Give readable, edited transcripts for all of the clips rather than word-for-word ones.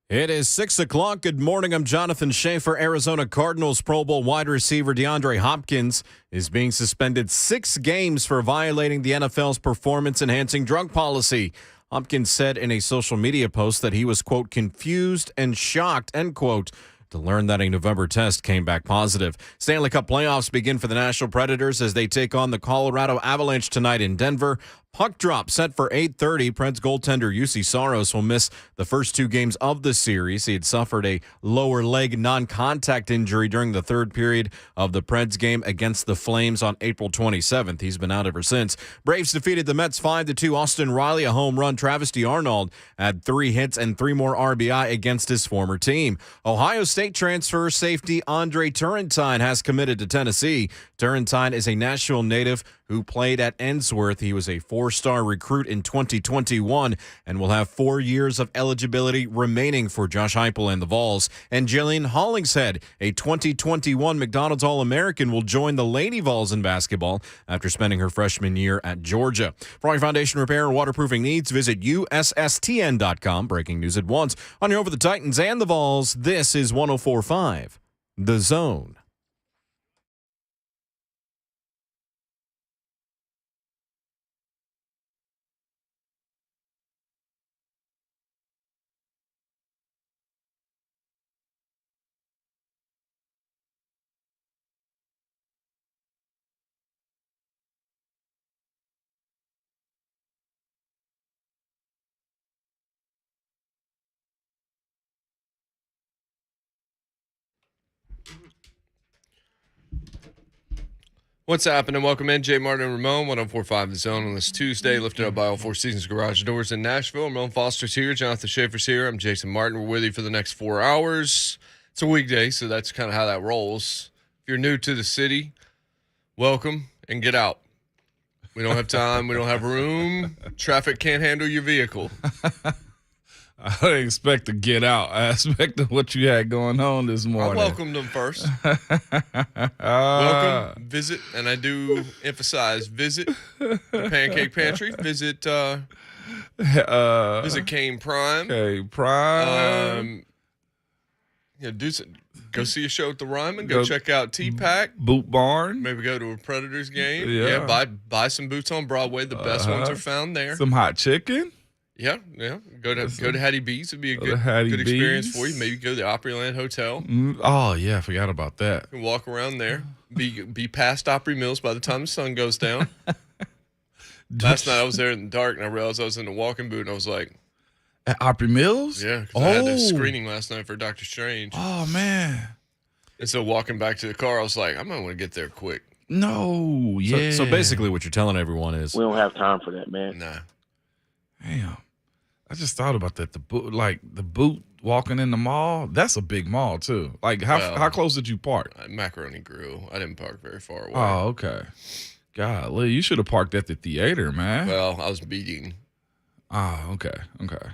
It is 6 o'clock. Good morning. I'm Jonathan Schaefer. Arizona Cardinals Pro Bowl wide receiver DeAndre Hopkins is being suspended 6 games for violating the NFL's performance-enhancing drug policy. Hopkins said in a social media post that he was, quote, confused and shocked, end quote, to learn that a November test came back positive. Stanley Cup playoffs begin for the Nashville Predators as they take on the Colorado Avalanche tonight in Denver. Puck drop set for 8:30. Preds goaltender UC Saros will miss the first 2 games of the series. He had suffered a lower leg non-contact injury during the third period of the Preds game against the Flames on April 27th. He's been out ever since. Braves defeated the Mets 5-2. Austin Riley, a home run. Travis DeArnold had 3 hits and 3 more RBI against his former team. Ohio State transfer safety Andre Turrentine has committed to Tennessee. Turrentine is a Nashville native who played at Ensworth. He was a 4-star recruit in 2021 and will have 4 years of eligibility remaining for Josh Heupel and the Vols. And Jillian Hollingshead, a 2021 McDonald's All-American, will join the Lady Vols in basketball after spending her freshman year at Georgia. For all your foundation repair and waterproofing needs, visit USSTN.com. Breaking news at once. On your Over the Titans and the Vols, this is 104.5 The Zone. What's happening? Welcome in, Jay Martin and Ramon, 104.5 The Zone on this Tuesday, lifted up by all Four Seasons Garage Doors in Nashville. Ramon Foster's here, Jonathan Schaefer's here. I'm Jason Martin. We're with you for the next 4 hours. It's a weekday, so that's kind of how that rolls. If you're new to the city, welcome and get out. We don't have time. We don't have room. Traffic can't handle your vehicle. I didn't expect to get out. I expected what you had going on this morning. I welcomed them first. Welcome, visit, and I do emphasize visit the Pancake Pantry. Visit Kane Prime. Okay, Prime. Go see a show at the Ryman. Go check out T-Pack. Boot Barn. Maybe go to a Predators game. Yeah. Buy some boots on Broadway. The best ones are found there. Some hot chicken. Yeah. Go to Hattie B's. It'd be a good Hattie experience B's. for you. Maybe go to the Opryland Hotel. Oh yeah, I forgot about that. You can walk around there. Be past Opry Mills by the time the sun goes down. Last night I was there in the dark and I realized I was in the walking boot and I was like, At Opry Mills? yeah, because I had this screening last night for Doctor Strange. Oh man. And so walking back to the car, I was like, I might want to get there quick. No, yeah. So basically what you're telling everyone is We don't have time for that, man. Nah. Damn. I just thought about that. The boot walking in the mall. That's a big mall too. Like how close did you park? Macaroni Grill. I didn't park very far away. Oh, okay. Golly, you should have parked at the theater, man. Well, I was beating. Oh, okay.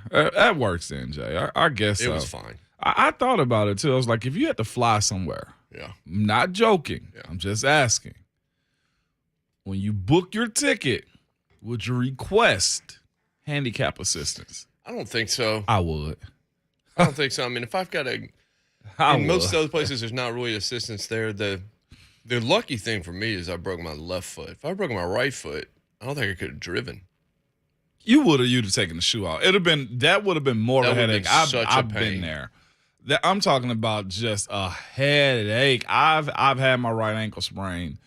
That works then, Jay. I guess It so. was fine. I thought about it too. I was like, if you had to fly somewhere, Yeah. I'm not joking. Yeah. I'm just asking. When you book your ticket, would you request handicap assistance? I don't think so. I would. I don't think so. I mean, if I've got in most other places, there's not really assistance there. The lucky thing for me is I broke my left foot. If I broke my right foot, I don't think I could have driven. You'd have taken the shoe out. That would have been more of a headache. I've been there. I'm talking about just a headache. I've had my right ankle sprained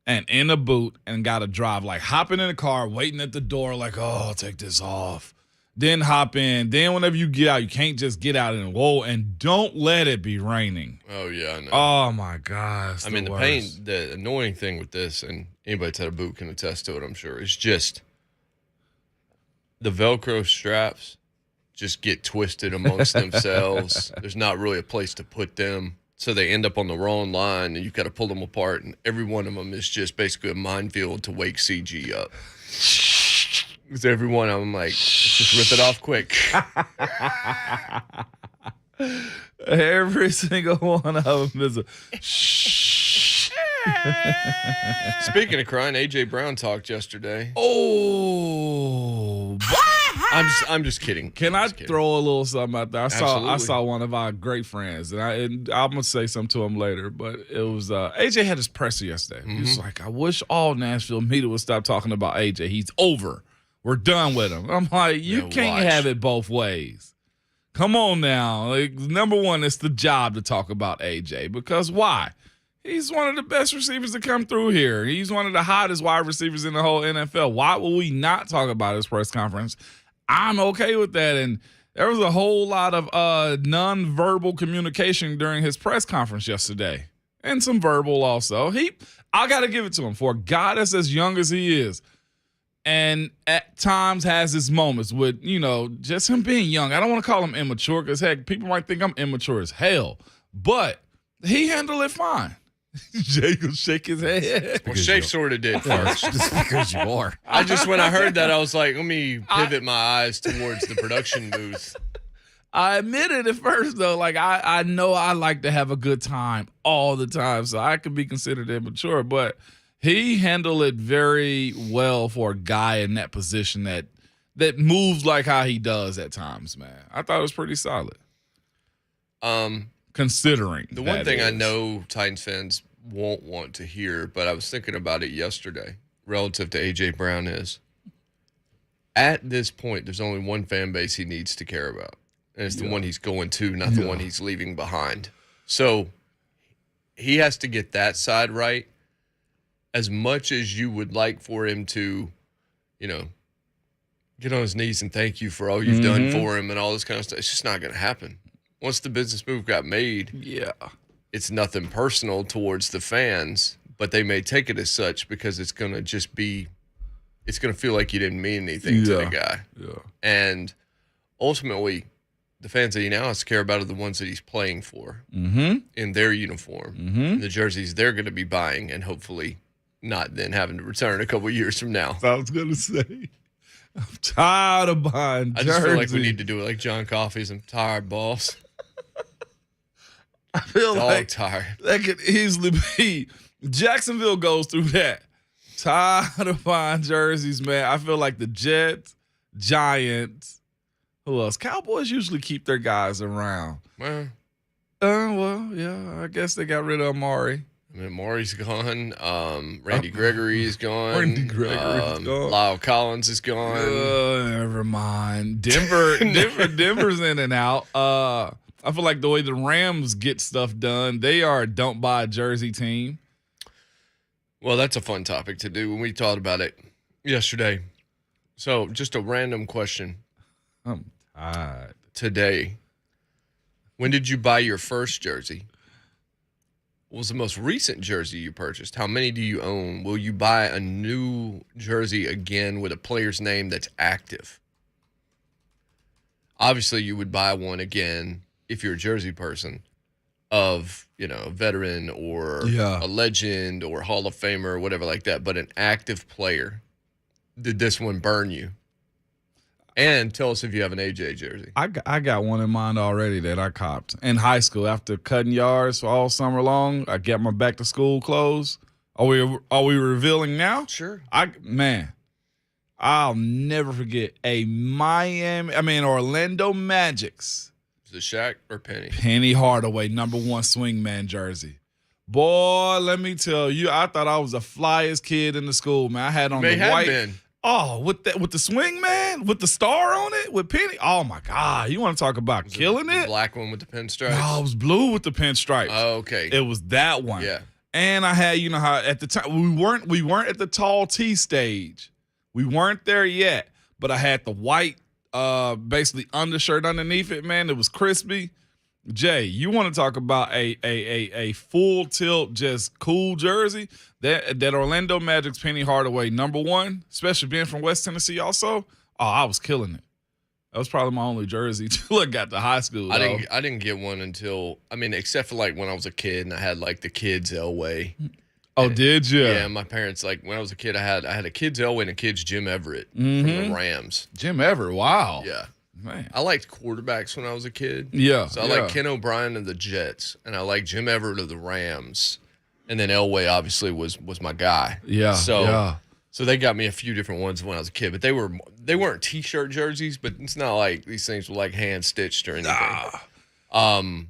and in a boot and got to drive, like hopping in the car, waiting at the door, like, oh, I'll take this off. Then hop in. Then whenever you get out, you can't just get out and don't let it be raining. Oh, yeah, I know. Oh, my gosh. I mean, the annoying thing with this, and anybody that's had a boot can attest to it, I'm sure, is just the Velcro straps just get twisted amongst themselves. There's not really a place to put them. So they end up on the wrong line, and you've got to pull them apart. And every one of them is just basically a minefield to wake CG up. Because every one of them, like, let's just rip it off quick. Every single one of them is a shh. Speaking of crying, A.J. Brown talked yesterday. Oh, I'm just kidding. Can I throw a little something out there? I saw one of our great friends, and I'm gonna say something to him later. But it was AJ had his presser yesterday. He was like, "I wish all Nashville media would stop talking about AJ. He's over. We're done with him." I'm like, you can't have it both ways. Come on now. Like, number one, it's the job to talk about AJ because why? He's one of the best receivers to come through here. He's one of the hottest wide receivers in the whole NFL. Why will we not talk about his press conference? I'm okay with that. And there was a whole lot of nonverbal communication during his press conference yesterday, and some verbal also. I got to give it to him for a guy that's as young as he is, and at times has his moments with, just him being young. I don't want to call him immature because, heck, people might think I'm immature as hell, but he handled it fine. Jay will shake his head. Well, Shay sort of did first. Just because you are. When I heard that, I was like, let me pivot my eyes towards the production booth. I admitted at first, though, like I know I like to have a good time all the time, so I could be considered immature, but he handled it very well for a guy in that position that moves like how he does at times, man. I thought it was pretty solid. Considering the one thing I know Titans fans won't want to hear, but I was thinking about it yesterday relative to A.J. Brown is, at this point, there's only one fan base he needs to care about, and it's the one he's going to, not the one he's leaving behind. So he has to get that side right. As much as you would like for him to, get on his knees and thank you for all you've done for him and all this kind of stuff, it's just not going to happen. Once the business move got made, it's nothing personal towards the fans, but they may take it as such because it's going to just be, it's going to feel like you didn't mean anything to the guy. Yeah. And ultimately, the fans that he now has to care about are the ones that he's playing for in their uniform, and the jerseys they're going to be buying, and hopefully not then having to return a couple years from now. I was going to say. I'm tired of buying jerseys. I just feel like we need to do it like John Coffey's I'm tired, boss. I feel like tired. That could easily be. Jacksonville goes through that. Tired of buying jerseys, man. I feel like the Jets, Giants, who else? Cowboys usually keep their guys around. Well, yeah, I guess they got rid of Amari. Amari's gone. Randy Gregory is gone. Randy Gregory's gone. Lyle Collins is gone. Never mind. Denver's in and out. I feel like the way the Rams get stuff done, they are a don't buy a jersey team. Well, that's a fun topic to do when we talked about it yesterday. So, just a random question. I'm tired. Today, when did you buy your first jersey? What was the most recent jersey you purchased? How many do you own? Will you buy a new jersey again with a player's name that's active? Obviously, you would buy one again if you're a jersey person of, a veteran or a legend or Hall of Famer or whatever like that, but an active player. Did this one burn you? And tell us if you have an AJ jersey. I got one in mind already that I copped in high school after cutting yards all summer long. I got my back to school clothes. Are we revealing now? Sure. I'll never forget Orlando Magic's. Is it Shaq or Penny? Penny Hardaway, #1 swingman jersey. Boy, let me tell you, I thought I was the flyest kid in the school, man. I had on the white. Been. Oh, with the swing man, with the star on it, with Penny. Oh my God, you want to talk about killing it? The black one with the pinstripes. No, it was blue with the pinstripes. Oh, okay. It was that one. Yeah. And I had, how at the time we weren't at the tall T stage. We weren't there yet, but I had the white, basically undershirt underneath it. Man, it was crispy. Jay, you want to talk about a full tilt, just cool jersey? That Orlando Magic's Penny Hardaway, #1, especially being from West Tennessee also. Oh, I was killing it. That was probably my only jersey till I got to high school. I didn't get one until, except for like when I was a kid and I had like the kids Elway. Oh, did you? Yeah, my parents, like when I was a kid, I had a kids Elway and a kids Jim Everett from the Rams. Jim Everett, wow. Yeah. Man. I liked quarterbacks when I was a kid. Yeah. So I liked Ken O'Brien of the Jets, and I liked Jim Everett of the Rams. And then Elway obviously was my guy. Yeah. So So they got me a few different ones when I was a kid, but they weren't T-shirt jerseys, but it's not like these things were like hand stitched or anything.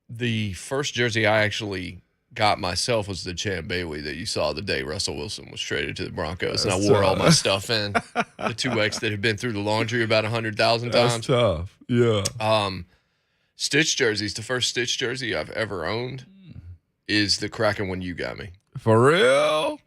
The first jersey I actually got myself was the Champ Bailey that you saw the day Russell Wilson was traded to the Broncos, and I wore all my stuff in the 2X that had been through the laundry about 100,000 times. That's tough. Yeah. Stitch jerseys. The first Stitch jersey I've ever owned is the Kraken one you got me. For real?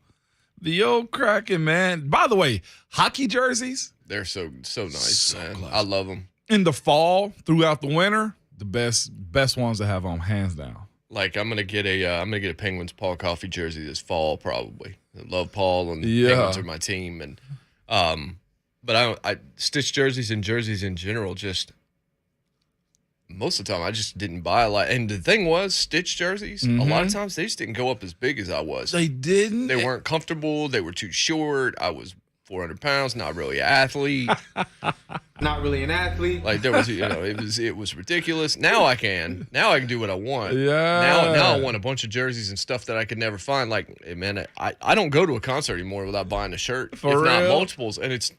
The old Kraken, man. By the way, hockey jerseys. They're so nice, man. Close. I love them. In the fall, throughout the winter, the best ones to have on, hands down. Like I'm gonna get a Penguins Paul Coffey jersey this fall probably. I love Paul and Penguins are my team, and but I Stitch jerseys and jerseys in general just most of the time I just didn't buy a lot. And the thing was, Stitch jerseys a lot of times they just didn't go up as big as I was. They didn't. They weren't comfortable. They were too short. I was 400 pounds, not really an athlete. Not really an athlete. Like there was, it was ridiculous. Now I can do what I want. Yeah. Now I want a bunch of jerseys and stuff that I could never find. Like, man, I don't go to a concert anymore without buying a shirt, if not multiples, and it's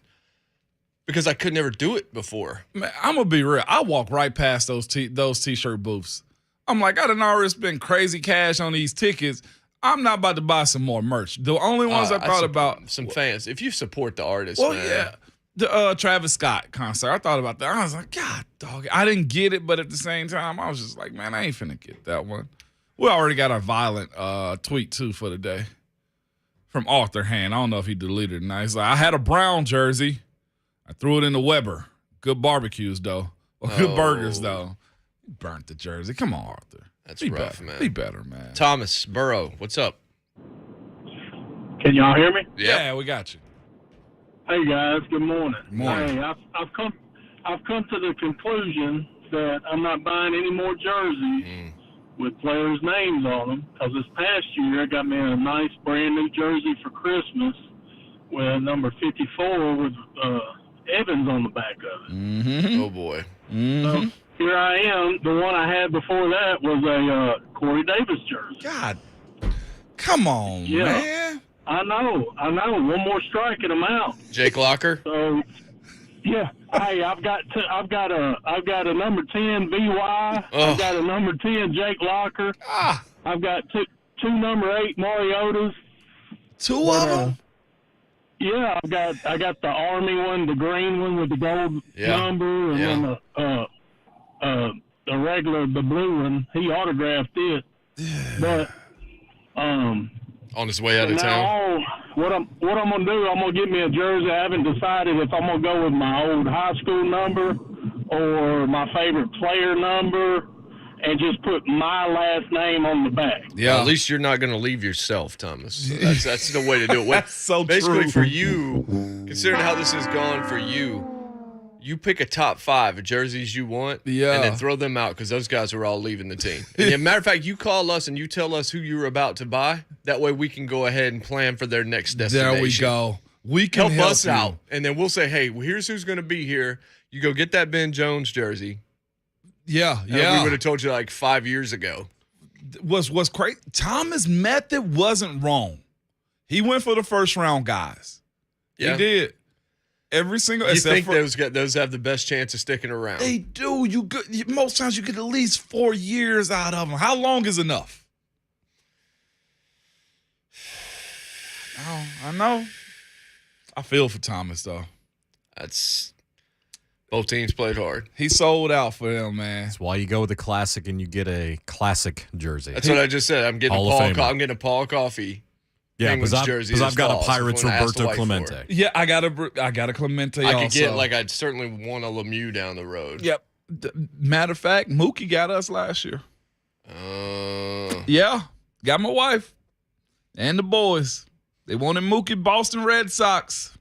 because I could never do it before. Man, I'm gonna be real. I walk right past those t-shirt booths. I'm like, I done already spent crazy cash on these tickets. I'm not about to buy some more merch. The only ones I thought about some fans. If you support the artist, well, man. yeah, the Travis Scott concert. I thought about that. I was like, God, dog. I didn't get it, but at the same time, I was just like, man, I ain't finna get that one. We already got a violent tweet too for the day from Arthur Hand. I don't know if he deleted it. Now he's like, I had a Brown jersey. I threw it in the Weber. Good barbecues though, or good burgers though. He burnt the jersey. Come on, Arthur. That's rough, man. Be better, man. Thomas Burrow, what's up? Can y'all hear me? Yeah, we got you. Hey guys, good morning. Morning. Hey, I've come to the conclusion that I'm not buying any more jerseys with players' names on them because this past year I got me a nice brand new jersey for Christmas with number 54 with Evans on the back of it. Mm-hmm. Oh boy. Mm-hmm. So, here I am. The one I had before that was a Corey Davis jersey. God, come on, man. I know. One more strike and I'm out. Jake Locker. So, yeah. Hey, I've got a number 10 BY. I've got a number 10 Jake Locker. I've got two number 8 Mariotas. Two of them. Yeah, I got the Army one, the green one with the gold number, and then the regular, the blue one. He autographed it, but on his way out of town. What I'm gonna do? I'm gonna get me a jersey. I haven't decided if I'm gonna go with my old high school number or my favorite player number, and just put my last name on the back. Yeah, at least you're not going to leave yourself, Thomas. That's the way to do it. That's so basically true. For you, considering how this has gone for you, you pick a top 5 of jerseys you want, and then throw them out because those guys are all leaving the team. And as a matter of fact, you call us and you tell us who you're about to buy. That way we can go ahead and plan for their next destination. There we go. We can help us out, and then we'll say, hey, well, here's who's going to be here. You go get that Ben Jones jersey. Yeah. We would have told you like 5 years ago. Was crazy. Thomas' method wasn't wrong. He went for the first round guys. Yeah. He did. Every single. You think those have the best chance of sticking around? They do. Most times you get at least 4 years out of them. How long is enough? I know. I feel for Thomas though. Both teams played hard. He sold out for them, man. That's why you go with the classic and you get a classic jersey. That's what I just said. I'm getting a Paul Coffey. Yeah, because I've got a Pirates Roberto Clemente. Yeah, I got a Clemente. I could get I'd certainly want a Lemieux down the road. Yep. Matter of fact, Mookie got us last year. Yeah, got my wife and the boys. They wanted Mookie, Boston Red Sox.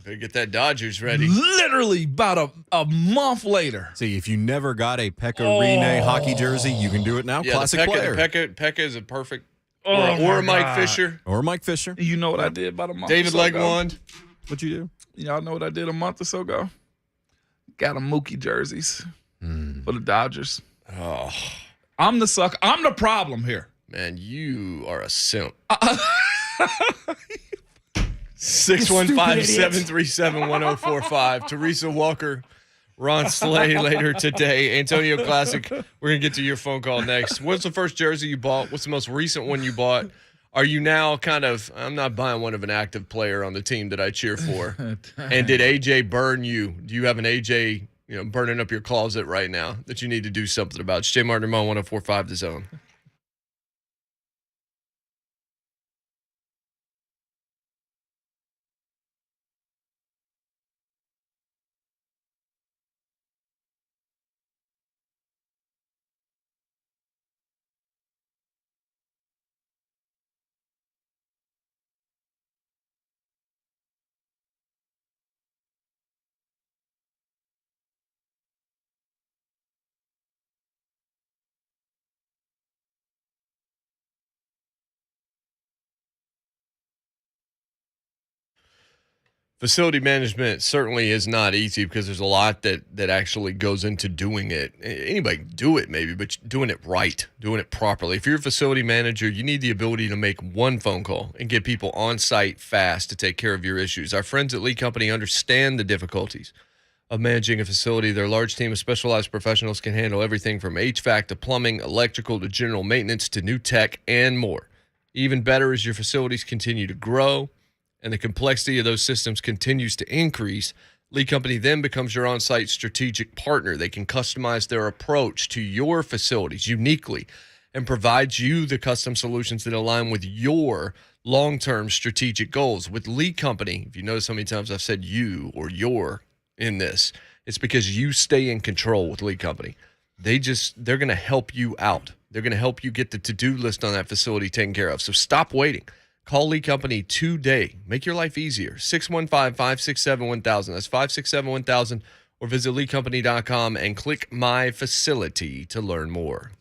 Better get that Dodgers ready. Literally about a month later. See, if you never got a Pekka Rinne hockey jersey, you can do it now. Yeah, classic player. Pekka is a perfect. Or Mike Fisher. Or Mike Fisher. You know what I did about a month David or so Legwand. What'd you do? Y'all know what I did a month or so ago? Got a Mookie jerseys for the Dodgers. Oh. I'm the sucker. I'm the problem here. Man, you are a simp. 615-737-1045. Teresa Walker, Ron Slay later today. Antonio Classic, we're going to get to your phone call next. What's the first jersey you bought? What's the most recent one you bought? Are you now kind of, I'm not buying one of an active player on the team that I cheer for. And did AJ burn you? Do you have an AJ, burning up your closet right now that you need to do something about? It's Jay Martin, Ramon, 104.5 The Zone. Facility management certainly is not easy because there's a lot that actually goes into doing it. Anybody can do it maybe, but doing it right, doing it properly. If you're a facility manager, you need the ability to make one phone call and get people on site fast to take care of your issues. Our friends at Lee Company understand the difficulties of managing a facility. Their large team of specialized professionals can handle everything from HVAC to plumbing, electrical to general maintenance to new tech and more. Even better as your facilities continue to grow and the complexity of those systems continues to increase, Lee Company then becomes your on-site strategic partner. They can customize their approach to your facilities uniquely and provide you the custom solutions that align with your long-term strategic goals. With Lee Company, if you notice how many times I've said you or your in this, it's because you stay in control with Lee Company. They're going to help you out. They're going to help you get the to-do list on that facility taken care of. So stop waiting. Call Lee Company today. Make your life easier. 615-567-1000. That's 567-1000. Or visit leecompany.com and click My Facility to learn more.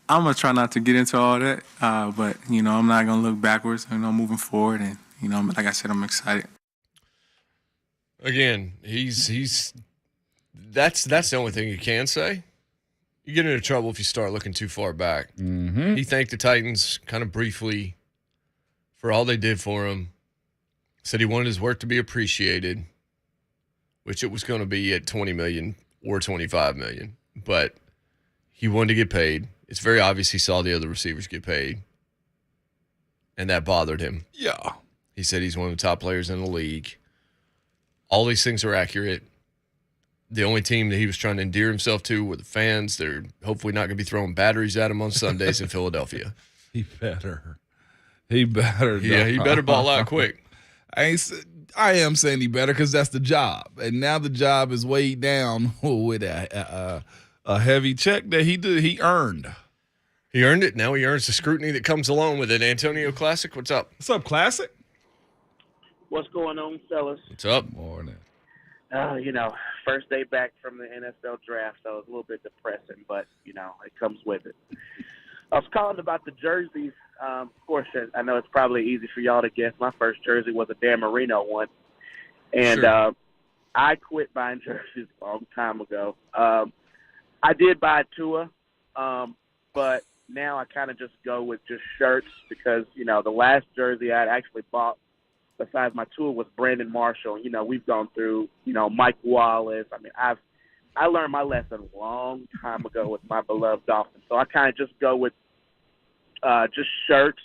I'm gonna try not to get into all that, but I'm not gonna look backwards. Moving forward, and like I said, I'm excited. Again, that's the only thing you can say. You get into trouble if you start looking too far back. Mm-hmm. He thanked the Titans kind of briefly for all they did for him. Said he wanted his work to be appreciated, which it was going to be at $20 million or $25 million, but he wanted to get paid. It's very obvious he saw the other receivers get paid, and that bothered him. Yeah. He said he's one of the top players in the league. All these things are accurate. The only team that he was trying to endear himself to were the fans. They're hopefully not going to be throwing batteries at him on Sundays in Philadelphia. He better. He better ball out quick. I am saying he better because that's the job. And now the job is weighed down with a heavy check that he earned. He earned it. Now he earns the scrutiny that comes along with it. Antonio Classic, what's up? What's up, Classic? What's going on, fellas? What's up? Morning. First day back from the NFL draft, so it was a little bit depressing, but, it comes with it. I was calling about the jerseys. Of course, I know it's probably easy for y'all to guess. My first jersey was a Dan Marino one, and Sure. I quit buying jerseys a long time ago. I did buy Tua, but now I kind of just go with just shirts because, the last jersey I actually bought besides my Tua was Brandon Marshall. We've gone through, Mike Wallace. I mean, I learned my lesson a long time ago with my beloved Dolphins. So I kind of just go with just shirts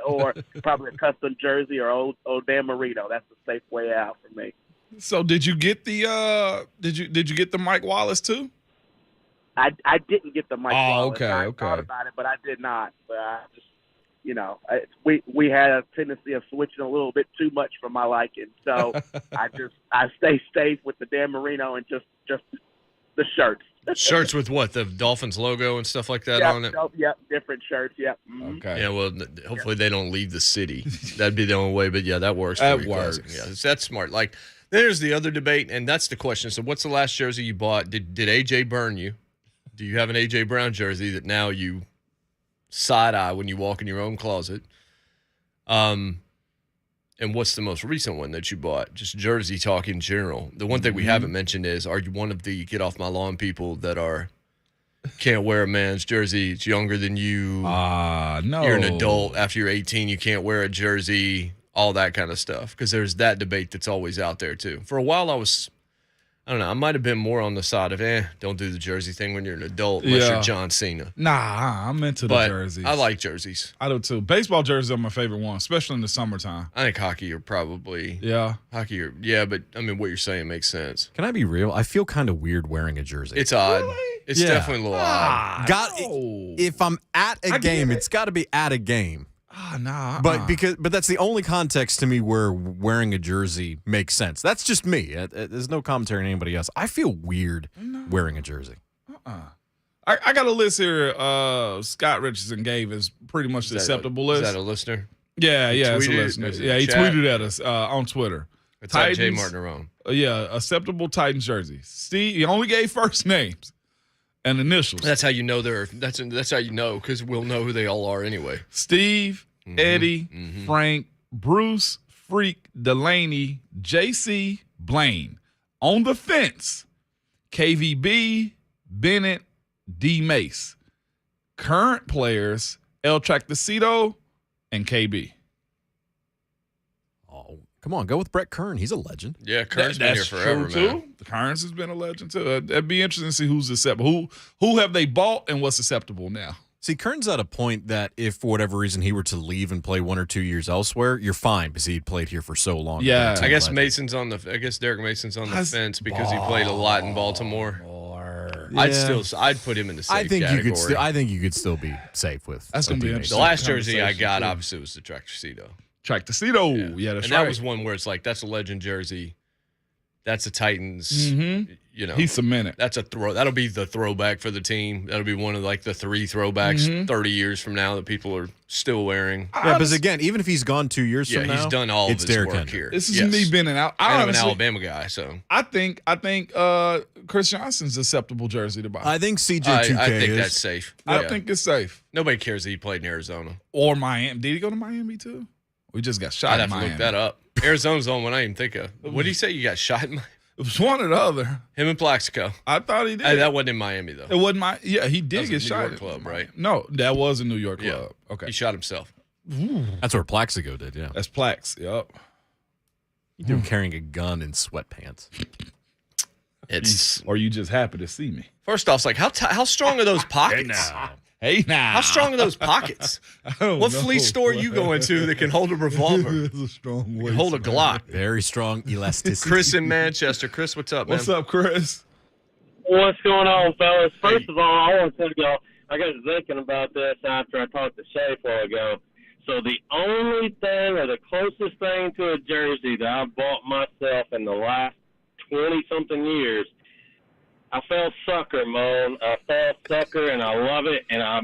or probably a custom jersey or old Dan Marino. That's the safe way out for me. So did you get the did you get the Mike Wallace too? I didn't get the Mike Wallace. Okay. I thought about it, but I did not. But I just, we had a tendency of switching a little bit too much for my liking. So I stay safe with the Dan Marino and just the shirts. Shirts with what? The Dolphins logo and stuff like that on it? Yep, different shirts, yep. Mm-hmm. Okay. Yeah, well, hopefully they don't leave the city. That'd be the only way, but yeah, that works. That for you, works. Classic. Yeah, that's smart. Like, there's the other debate, and that's the question. So what's the last jersey you bought? Did AJ burn you? Do you have an AJ Brown jersey that now you side-eye when you walk in your own closet? And what's the most recent one that you bought? Just jersey talk in general. The one thing we haven't mentioned is, are you one of the get off my lawn people that can't wear a man's jersey? It's younger than you. No. You're an adult. After you're 18, you can't wear a jersey, all that kind of stuff. Because there's that debate that's always out there, too. For a while, I don't know, I might have been more on the side of, don't do the jersey thing when you're an adult unless you're John Cena. Nah, I'm into the jerseys. I like jerseys. I do too. Baseball jerseys are my favorite one, especially in the summertime. I think hockey are probably. Yeah. But I mean, what you're saying makes sense. Can I be real? I feel kind of weird wearing a jersey. It's odd. Really? It's definitely a little odd. If I'm at a game, it's got to be at a game. Nah. But that's the only context to me where wearing a jersey makes sense. That's just me. There's no commentary on anybody else. I feel weird wearing a jersey. I got a list here. Scott Richardson gave is pretty much the acceptable list. Is that a listener? Yeah, it's a tweeted listener. it? Yeah, he tweeted at us on Twitter. It's at J. Martin Yeah, acceptable Titans jersey. Steve, he only gave first names and initials. That's how you know that's how you know, because we'll know who they all are anyway. Steve, Eddie, Frank, Bruce, Freak, Delaney, JC, Blaine. On the fence, KVB, Bennett, D. Mace. Current players, El Tractacito and KB. Oh, come on, go with Brett Kern. He's a legend. Yeah, Kern's been here forever, true man. too. The Kearns has been a legend too. That'd be interesting to see who's acceptable. Who have they bought and what's acceptable now? See, Kern's at a point that if for whatever reason he were to leave and play 1 or 2 years elswer, you're fine because he'd played here for so long. Yeah. I guess Derek Mason's on the fence because he played a lot in Baltimore. Yeah. I'd put him in the safe category. I think you could still be safe with. That's gonna be The interesting. last jersey I got, obviously, was the Tractacito. Tractacito. Yeah, that's and right. that was one where it's like, that's a legend jersey. that's a Titans. You know, He's cemented. That's a throw. That'll be the throwback for the team. That'll be one of like the 3 throwbacks 30 years from now that people are still wearing. Yeah, because again, even if he's gone 2 years from now, he's done all of his Derrick work Henry here. This is me being I'm an Alabama guy, so I think Chris Johnson's a acceptable jersey to buy. I think CJ2K I think is. that's safe. I think it's safe. Nobody cares that he played in Arizona. Or Miami. Did he go to Miami too? We just got shot I'd in have to Miami. look that up. Arizona's the only one I didn't think of. What did he say? You got shot in Miami? It was one or the other. Him and Plaxico. I thought he did. That wasn't in Miami though. It wasn't my. Yeah, he That did was get a New shot. York club, right? No, that was a New York Yeah. club. Okay, He shot himself. That's where Plaxico did, yeah. that's Plax. Yep. You do him carrying a gun in sweatpants. It's Or you just happy to see me. first off, it's like how strong are those pockets? Hey now. How strong are those pockets? I don't What know. flea store you going to that can hold a revolver? It's a strong way. Hold a Glock. Very strong elasticity. Chris in Manchester. Chris, what's up, man? What's up, Chris? What's going on, fellas? First of all, I want to tell y'all, I got thinking about this after I talked to Shay a while ago. So the only thing or the closest thing to a jersey that I bought myself in the last 20-something years, I fell sucker, Moan. I fell sucker, and I love it, and I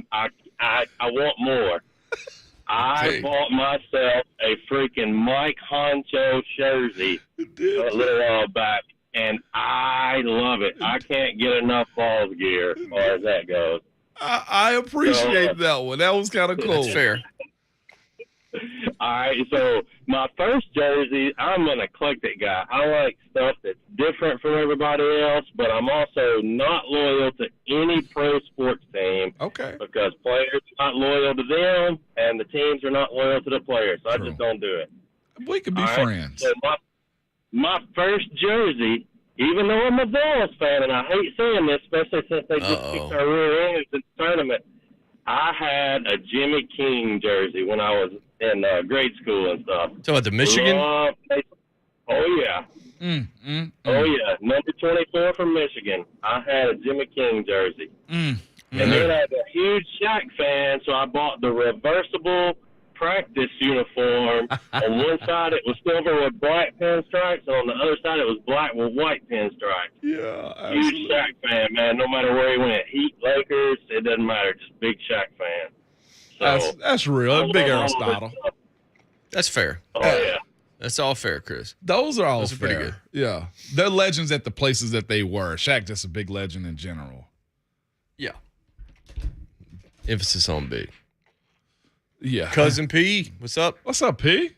want more. I bought myself a freaking Mike Honcho jersey a little while back, and I love it. I can't get enough Balls gear as far as that goes. I appreciate that one. That was kind of cool. That's fair. All right, so my first jersey, I'm an eclectic guy. I like stuff that's different from everybody else, but I'm also not loyal to any pro sports team. Okay. Because players are not loyal to them, and the teams are not loyal to the players. So I just don't do it. We could be All right? friends. So my first jersey, even though I'm a Bulls fan, and I hate saying this, especially since they just kicked our rear ends in the tournament, I had a Jimmy King jersey when I was in grade school and stuff. So about the Michigan? Oh, yeah. Oh, yeah. Number 24 from Michigan. I had a Jimmy King jersey. And then I was a huge Shaq fan, so I bought the reversible practice uniform. On one side, it was silver with black pinstripes, and on the other side, it was black with white pinstripes. Yeah. Huge Shaq fan, man. No matter where he went, Heat, Lakers, it doesn't matter. Just big Shaq fan. So, That's real. Big Aristotle. That's fair. Oh, yeah. That's all fair, Chris. Those are all fair. pretty good. Yeah. They're legends at the places that they were. Shaq just a big legend in general. Yeah. Emphasis on big. Yeah. Cousin P, what's up? What's up, P?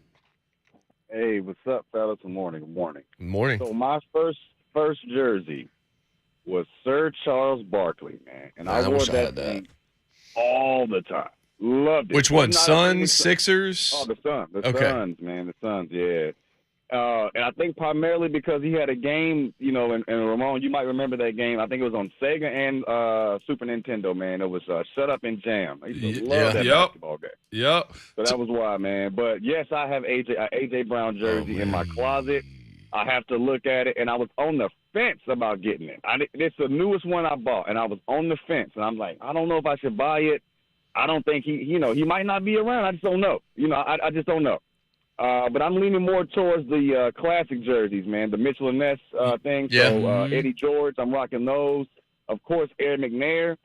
Hey, what's up, fellas? Good morning. Good morning. Good morning. So my first jersey was Sir Charles Barkley, man, and I wore wish I that had that. thing all the time. Loved it. Which one? Not a Suns, single- Sixers? Oh, the Suns. The Okay. Suns, man. The Suns, yeah. And I think primarily because he had a game, you know, and Ramon, you might remember that game. I think it was on Sega and Super Nintendo, man. It was Shut Up and Jam. I used to love that basketball game. Yep. So that was why, man. But yes, I have AJ Brown jersey in my closet. I have to look at it, and I was on the fence about getting it. It's the newest one I bought, and I was on the fence, and I'm like, I don't know if I should buy it. I don't think he might not be around. I just don't know. I just don't know. But I'm leaning more towards the classic jerseys, man, the Mitchell and Ness thing. Yeah. So Eddie George, I'm rocking those. Of course, Aaron McNair.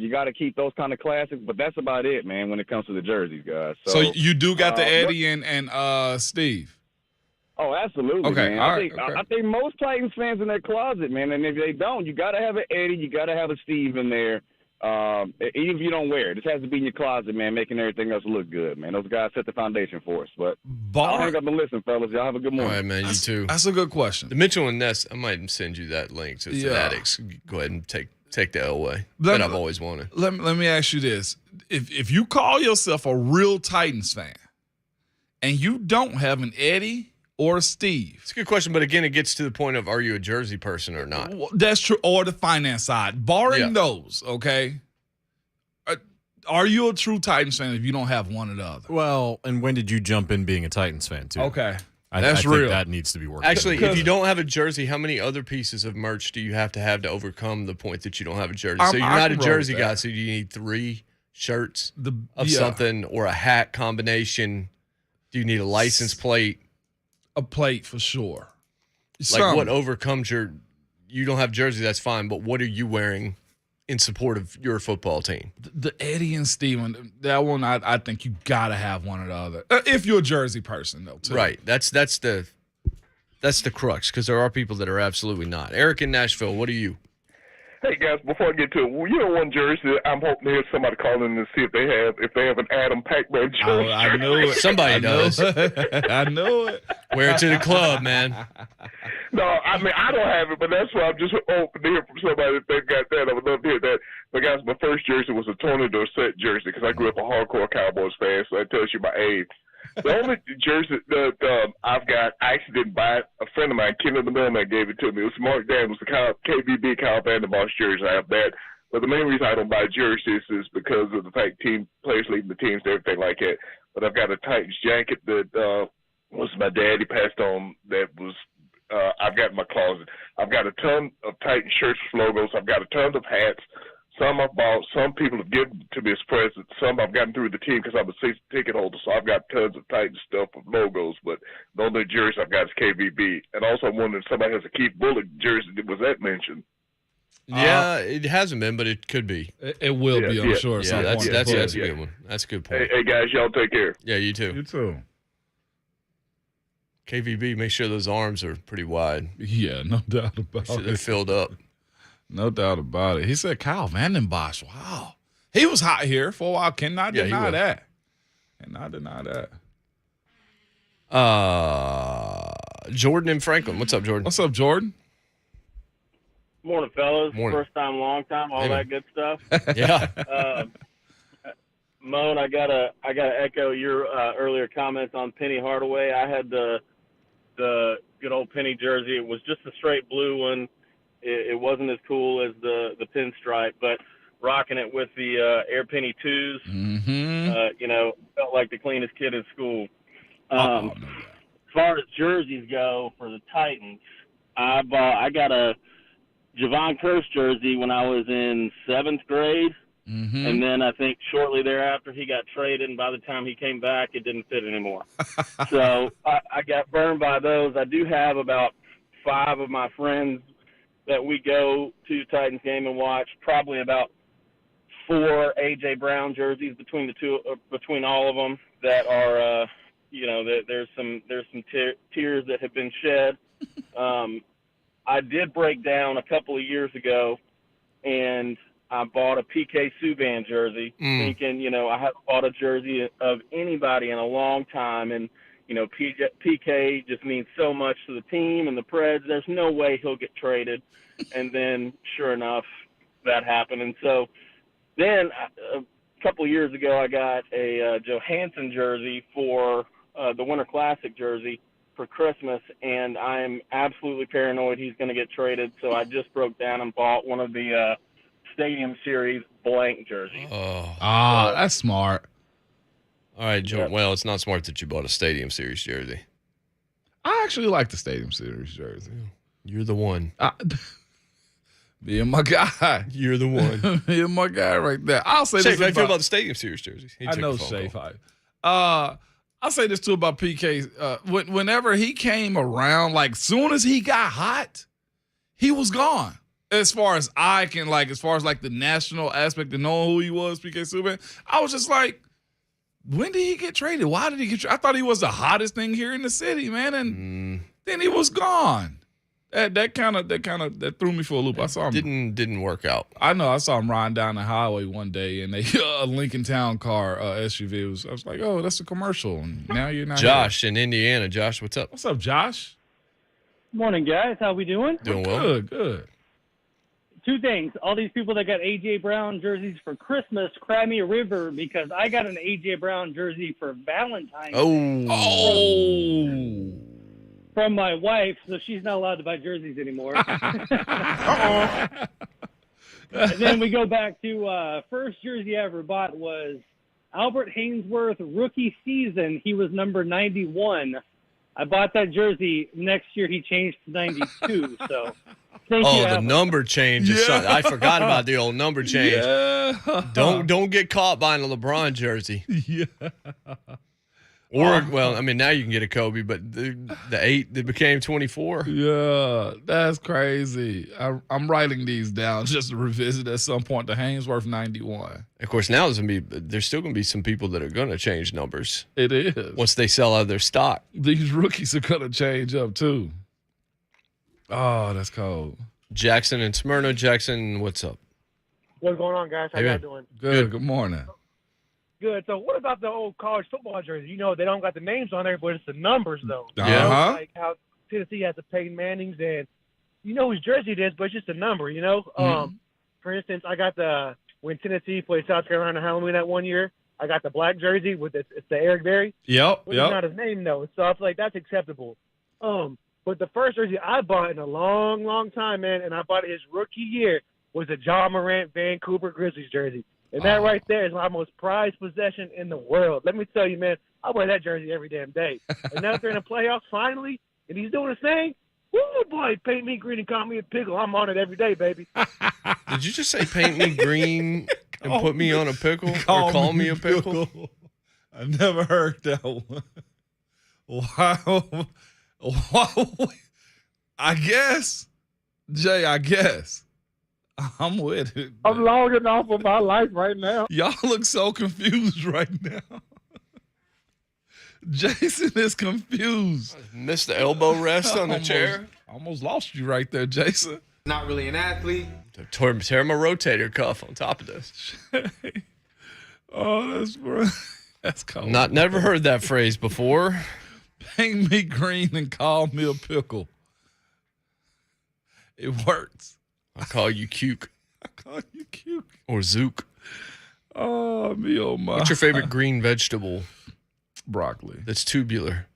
You got to keep those kind of classics, but that's about it, man, when it comes to the jerseys, guys. So you do got the Eddie and Steve. Oh, absolutely, Okay, man. all I right, think, okay. I think most Titans fans in their closet, man, and if they don't, you got to have an Eddie, you got to have a Steve in there. Even if you don't wear it, it has to be in your closet, man, making everything else look good, man. Those guys set the foundation for us. But I'll hang up and listen, fellas. Y'all have a good All morning. right, man. You too. That's a good question. The Mitchell and Ness, I might send you that link to Fanatics. Go ahead and take the L away. That I've always wanted. Let me ask you this. If you call yourself a real Titans fan and you don't have an Eddie or a Steve. It's a good question, but again, it gets to the point of, are you a jersey person or not? That's true. Or the finance side. Barring those, okay, are you a true Titans fan if you don't have one or the other? Well, and when did you jump in being a Titans fan, too? Okay. I think real. that needs to be worked Actually, out. if you don't have a jersey, how many other pieces of merch do you have to overcome the point that you don't have a jersey? So you're not a jersey guy, so you need 3 shirts of something or a hat combination. Do you need a license plate? A plate for sure. Like what overcomes you don't have jersey, that's fine, but what are you wearing in support of your football team? The Eddie and Steven, that one, I think you got to have one or the other. If you're a jersey person, though, too. Right. That's the crux, because there are people that are absolutely not. Eric in Nashville, what are you? Hey guys, before I get to it, one jersey I'm hoping to hear somebody call in and see if they have an Adam Pac-Man jersey. Oh, I knew it. Somebody does. I knew it. Wear it to the club, man. No, I mean I don't have it, but that's why I'm just hoping to hear from somebody if they've got that. I would love to hear that. But guys, my first jersey was a Tony Dorsett jersey because I grew up a hardcore Cowboys fan, so that tells you my age. The only jersey that I've got, I actually didn't buy it. A friend of mine, Kenny the Mailman, gave it to me. It was Mark Daniels, the KBB Kyle Vanderbosch jersey. I have that. But the main reason I don't buy jerseys is because of the fact players leaving the teams and everything like that. But I've got a Titans jacket that was my daddy passed on that was I've got in my closet. I've got a ton of Titan shirts with logos. I've got a ton of hats. Some I've bought. Some people have given to me as presents. Some I've gotten through the team because I'm a season ticket holder. So I've got tons of Titan stuff with logos. But the only jersey I've got is KBB. And also I'm wondering if somebody has a Keith Bullock jersey. Was that mentioned? Yeah, it hasn't been, but it could be. It will be, I'm sure. Yeah, that's a good one. That's a good point. Hey, guys, y'all take care. Yeah, you too. You too. KVB, make sure those arms are pretty wide. Yeah, no doubt about it. They're filled up. No doubt about it. He said Kyle Vandenbosch. Wow. He was hot here for a while. Cannot deny that. Cannot deny that. Jordan and Franklin. What's up, Jordan? What's up, Jordan? Morning, fellas. Morning. First time, long time, all that good stuff. Yeah. Moan, I gotta echo your earlier comments on Penny Hardaway. I had the good old Penny jersey. It was just a straight blue one. It wasn't as cool as the pinstripe, but rocking it with the Air Penny 2s, felt like the cleanest kid in school. As far as jerseys go for the Titans, I got a Javon Curse jersey when I was in 7th grade, and then I think shortly thereafter he got traded, and by the time he came back, it didn't fit anymore. So I got burned by those. I do have about 5 of my friends that we go to Titans game and watch, probably about 4 A.J. Brown jerseys between all of them that are, there's some tears that have been shed. I did break down a couple of years ago, and I bought a PK Subban jersey, thinking, I haven't bought a jersey of anybody in a long time, and PK just means so much to the team and the Preds. There's no way he'll get traded. And then, sure enough, that happened. And so then a couple of years ago, I got a Johansson jersey for the Winter Classic jersey for Christmas, and I'm absolutely paranoid he's going to get traded. So I just broke down and bought one of the Stadium Series blank jerseys. That's smart. All right, Jordan. Well, it's not smart that you bought a Stadium Series jersey. I actually like the Stadium Series jersey. You're the one. Me and my guy. You're the one. Me and my guy right there. I'll say Shafe, this. How do you feel about the Stadium Series jerseys? I know Shafe. I'll say this too about PK. Whenever he came around, like soon as he got hot, he was gone. As far as the national aspect of knowing who he was, PK Subban, I was just like, when did he get traded? Why did he get traded? I thought he was the hottest thing here in the city, man, and then he was gone. That kind of threw me for a loop. I saw him didn't work out. I know. I saw him riding down the highway one day in a Lincoln Town car SUV. I was like, oh, that's a commercial. And now you're not. Josh here. in Indiana. Josh, what's up? What's up, Josh? Morning, guys. How we doing? Doing well. Good. 2 things. All these people that got A.J. Brown jerseys for Christmas, cry me a river, because I got an A.J. Brown jersey for Valentine's Day from my wife, so she's not allowed to buy jerseys anymore. And then we go back to first jersey I ever bought was Albert Hainsworth rookie season. He was number 91. I bought that jersey. Next year he changed to 92, so... Thank you, the number change is something. I forgot about the old number change. Yeah. Don't get caught buying a LeBron jersey. Yeah. Or, well, I mean, now you can get a Kobe, but the 8 that became 24. Yeah, that's crazy. I'm writing these down just to revisit at some point the Hainsworth 91. Of course, now there's still going to be some people that are going to change numbers. It is. Once they sell out of their stock. These rookies are going to change up, too. Oh, that's cold. Jackson and Smyrna. Jackson, what's up? What's going on, guys? How y'all doing? Good morning. Good. So what about the old college football jerseys? You know, they don't got the names on there, but it's the numbers, though. Yeah. You know, like how Tennessee has the Peyton Mannings, and you know whose jersey it is, but it's just a number, you know? For instance, I got when Tennessee played South Carolina Halloween that one year, I got the black jersey with it's the Eric Berry. Yep. Which is not his name, though. So I feel like that's acceptable. But the first jersey I bought in a long, long time, man, and I bought it his rookie year, was a John Morant Vancouver Grizzlies jersey. And that right there is my most prized possession in the world. Let me tell you, man, I wear that jersey every damn day. And now they're in the playoffs finally, and he's doing his thing. Woo, boy, paint me green and call me a pickle. I'm on it every day, baby. Did you just say paint me green and put me on a pickle? Or call me a pickle? I never heard that one. Wow. I guess. Jay, I guess. I'm with it. I'm logging off of my life right now. Y'all look so confused right now. Jason is confused. Missed the elbow rest on the chair. Almost lost you right there, Jason. Not really an athlete. Tear my rotator cuff on top of this. Oh, that's cold. Never heard that phrase before. Paint me green and call me a pickle. It works. I call you Cuke. I call you Cuke. Or Zook. Oh, me oh my. What's your favorite green vegetable? Broccoli. That's tubular.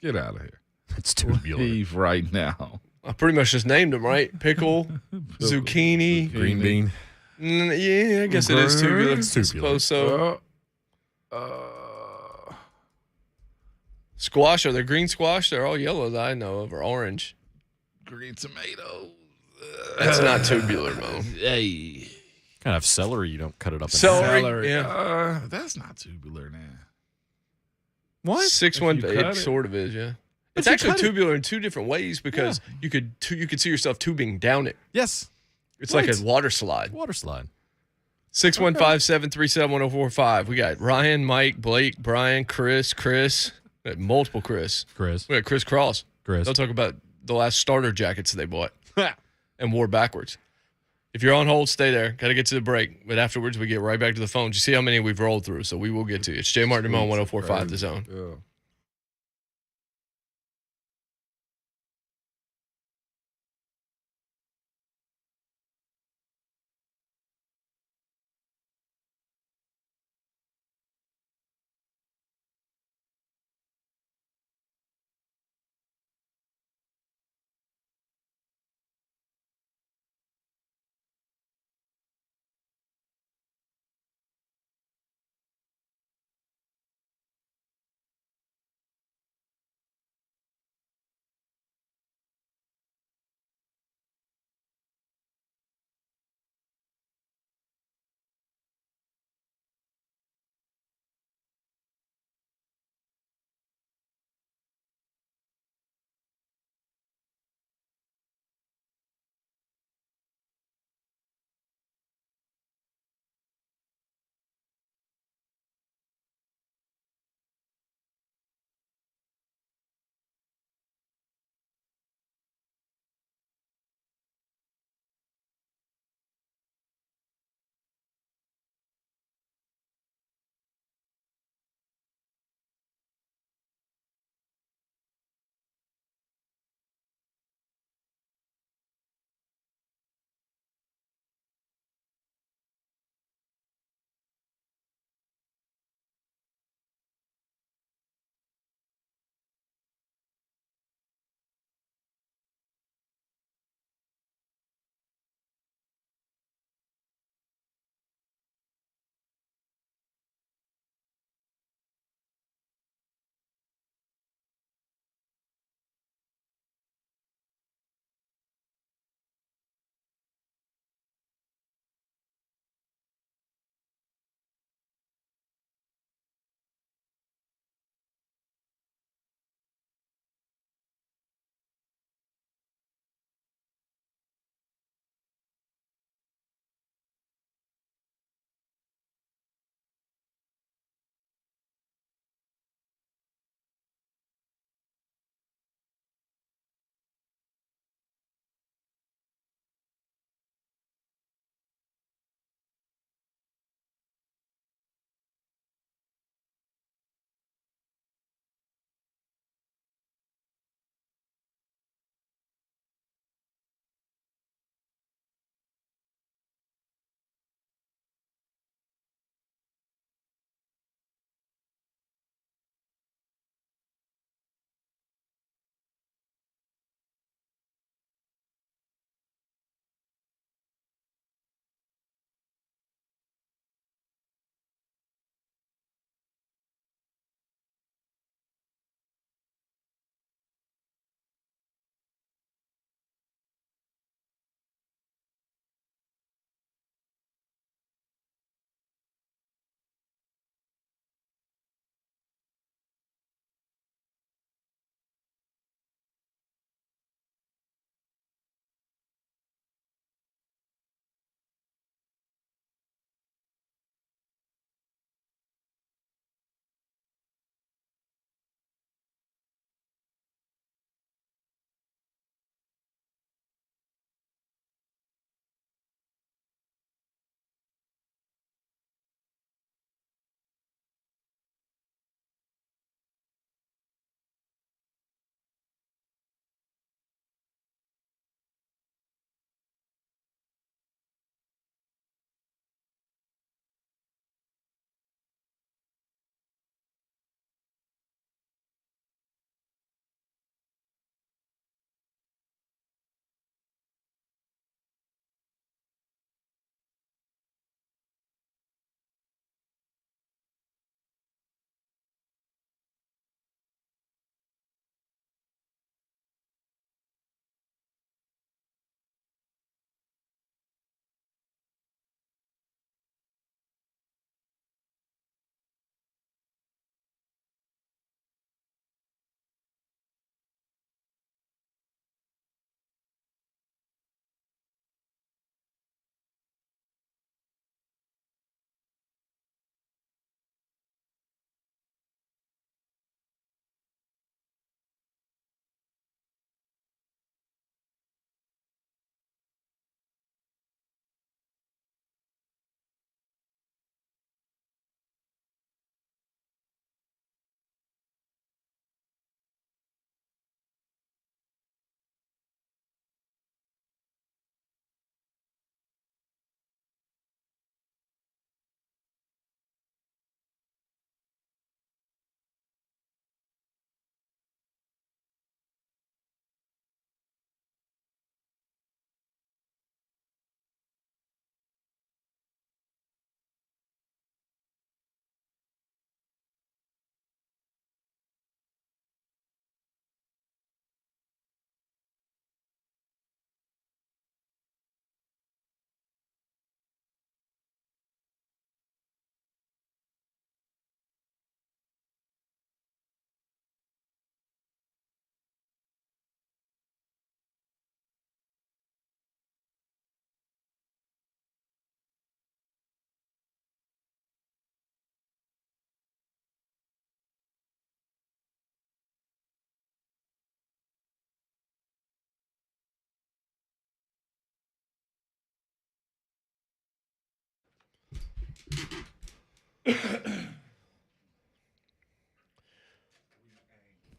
Get out of here. It's tubular. Leave right now. I pretty much just named them, right? Pickle, zucchini, green bean. Yeah, I guess it is tubular. It's tubular. I suppose so. Squash, are they green squash? They're all yellow that I know of, or orange. Green tomatoes. That's not tubular, Mo. Hey. Kind of celery, you don't cut it up. Celery, yeah. That's not tubular now. What? 618, it sort of is, yeah. It's actually tubular in two different ways because you could see yourself tubing down it. Yes. It's like a water slide. Water slide. 615-737-1045. We got Ryan, Mike, Blake, Brian, Chris. We got multiple Chris. We got Chris Cross. They'll talk about the last starter jackets they bought and wore backwards. If you're on hold, stay there. Got to get to the break. But afterwards, we get right back to the phone. You see how many we've rolled through, so we will get to you. It's Jay Martin and Mo on 104.5 The Zone. Yeah.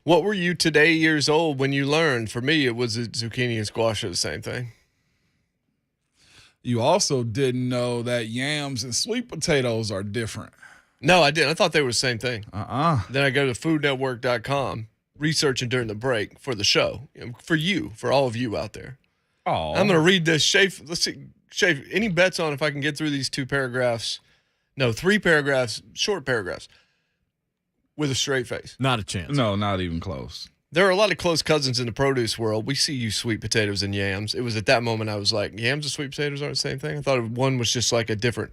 What were you today years old when you learned? For me, it was that zucchini and squash are the same thing. You also didn't know that yams and sweet potatoes are different. No, I didn't. I thought they were the same thing. Then I go to foodnetwork.com, researching during the break for the show, for all of you out there. Oh, I'm going to read this. Shafe, let's see. Shafe, any bets on if I can get through these 2 paragraphs? No, 3 paragraphs, short paragraphs, with a straight face? Not a chance. No, not even close. There are a lot of close cousins in the produce world. We see you sweet potatoes and yams. It was at that moment I was like, yams and sweet potatoes aren't the same thing? I thought one was just like a different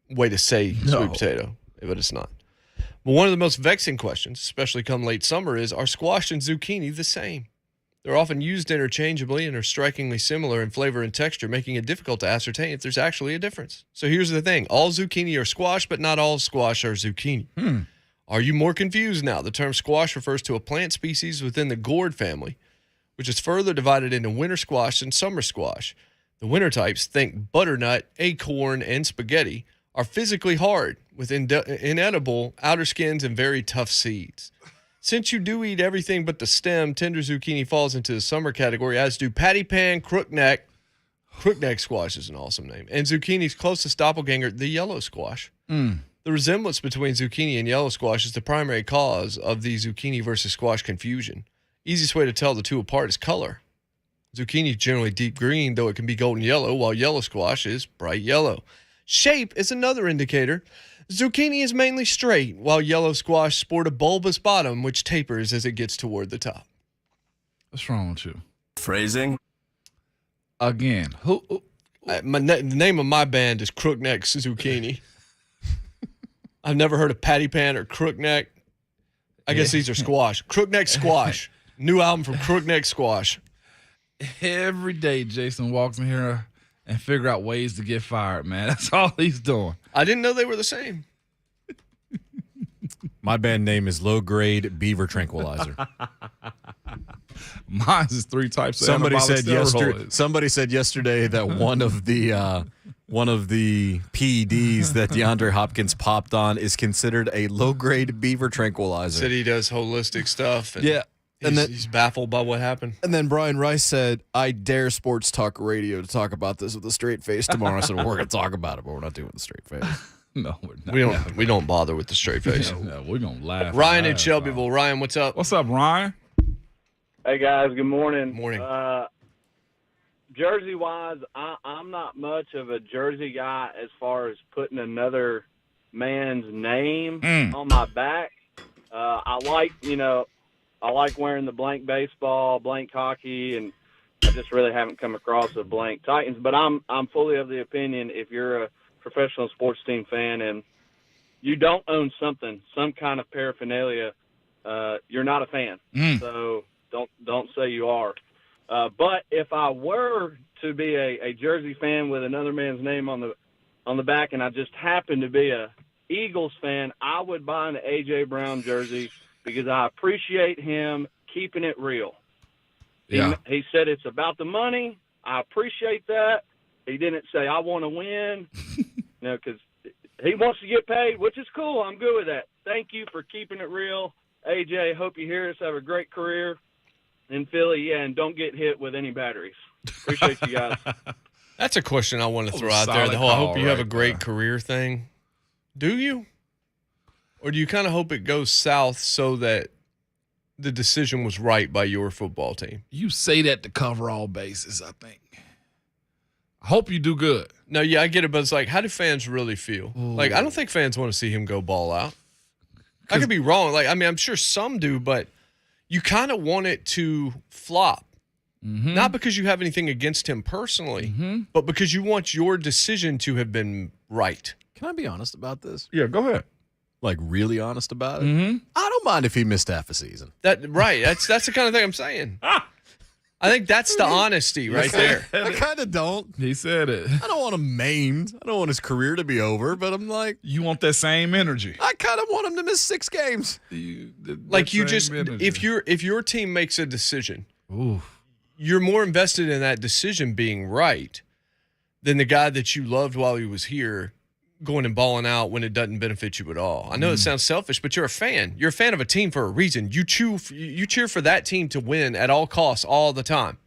way to say sweet potato, but it's not. But one of the most vexing questions, especially come late summer, is, are squash and zucchini the same? They're often used interchangeably and are strikingly similar in flavor and texture, making it difficult to ascertain if there's actually a difference. So here's the thing. All zucchini are squash, but not all squash are zucchini. Are you more confused now? The term squash refers to a plant species within the gourd family, which is further divided into winter squash and summer squash. The winter types, think butternut, acorn, and spaghetti, are physically hard with inedible outer skins and very tough seeds. Since you do eat everything but the stem, tender zucchini falls into the summer category, as do patty pan, crookneck. Crookneck squash is an awesome name. And zucchini's closest doppelganger, the yellow squash. The resemblance between zucchini and yellow squash is the primary cause of the zucchini versus squash confusion. Easiest way to tell the two apart is color. Zucchini is generally deep green, though it can be golden yellow, while yellow squash is bright yellow. Shape is another indicator. Zucchini is mainly straight, while yellow squash sport a bulbous bottom, which tapers as it gets toward the top. What's wrong with you? Phrasing? Again, the name of my band is Crookneck Zucchini. I've never heard of Patty Pan or Crookneck. I guess these are squash. Crookneck Squash. New album from Crookneck Squash. Every day Jason walks in here and figure out ways to get fired, man. That's all he's doing. I didn't know they were the same. My band name is Low Grade Beaver Tranquilizer. Mine's is 3 types of Somebody steroids. said yesterday that one of the PEDs that DeAndre Hopkins popped on is considered a low grade beaver tranquilizer. Said he does holistic stuff. And yeah. He's baffled by what happened. And then Brian Rice said, I dare Sports Talk Radio to talk about this with a straight face tomorrow. I said, we're going to talk about it, but we're not doing it with a straight face. No, we're not. We don't bother with the straight face. No, we're going to laugh. Ryan in Shelbyville. Ryan, what's up? What's up, Ryan? Hey, guys. Good morning. Morning. Jersey-wise, I'm not much of a jersey guy as far as putting another man's name on my back. I like wearing the blank baseball, blank hockey, and I just really haven't come across a blank Titans. But I'm fully of the opinion, if you're a professional sports team fan and you don't own some kind of paraphernalia, you're not a fan. So don't say you are. But if I were to be a Jersey fan with another man's name on the back, and I just happen to be a Eagles fan, I would buy an A.J. Brown jersey because I appreciate him keeping it real. Yeah. He said it's about the money. I appreciate that. He didn't say I want to win, because he wants to get paid, which is cool. I'm good with that. Thank you for keeping it real, A.J. Hope you hear us. Have a great career in Philly, and don't get hit with any batteries. Appreciate you guys. That's a question I want to throw out there. The whole I hope you have a great there. career thing. Do you? Or do you kind of hope it goes south so that the decision was right by your football team? You say that to cover all bases, I think. I hope you do good. No, yeah, I get it, but it's like, how do fans really feel? Ooh. Like, I don't think fans want to see him go ball out. I could be wrong. Like, I mean, I'm sure some do, but you kind of want it to flop. Mm-hmm. Not because you have anything against him personally, but because you want your decision to have been right. Can I be honest about this? Yeah, go ahead. Like, really honest about it? Mm-hmm. I don't mind if he missed half a season. Right. That's the kind of thing I'm saying. I think that's the honesty right there. I kind of don't. He said it. I don't want him maimed. I don't want his career to be over, but I'm like, you want that same energy. I kind of want him to miss 6 games. If your team makes a decision, ooh, you're more invested in that decision being right than the guy that you loved while he was here going and balling out when it doesn't benefit you at all. I know it sounds selfish, but you're a fan. You're a fan of a team for a reason. You cheer for that team to win at all costs all the time.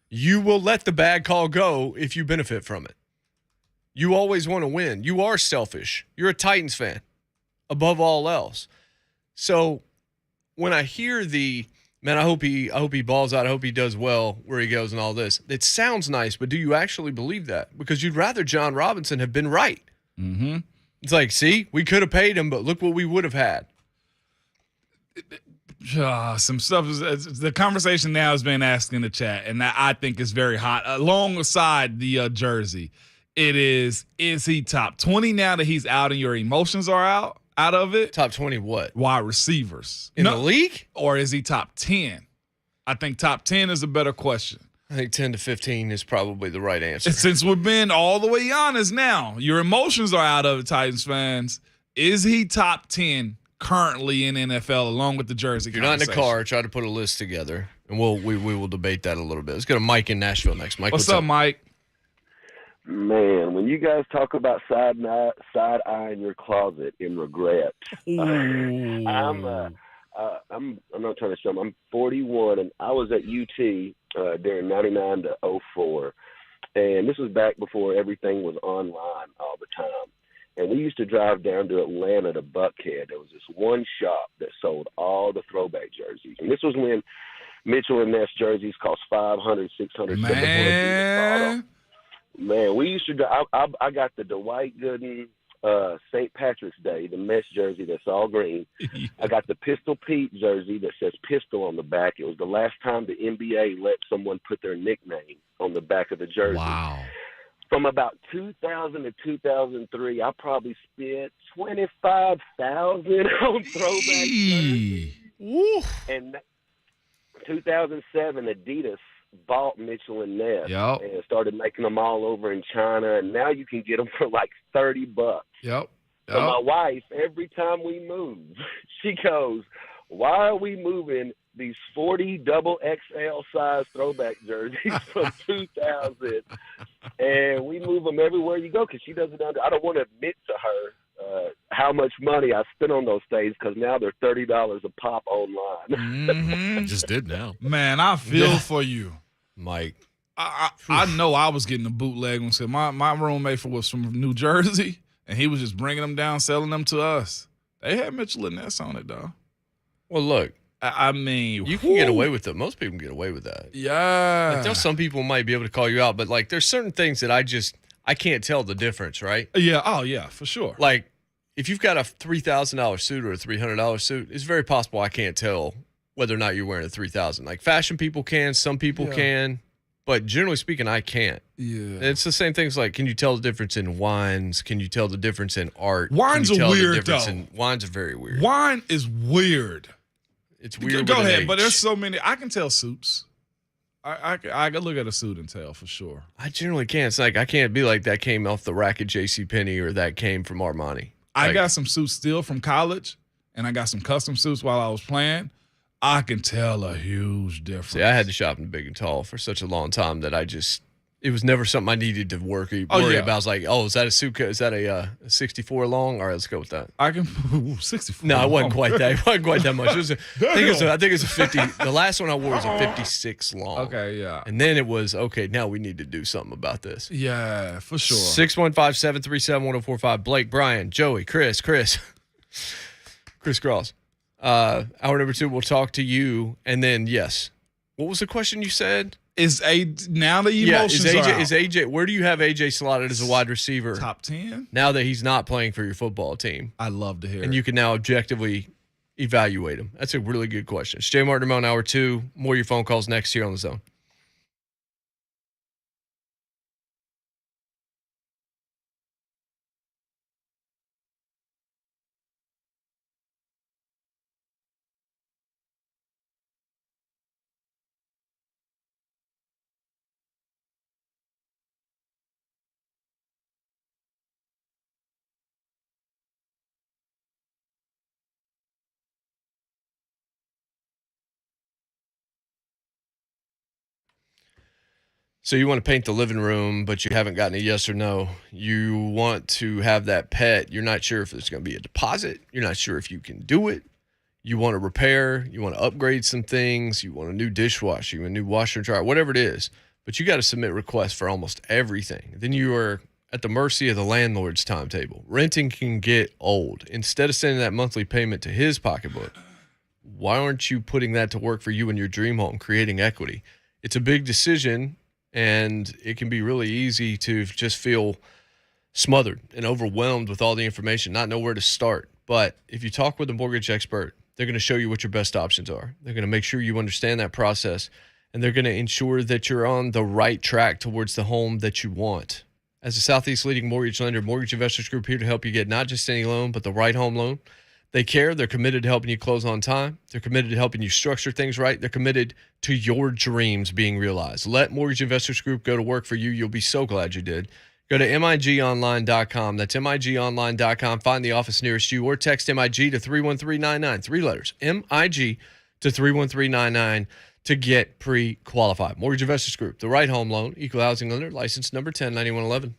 You will let the bad call go if you benefit from it. You always want to win. You are selfish. You're a Titans fan above all else. So when I hear man, I hope he balls out. I hope he does well where he goes and all this. It sounds nice, but do you actually believe that? Because you'd rather John Robinson have been right. Mm-hmm. It's like, see, we could have paid him, but look what we would have had. Some stuff. The conversation now has been asked in the chat, and that I think is very hot. Alongside the jersey, is he top 20 now that he's out and your emotions are out of it? Top 20 what? Wide receivers. In the league? Or is he top 10? I think top 10 is a better question. I think 10 to 15 is probably the right answer. Since we've been all the way honest now, your emotions are out of it, Titans fans. Is he top 10 currently in NFL along with the jersey? If you're not in the car, try to put a list together, and we will debate that a little bit. Let's go to Mike in Nashville next. Mike, what's up, Mike? Man, when you guys talk about side-eyeing your closet in regret, I'm not trying to show them. I'm 41, and I was at UT during 99 to 04, and this was back before everything was online all the time. And we used to drive down to Atlanta to Buckhead. There was this one shop that sold all the throwback jerseys, and this was when Mitchell and Ness jerseys cost $500, $600, $700. Man, we used to. I got the Dwight Gooden St. Patrick's Day, the Mets jersey that's all green. I got the Pistol Pete jersey that says Pistol on the back. It was the last time the NBA let someone put their nickname on the back of the jersey. Wow. From about 2000 to 2003, I probably spent $25,000 on throwback jerseys. And 2007, Adidas bought Mitchell and Ness and started making them all over in China, and now you can get them for like $30. Yep. So my wife, every time we move, she goes, "Why are we moving these 40 double XL size throwback jerseys from 2000?" And we move them everywhere you go because she doesn't. I don't want to admit to her how much money I spent on those things because now they're $30 a pop online. Mm-hmm. Just did now. Man, I feel for you, Mike. I know I was getting a bootleg when my roommate was from New Jersey, and he was just bringing them down, selling them to us. They had Mitchell and Ness on it, though. Well, look. I mean, you can get away with it. Most people can get away with that. Yeah. Like, there's some people might be able to call you out, but like there's certain things that I can't tell the difference, right? Yeah. Oh, yeah, for sure. Like if you've got a $3,000 suit or a $300 suit, it's very possible I can't tell whether or not you're wearing a $3,000. Like fashion people can, some people can, but generally speaking, I can't. Yeah. And it's the same things like, can you tell the difference in wines? Can you tell the difference in art? Wines are weird, though. Wines are very weird. Wine is weird. It's weird. Go ahead, but there's so many. I can tell suits. I can look at a suit and tell for sure. I generally can't. It's like I can't be like that came off the rack at JCPenney or that came from Armani. I got some suits still from college, and I got some custom suits while I was playing. I can tell a huge difference. See, I had to shop in Big and Tall for such a long time that it was never something I needed to worry about. I was like, is that a suit? Is that a 64 long? All right, let's go with that. I can 64. No, it wasn't quite that. It wasn't quite that much. I think it's a 50. The last one I wore was a 56 long. Okay, yeah. And then it was okay. Now we need to do something about this. Yeah, for sure. 615-737-1045. Blake, Brian, Joey, Chris Cross. Hour number 2, we'll talk to you, and then yes. What was the question you said? Now the emotions are out. Is AJ? Where do you have AJ slotted as a wide receiver? Top 10. Now that he's not playing for your football team, I love to hear. And you can now objectively evaluate him. That's a really good question. It's Jay Martin on hour 2. More of your phone calls next here on The Zone. So you want to paint the living room, but you haven't gotten a yes or no. You want to have that pet. You're not sure if there's going to be a deposit. You're not sure if you can do it. You want to repair. You want to upgrade some things. You want a new dishwasher, you want a new washer and dryer, whatever it is. But you got to submit requests for almost everything. Then you are at the mercy of the landlord's timetable. Renting can get old. Instead of sending that monthly payment to his pocketbook, why aren't you putting that to work for you in your dream home, creating equity? It's a big decision. And it can be really easy to just feel smothered and overwhelmed with all the information, not know where to start. But if you talk with a mortgage expert, they're going to show you what your best options are. They're going to make sure you understand that process, and they're going to ensure that you're on the right track towards the home that you want. As a Southeast leading mortgage lender, Mortgage Investors Group here to help you get not just any loan, but the right home loan. They care. They're committed to helping you close on time. They're committed to helping you structure things right. They're committed to your dreams being realized. Let Mortgage Investors Group go to work for you. You'll be so glad you did. Go to migonline.com. That's migonline.com. Find the office nearest you or text MIG to 31399. 3 letters, MIG to 31399 to get pre-qualified. Mortgage Investors Group, the right home loan, equal housing lender, license number 109111.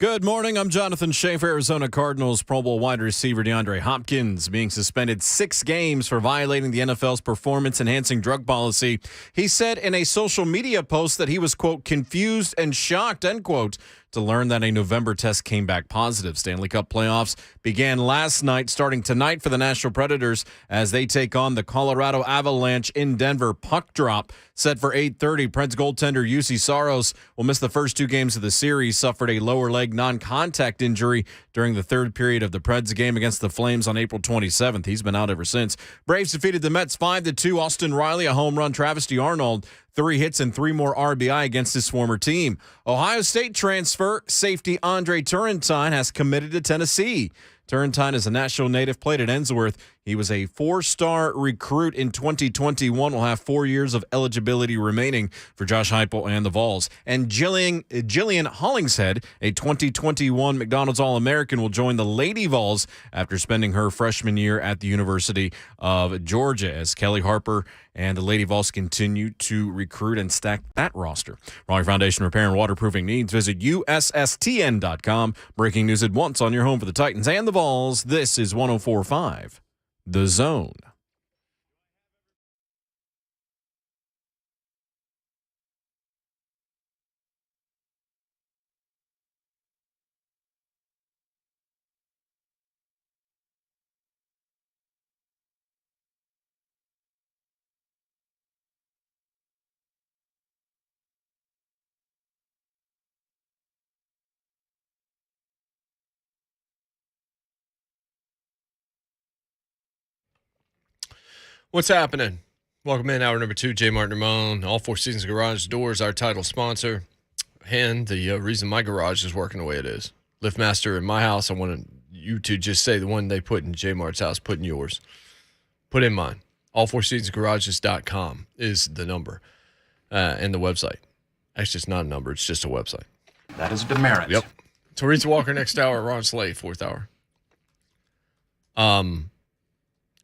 Good morning. I'm Jonathan Schaefer. Arizona Cardinals Pro Bowl wide receiver DeAndre Hopkins being suspended 6 games for violating the NFL's performance-enhancing drug policy. He said in a social media post that he was, quote, confused and shocked, end quote, to learn that a November test came back positive. Stanley Cup playoffs began last night, starting tonight for the Nashville Predators as they take on the Colorado Avalanche in Denver. Puck drop set for 8:30. Preds goaltender Jussi Saros will miss the first 2 games of the series, suffered a lower leg non-contact injury during the third period of the Preds game against the Flames on April 27th. He's been out ever since. Braves defeated the Mets 5-2. Austin Riley, a home run. Travis DeArnold, 3 hits and 3 more RBI against his former team. Ohio State transfer safety Andre Turrentine has committed to Tennessee. Turrentine is a Nashville native, played at Ensworth. He was a 4-star recruit in 2021, will have 4 years of eligibility remaining for Josh Heupel and the Vols. And Jillian Hollingshead, a 2021 McDonald's All-American, will join the Lady Vols after spending her freshman year at the University of Georgia, as Kelly Harper and the Lady Vols continue to recruit and stack that roster. For all your foundation repair and waterproofing needs, visit USSTN.com. Breaking news at once on your home for the Titans and the Vols. This is 104.5 The Zone. What's happening? Welcome in hour number 2. J. Martin Ramon, All Four Seasons Garage Doors, our title sponsor, and the reason my garage is working the way it is. LiftMaster in my house, I want you to just say the one they put in J. Mart's house, put in yours. Put in mine. AllFourSeasonsGarages.com is the number and the website. Actually, it's not a number. It's just a website. That is a demerit. Yep. Teresa Walker next hour, Ron Slade, 4th hour.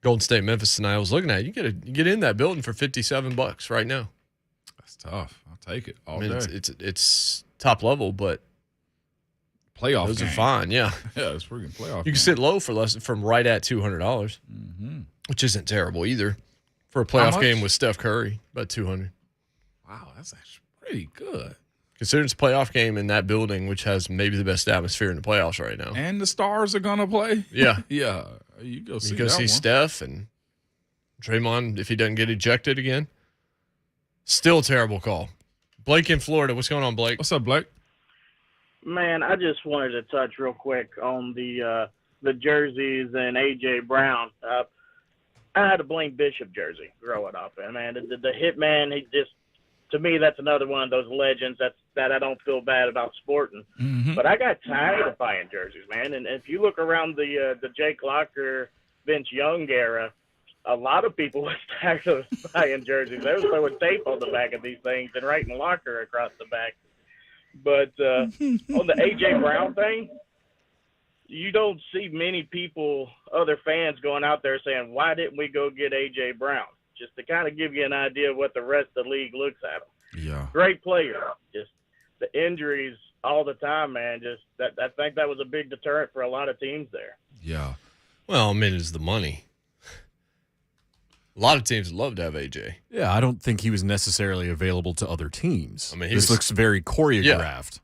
Golden State, Memphis tonight. I was looking at it. You get in that building for $57 right now. That's tough. I'll take it all day. It's top level, but playoff those game. are fine. Yeah, yeah, it's freaking playoff. You can sit low for from right at $200, which isn't terrible either for a playoff game with Steph Curry. About $200. Wow, that's actually pretty good. Considering it's a playoff game in that building, which has maybe the best atmosphere in the playoffs right now. And the stars are gonna play. Yeah, yeah. You go see Steph and Draymond if he doesn't get ejected again. Still a terrible call. Blake in Florida. What's going on, Blake? What's up, Blake? Man, I just wanted to touch real quick on the jerseys and A.J. Brown. I had a Blaine Bishop jersey growing up, and man, the Hitman, he just, to me, that's another one of those legends that I don't feel bad about sporting. Mm-hmm. But I got tired of buying jerseys, man. And if you look around the Jake Locker, Vince Young era, a lot of people were tired of buying jerseys. They were throwing tape on the back of these things and writing Locker across the back. But on the A.J. Brown thing, you don't see many people, other fans, going out there saying, why didn't we go get A.J. Brown? Just to kind of give you an idea of what the rest of the league looks at him. Yeah. Great player. Just the injuries all the time, man. Just I think that was a big deterrent for a lot of teams there. Yeah. Well, I mean, it's the money. A lot of teams would love to have AJ. Yeah, I don't think he was necessarily available to other teams. I mean, this looks very choreographed. Yeah.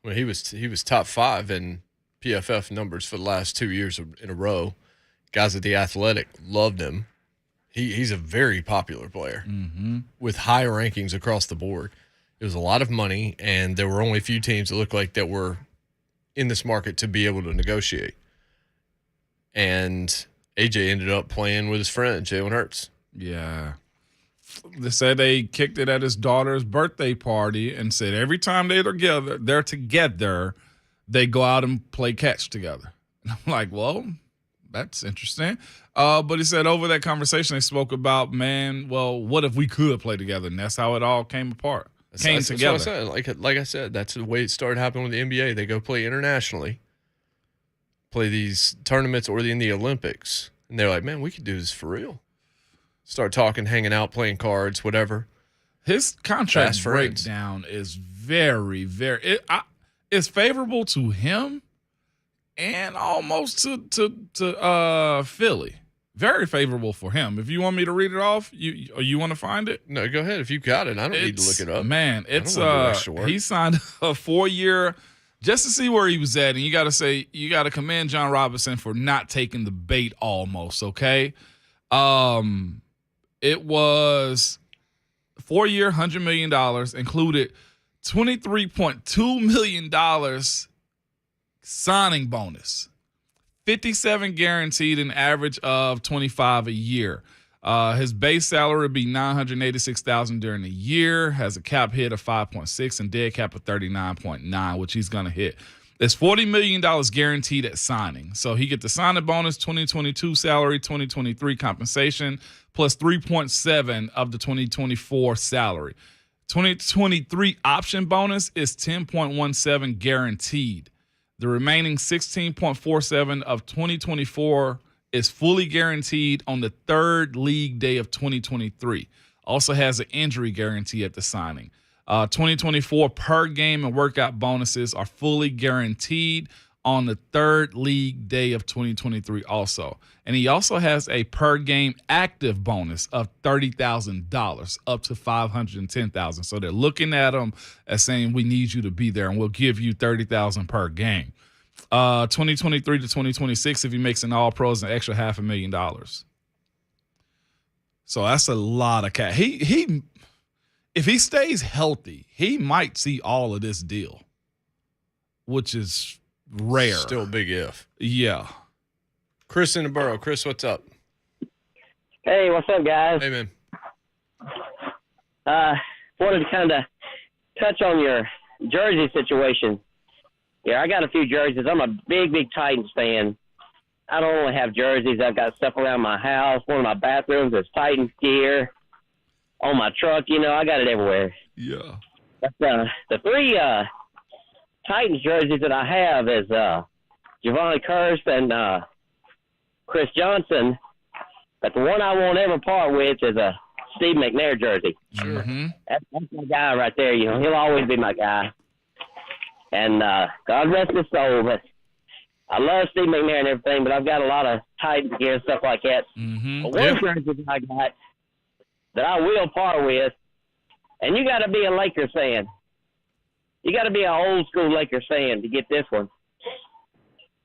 Well, he was top 5 in PFF numbers for the last 2 years in a row. Guys at The Athletic loved him. He's a very popular player with high rankings across the board. It was a lot of money, and there were only a few teams that looked like that were in this market to be able to negotiate. And AJ ended up playing with his friend, Jalen Hurts. Yeah. They said they kicked it at his daughter's birthday party and said every time they're together, they go out and play catch together. And I'm like, well, that's interesting. But he said over that conversation, they spoke about, man, well, what if we could play together? And that's how it all came apart. That's together. What I said. Like I said, that's the way it started happening with the NBA. They go play internationally, play these tournaments or in the Olympics. And they're like, man, we could do this for real. Start talking, hanging out, playing cards, whatever. His contract breakdown is very, very is favorable to him and almost to Philly. Very favorable for him. If you want me to read it off, you want to find it? No, go ahead. If you got it, I don't need to look it up. Man, it's he signed a 4-year just to see where he was at, and you got to commend John Robinson for not taking the bait almost. Okay, it was 4-year, $100 million, included $23.2 million signing bonus. 57 guaranteed, an average of 25 a year. His base salary would be $986,000 during the year. Has a cap hit of 5.6 and dead cap of 39.9, which he's gonna hit. There's $40 million guaranteed at signing. So he get the signing bonus, 2022 salary, 2023 compensation, plus 3.7 of the 2024 salary. 2023 option bonus is 10.17 guaranteed. The remaining 16.47 of 2024 is fully guaranteed on the third league day of 2023. Also has an injury guarantee at the signing. 2024 per game and workout bonuses are fully guaranteed on the third league day of 2023 also. And he also has a per game active bonus of $30,000 up to $510,000. So they're looking at him as saying, we need you to be there and we'll give you $30,000 per game. 2023 to 2026, if he makes an all-pros, an extra $500,000. So that's a lot of cash. He if he stays healthy, he might see all of this deal, which is rare. Still a big if. Yeah. Chris in the borough. Chris, what's up? Hey, what's up, guys? Hey, man. Wanted to kind of touch on your jersey situation. Yeah, I got a few jerseys. I'm a big Titans fan. I don't only have jerseys. I've got stuff around my house. One of my bathrooms is Titans gear. On my truck, I got it everywhere. Yeah. But, the 3 Titans jerseys that I have is Javon Curse and Chris Johnson. But the one I won't ever part with is a Steve McNair jersey. Sure. Mm-hmm. That's my guy right there. He'll always be my guy. And God rest his soul. But I love Steve McNair and everything, but I've got a lot of Titans gear and stuff like that. Mm-hmm. But one jersey that I got that I will part with, and you got to be a Lakers fan. You got to be an old-school Lakers fan to get this one.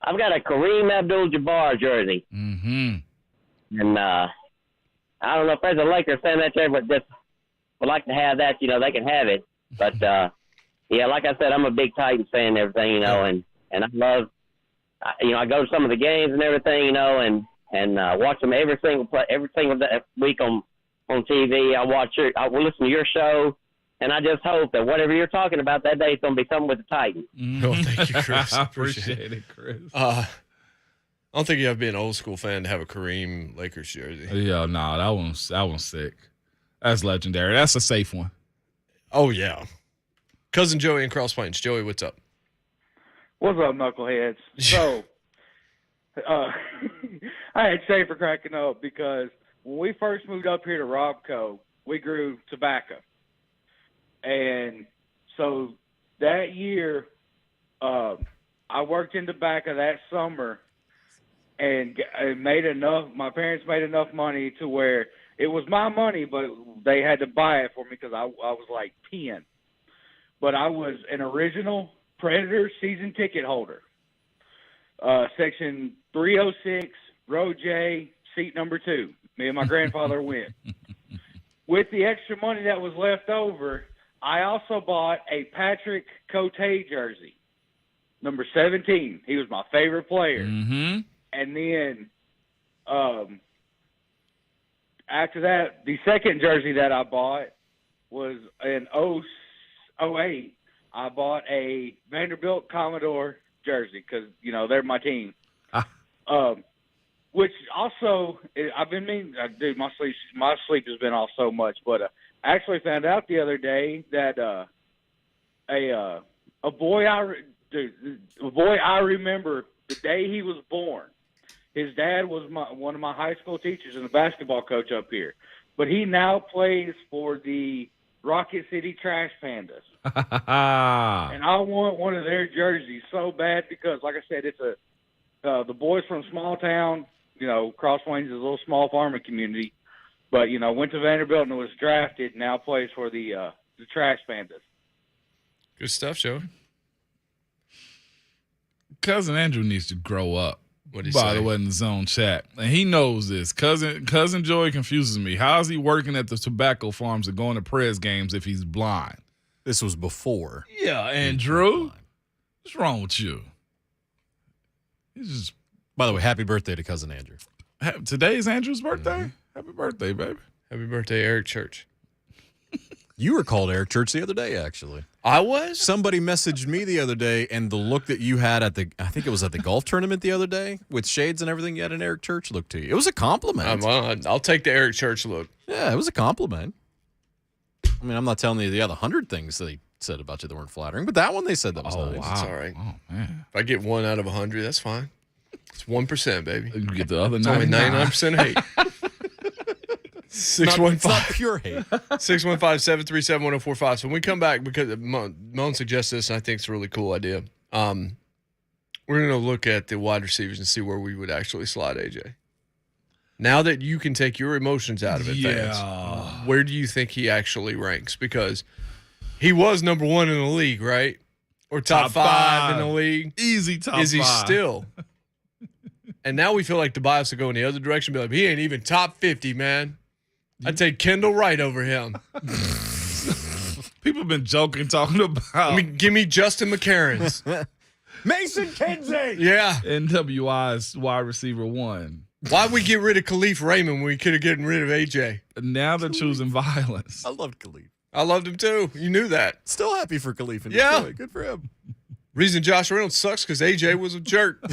I've got a Kareem Abdul-Jabbar jersey. Mm-hmm. And I don't know if there's a Lakers fan out there, but just would like to have that, they can have it. But, yeah, like I said, I'm a big Titans fan and everything, and I love, I go to some of the games and everything, and watch them every single week on TV. I will listen to your show, and I just hope that whatever you're talking about that day is going to be something with the Titans. Mm-hmm. Oh, thank you, Chris. I appreciate it, Chris. I don't think you have to be an old school fan to have a Kareem Lakers jersey. Yeah, no, that one's sick. That's legendary. That's a safe one. Oh, yeah. Cousin Joey in Cross Plains. Joey, what's up? What's up, knuckleheads? So, I had Schaefer cracking up because when we first moved up here to Robco, we grew tobacco. And so that year, I worked in tobacco that summer and made enough. My parents made enough money to where it was my money, but they had to buy it for me because I was like 10. But I was an original Predator season ticket holder. Section 306, row J, seat number 2. Me and my grandfather went. With the extra money that was left over, I also bought a Patrick Cote jersey, number 17. He was my favorite player. Mm-hmm. And then after that, the second jersey that I bought was in 08. I bought a Vanderbilt Commodore jersey because, they're my team. Which also, I've been meaning, dude, my sleep has been off so much, but I actually found out the other day that a boy I remember the day he was born. His dad was one of my high school teachers and a basketball coach up here, but he now plays for the Rocket City Trash Pandas. And I want one of their jerseys so bad because, like I said, it's the boys from small town, Cross Plains is a little small farming community, but, went to Vanderbilt and was drafted, now plays for the Trash Pandas. Good stuff, Joe. Cousin Andrew needs to grow up. What'd he By say? the way, in the zone chat, and he knows this. Cousin Joey confuses me. How is he working at the tobacco farms and going to Prez games if he's blind? This was before. Yeah, Andrew. What's wrong with you? He's just. By the way, happy birthday to Cousin Andrew. Today's Andrew's birthday. Happy birthday, baby. Happy birthday, Eric Church. You were called Eric Church the other day, actually. I was? Somebody messaged me the other day, and the look that you had I think it was at the golf tournament the other day, with shades and everything, you had an Eric Church look to you. It was a compliment. I'll take the Eric Church look. Yeah, it was a compliment. I mean, I'm not telling you the other 100 things they said about you that weren't flattering, but that one they said that was nice. Wow. It's all right. Oh, man. If I get 1 out of 100, that's fine. It's 1%, baby. You get the other It's only 99% hate. 615. It's not pure hate. 615-737-1045. So when we come back, because Moan suggested this, and I think it's a really cool idea. We're going to look at the wide receivers and see where we would actually slide AJ. Now that you can take your emotions out of it, fans, where do you think he actually ranks? Because he was number 1 in the league, right? Or top 5 in the league. Easy top 5. Is he still? And now we feel like the bias will go in the other direction. Be like, he ain't even top 50, man. I'd take Kendall Wright over him. People have been joking, talking about. Give me Justin McCarron's. Mason Kinsey. Yeah. NWI's wide receiver 1. Why'd we get rid of Khalif Raymond when we could have gotten rid of AJ? Now they're choosing violence. I loved Khalif. I loved him too. You knew that. Still happy for Khalif in Yeah. Detroit. Good for him. Reason Josh Reynolds sucks because AJ was a jerk.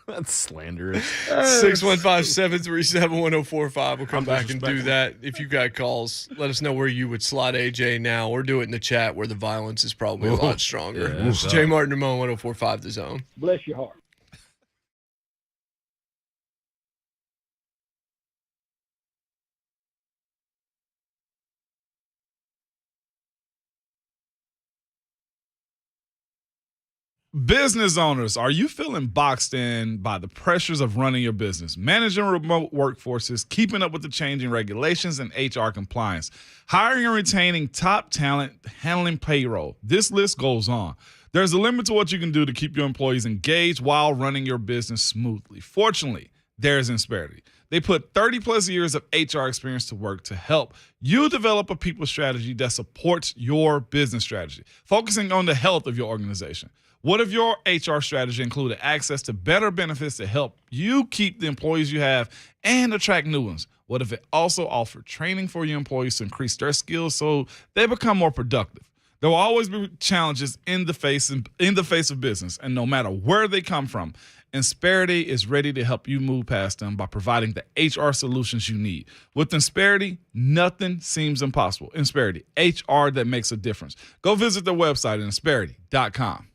That's slanderous. 615-737-1045. We'll come back and do that. If you got calls, let us know where you would slot AJ now, or do it in the chat where the violence is probably a lot stronger. Yeah, Jay Martin, Ramon, 1045 The Zone. Bless your heart. Business owners, are you feeling boxed in by the pressures of running your business, managing remote workforces, keeping up with the changing regulations and HR compliance, hiring and retaining top talent, handling payroll? This list goes on. There's a limit to what you can do to keep your employees engaged while running your business smoothly. Fortunately, there's Insperity. They put 30-plus years of HR experience to work to help you develop a people strategy that supports your business strategy, focusing on the health of your organization. What if your HR strategy included access to better benefits to help you keep the employees you have and attract new ones? What if it also offered training for your employees to increase their skills so they become more productive? There will always be challenges in the face of business, and no matter where they come from, Insperity is ready to help you move past them by providing the HR solutions you need. With Insperity, nothing seems impossible. Insperity, HR that makes a difference. Go visit their website at Insperity.com.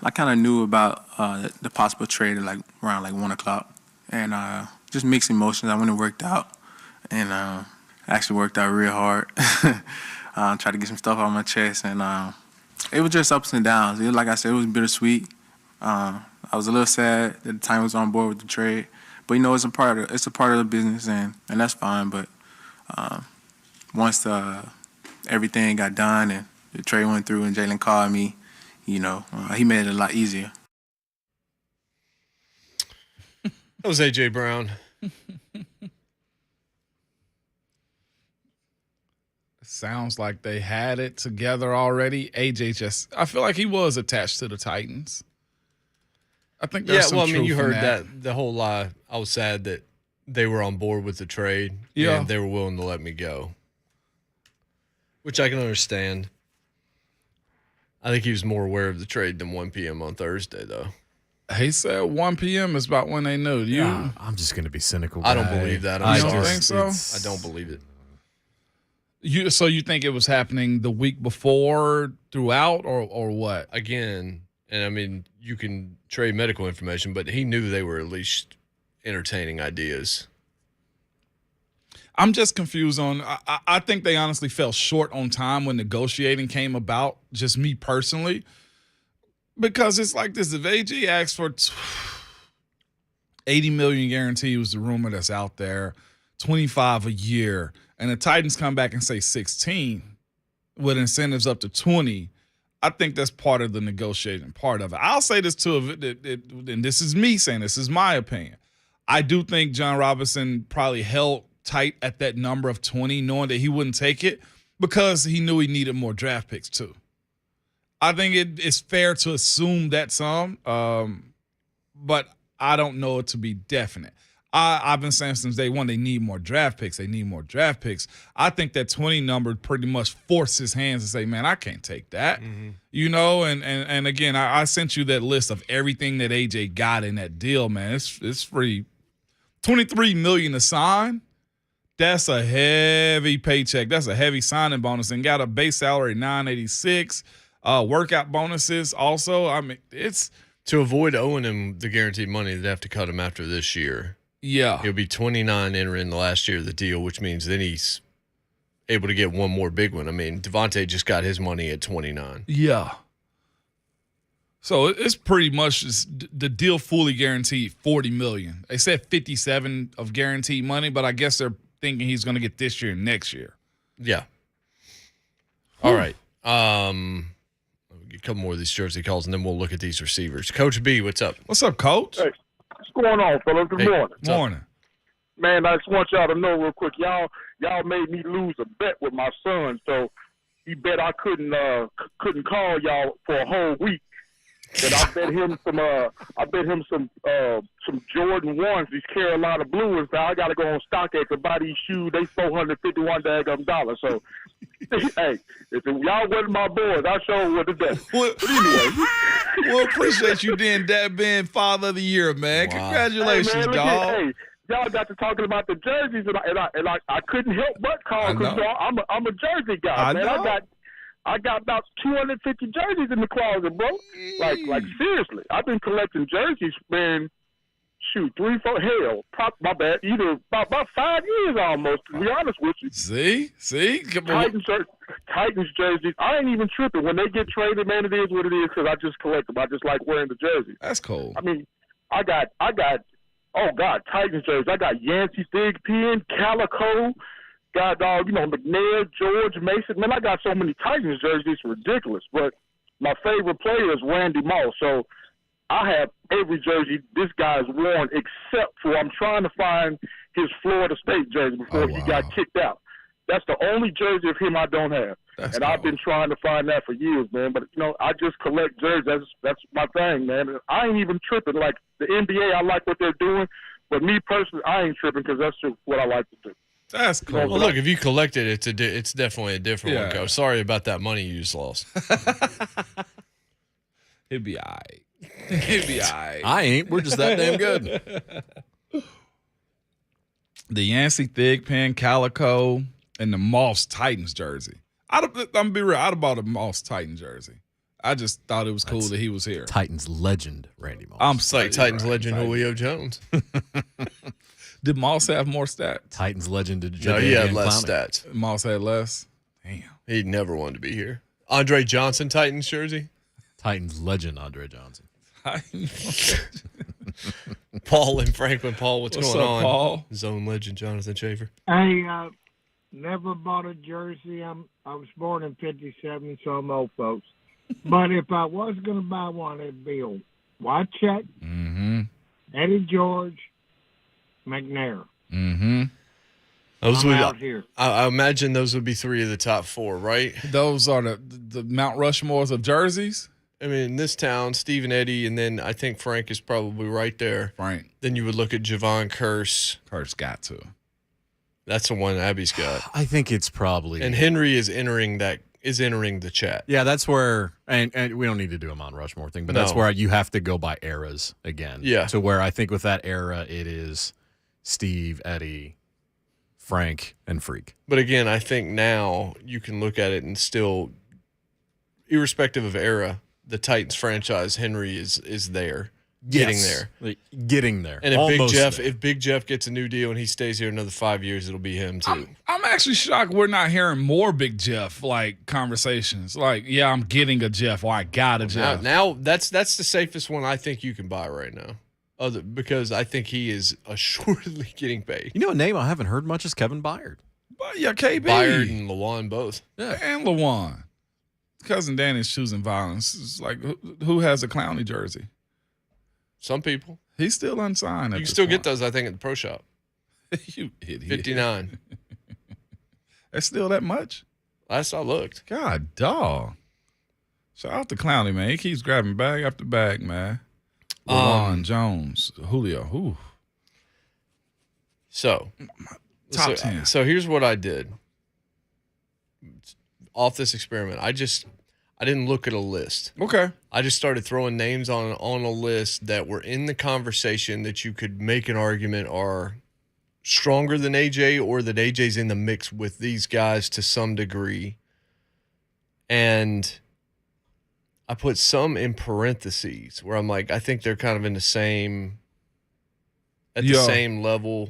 I kind of knew about the possible trade at around 1 o'clock, and just mixed emotions. I went and worked out, and actually worked out real hard. Tried to get some stuff out of my chest, and it was just ups and downs. Like I said, it was bittersweet. I was a little sad that the time was on board with the trade, but it's a part of the business, and that's fine. But once everything got done and the trade went through, and Jalen called me, he made it a lot easier. That was A.J. Brown. Sounds like they had it together already. AJ I feel like he was attached to the Titans. I think there's some truth you heard in that the whole lie. I was sad that they were on board with the trade. Yeah. And they were willing to let me go, which I can understand. I think he was more aware of the trade than 1 p.m. on Thursday, though. He said 1 p.m. is about when they knew. Yeah, I'm just going to be cynical. I don't believe that. I'm sorry. Don't think so? I don't believe it. So you think it was happening the week before, throughout, or what? Again, and I mean, you can trade medical information, but he knew they were at least entertaining ideas. I'm just confused on. I think they honestly fell short on time when negotiating came about. Just me personally, because it's like this: if AG asked for $80 million guarantee, was the rumor that's out there, 25 a year, and the Titans come back and say 16 with incentives up to 20. I think that's part of the negotiating part of it. I'll say this too, and this is me saying this is my opinion. I do think John Robinson probably held tight at that number of 20, knowing that he wouldn't take it because he knew he needed more draft picks too. I think it's fair to assume that some, but I don't know it to be definite. I've been saying since day one they need more draft picks. They need more draft picks. I think that 20 number pretty much forced his hands to say, man, I can't take that. Mm-hmm. And again, I sent you that list of everything that AJ got in that deal, man. It's free. $23 million to sign. That's a heavy paycheck. That's a heavy signing bonus, and got a base salary $986. Workout bonuses also. I mean, it's to avoid owing him the guaranteed money. They'd have to cut him after this year. Yeah, he'll be 29 entering the last year of the deal, which means then he's able to get one more big one. I mean, Devontae just got his money at 29. Yeah. So it's pretty much the deal fully guaranteed $40 million. They said 57 of guaranteed money, but I guess they're thinking he's going to get this year and next year. Yeah. All right. Get a couple more of these jersey calls, and then we'll look at these receivers. Coach B, what's up? What's up, Coach? Hey, what's going on, fellas? Good morning. Morning. Man, I just want y'all to know real quick, y'all made me lose a bet with my son, so he bet I couldn't call y'all for a whole week. And I bet him some Jordan 1s, these Carolina Blues. Now I gotta go on StockX and buy these shoes. They $451. So hey, if y'all wasn't my boys, I sure would have done it. But anyway. Well, appreciate you being Father of the Year, man. Wow. Congratulations, hey, man, dog. Hey, y'all got to talking about the jerseys, and I couldn't help but call because I'm a jersey guy, man. I got about 250 jerseys in the closet, bro. Like seriously. I've been collecting jerseys, man. Shoot, 3, 4, hell, my bad. Either about 5 years almost, to be honest with you. See? Titans jerseys. I ain't even tripping. When they get traded, man, it is what it is because I just collect them. I just like wearing the jersey. That's cool. I mean, I got, oh, God, Titans jerseys. I got Yancey Thigpen, Calico. Got McNair, George Mason. Man, I got so many Titans jerseys, it's ridiculous. But my favorite player is Randy Moss. So I have every jersey this guy's worn except for I'm trying to find his Florida State jersey before he got kicked out. That's the only jersey of him I don't have. And I've been trying to find that for years, man. But, I just collect jerseys. That's my thing, man. I ain't even tripping. Like the NBA, I like what they're doing. But me personally, I ain't tripping because that's just what I like to do. That's cool. Well, look, if you collect it, it's definitely a different one, Coach. Sorry about that money you just lost. It'd be all right. It'd be all right. I ain't. We're just that damn good. The Yancey Thigpen, Calico, and the Moss Titans jersey. I'm going to be real. I'd have bought a Moss Titan jersey. I just thought it was cool that he was here. Titans legend, Randy Moss. I'm It's like Titans legend Julio Jones. Did Moss have more stats? Titans legend. Did No, he had less stats. Moss had less. Damn. He never wanted to be here. Andre Johnson, Titans jersey. Titans legend, Andre Johnson. Paul and Franklin. Paul, what's going up, on? Paul? Zone legend, Jonathan Schaefer. Hey, never bought a jersey. I was born in '57, so I'm old, folks. But if I was going to buy one, it'd be a Wycheck, Eddie George, McNair. Those I'm would, out here. I imagine those would be 3 of the top 4, right? Those are the Mount Rushmores of jerseys. I mean, in this town, Steve and Eddie, and then I think Frank is probably right there. Frank. Then you would look at Javon Curse. Curse got to. That's the one Abby's got. I think it's probably. And Henry is entering the chat. Yeah, that's where, and we don't need to do a Mount Rushmore thing, but that's where you have to go by eras again. Yeah. To where I think with that era, it is Steve, Eddie, Frank, and Freak. But again, I think now you can look at it and still, irrespective of era, the Titans franchise, Henry is there. Getting there. Getting there. And if if Big Jeff gets a new deal and he stays here another 5 years, it'll be him too. I'm actually shocked we're not hearing more Big Jeff like conversations. Like, yeah, I'm getting a Jeff, or I got a Jeff. Now that's the safest one I think you can buy right now. Because I think he is assuredly getting paid. You know a name I haven't heard much is Kevin Byard. But yeah, KB. Byard and Lawan both. Yeah, and Lawan. Cousin Danny's choosing violence. It's like, who has a Clowney jersey? Some people. He's still unsigned. You can still get those, I think, at the pro shop. You idiot. 59. That's still that much? Last I looked. God, dog. Shout out to Clowney, man. He keeps grabbing bag after bag, man. Lawan Jones, Julio. Ooh. So, top 10. So here's what I did. Off this experiment, I didn't look at a list. Okay. I just started throwing names on a list that were in the conversation that you could make an argument are stronger than AJ, or that AJ's in the mix with these guys to some degree. And I put some in parentheses where I'm like, I think they're kind of in the same level.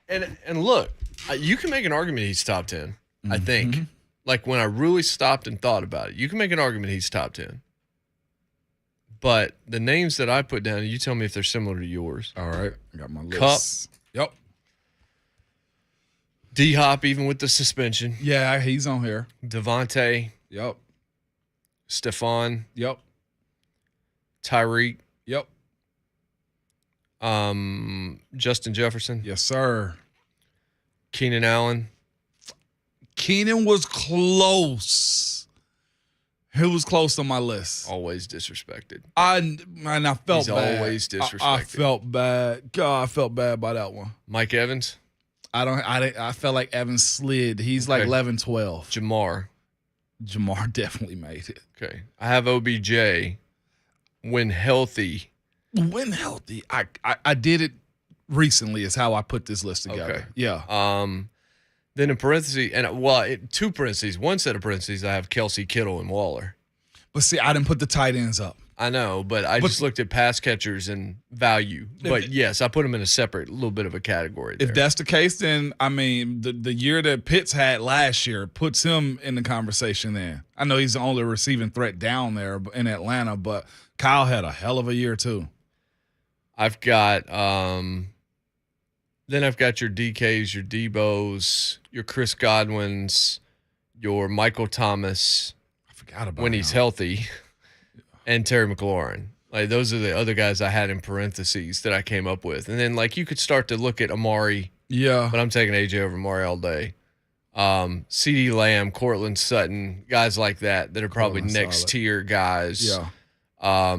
And look, you can make an argument he's top 10, I think. Like when I really stopped and thought about it, you can make an argument he's top 10. But the names that I put down, you tell me if they're similar to yours. All right. I got my list. Cup. Yep. D-Hop, even with the suspension. Yeah, he's on here. Devontae. Yep. Stephon. Yep. Tyreek. Yep. Justin Jefferson. Yes, sir. Keenan Allen. Keenan was close. He was close on my list. Always disrespected. I felt He's bad. Always disrespected. I felt bad. God, I felt bad by that one. Mike Evans. I felt like Evans slid. He's like 11, 12. Jamar definitely made it. Okay. I have OBJ when healthy. When healthy. I did it recently is how I put this list together. Okay. Yeah. Then in parentheses, two parentheses, one set of parentheses, I have Kelsey, Kittle, and Waller. But see, I didn't put the tight ends up. I know, but I just looked at pass catchers and value. But yes, I put them in a separate little bit of a category there. If that's the case, then, I mean, the year that Pitts had last year puts him in the conversation there. I know he's the only receiving threat down there in Atlanta, but Kyle had a hell of a year too. I've got then I've got your DKs, your Debos, your Chris Godwins, your Michael Thomas. I forgot about when he's healthy, and Terry McLaurin. Like those are the other guys I had in parentheses that I came up with. And then like you could start to look at Amari. Yeah. But I'm taking AJ over Amari all day. CeeDee Lamb, Cortland Sutton, guys like that are probably next tier guys. Yeah.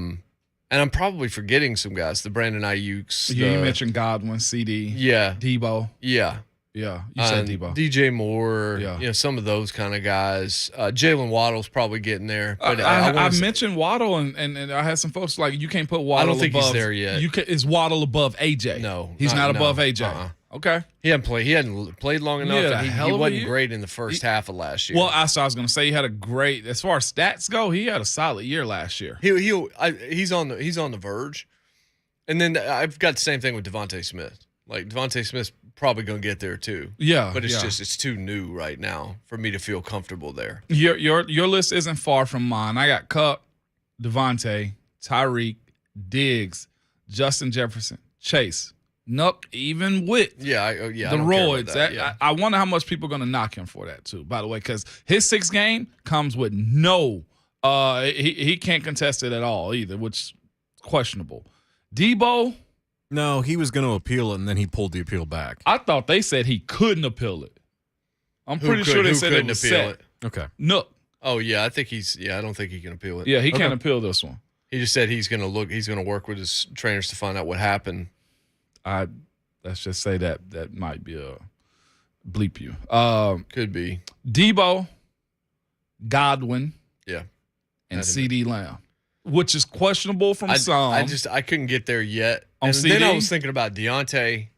And I'm probably forgetting some guys. The Brandon Ayuk's. Yeah, you mentioned Godwin, CD. Yeah. Debo. Yeah. Yeah. You said Debo. DJ Moore. Yeah. Some of those kind of guys. Jalen Waddle's probably getting there. But I mentioned Waddle, and I had some folks like, you can't put Waddle above. I don't think he's there yet. Is Waddle above AJ? No. He's not above AJ. Okay. He hadn't played long enough, Yeah, and he wasn't great in the first half of last year. Well, I was going to say he had a great, as far as stats go, he had a solid year last year. He's on the verge. And then I've got the same thing with Devontae Smith. Like, Devontae Smith's probably going to get there too. Yeah. But it's too new right now for me to feel comfortable there. Your list isn't far from mine. I got Kupp, Devontae, Tyreek, Diggs, Justin Jefferson, Chase. Nope, even with the roids. I wonder how much people are going to knock him for that too, by the way, because his 6th game comes with no he can't contest it at all either, which is questionable. Debo? No, he was going to appeal it, and then he pulled the appeal back. I thought they said he couldn't appeal it. I'm pretty sure they said it was set. Okay. No. Oh, yeah, I don't think he can appeal it. Yeah, he can't appeal this one. He just said he's going to work with his trainers to find out what happened. Let's just say that might be a bleep you. Could be. Debo, Godwin, and CD Lamb, which is questionable from some. I couldn't get there yet. On And CD? then I was thinking about Deontay.